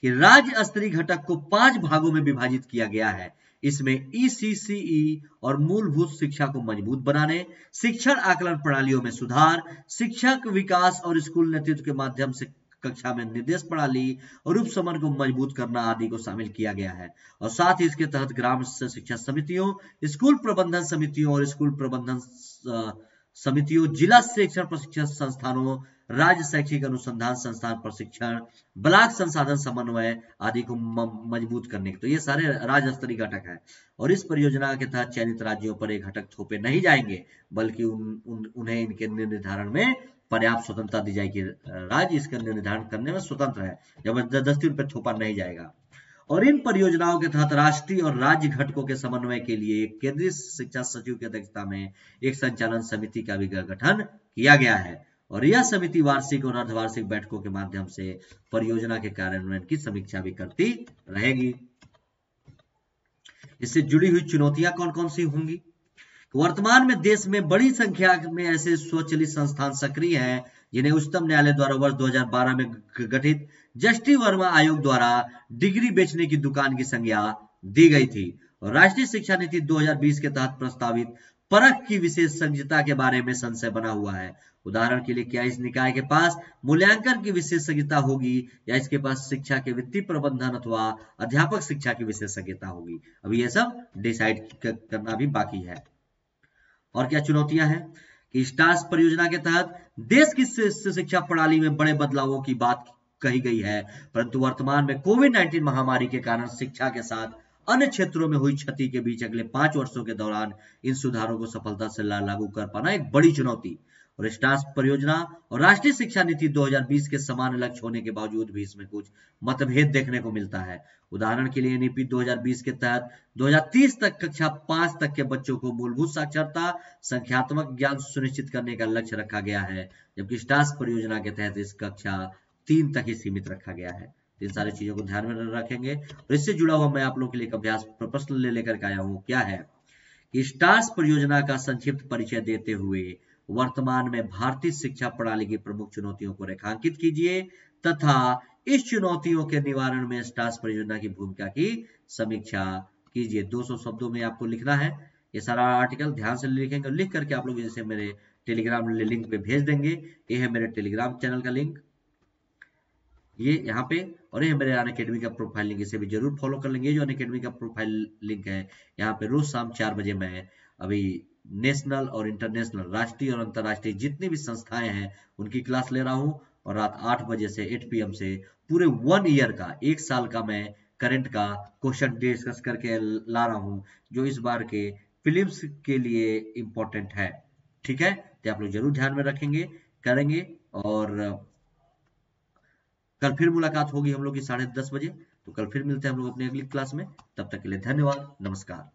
कि राज्य स्तरीय घटक को 5 भागों में विभाजित किया गया है। इसमें ECCE और मूलभूत शिक्षा को मजबूत बनाने, शिक्षण आकलन प्रणालियों में सुधार, शिक्षक विकास और स्कूल नेतृत्व के माध्यम से कक्षा में निर्देश प्रणाली और उपसमन को मजबूत करना आदि को शामिल किया गया है। और साथ ही इसके तहत ग्राम शिक्षा समितियों, स्कूल प्रबंधन समितियों और स्कूल प्रबंधन समितियों, जिला शिक्षण प्रशिक्षण संस्थानों, राज्य शैक्षिक अनुसंधान संस्थान प्रशिक्षण, ब्लॉक संसाधन समन्वय आदि को मजबूत करने के। तो ये सारे राज्य स्तरीय घटक हैं और इस परियोजना के तहत चयनित राज्यों पर ये घटक थोपे नहीं जाएंगे, बल्कि उन्हें इनके निर्धारण में पर्याप्त स्वतंत्रता दी जाएगी। राज्य इसका निर्धारण करने में स्वतंत्र है, जबरदस्ती उन पर थोपा नहीं जाएगा। और इन परियोजनाओं के तहत राष्ट्रीय और राज्य घटकों के समन्वय के लिए केंद्रीय शिक्षा सचिव की अध्यक्षता में एक संचालन समिति का भी गठन किया गया है और यह समिति वार्षिक और अर्धवार्षिक बैठकों के माध्यम से परियोजना के कार्यान्वयन की समीक्षा भी करती रहेगी। इससे जुड़ी हुई चुनौतियां कौन कौन सी होंगी? वर्तमान में देश में बड़ी संख्या में ऐसे स्वचलित संस्थान सक्रिय हैं जिन्हें उच्चतम न्यायालय द्वारा वर्ष 2012 में गठित जस्टिस वर्मा आयोग द्वारा डिग्री बेचने की दुकान की संज्ञा दी गई थी और राष्ट्रीय शिक्षा नीति 2020 के तहत प्रस्तावित परख की विशेषज्ञता के बारे में संशय बना हुआ है। उदाहरण के लिए, क्या इस निकाय के पास मूल्यांकन की विशेषज्ञता होगी या इसके पास शिक्षा के वित्तीय प्रबंधन अथवा अध्यापक शिक्षा की विशेषज्ञता होगी? अभी ये सब डिसाइड करना भी बाकी है। और क्या चुनौतियां हैं कि स्टार्स परियोजना के तहत देश की शिक्षा प्रणाली में बड़े बदलावों की बात कही गई है, परंतु वर्तमान में कोविड-19 महामारी के कारण शिक्षा के साथ अन्य क्षेत्रों में हुई क्षति के बीच अगले 5 वर्षों के दौरान इन सुधारों को सफलता से लागू कर पाना एक बड़ी चुनौती। और स्टार्स परियोजना और राष्ट्रीय शिक्षा नीति 2020 के समान लक्ष्य होने के बावजूद भी इसमें कुछ मतभेद देखने को मिलता है। उदाहरण के लिए एनईपी 2020 के तहत 2030 तक कक्षा 5 तक के बच्चों को मूलभूत साक्षरता, संख्यात्मक ज्ञान सुनिश्चित करने का लक्ष्य रखा गया है, जबकि स्टार्स परियोजना के तहत इस कक्षा 3 तक ही सीमित रखा गया है। इन सारी चीजों को ध्यान में रखेंगे और इससे जुड़ा हुआ मैं आप लोगों के लिए एक अभ्यास प्रश्न लेकर के आया हूँ। क्या है कि स्टार्स परियोजना का संक्षिप्त परिचय देते हुए वर्तमान में भारतीय शिक्षा प्रणाली की प्रमुख चुनौतियों को रेखांकित कीजिए तथा इस चुनौतियों के निवारण में स्टार्स परियोजना की भूमिका की समीक्षा कीजिए। 200 शब्दों में आपको लिखना है ये सारा आर्टिकल, ध्यान से लिखेंगे और लिख करके आप लोग जैसे मेरे टेलीग्राम लिंक पे भेज देंगे। ये है मेरे टेलीग्राम चैनल का लिंक, ये यहाँ पे, और ये मेरे अनअकैडमी का प्रोफाइल लिंक, इसे भी जरूर फॉलो कर लेंगे। जो अनअकैडमी का प्रोफाइल लिंक है, यहाँ पे रोज शाम 4 बजे मैं अभी नेशनल और इंटरनेशनल, राष्ट्रीय और अंतर्राष्ट्रीय जितनी भी संस्थाएं हैं उनकी क्लास ले रहा हूँ और रात 8 बजे से 8 PM से पूरे 1 ईयर का, 1 साल का मैं करंट का क्वेश्चन डिस्कस करके ला रहा हूँ जो इस बार के फिल्म्स के लिए इम्पोर्टेंट है। ठीक है, तो आप लोग जरूर ध्यान में रखेंगे, करेंगे। और कल फिर मुलाकात होगी हम लोग की 10:30 बजे। तो कल फिर मिलते हैं हम लोग अपनी अगली क्लास में। तब तक के लिए धन्यवाद, नमस्कार।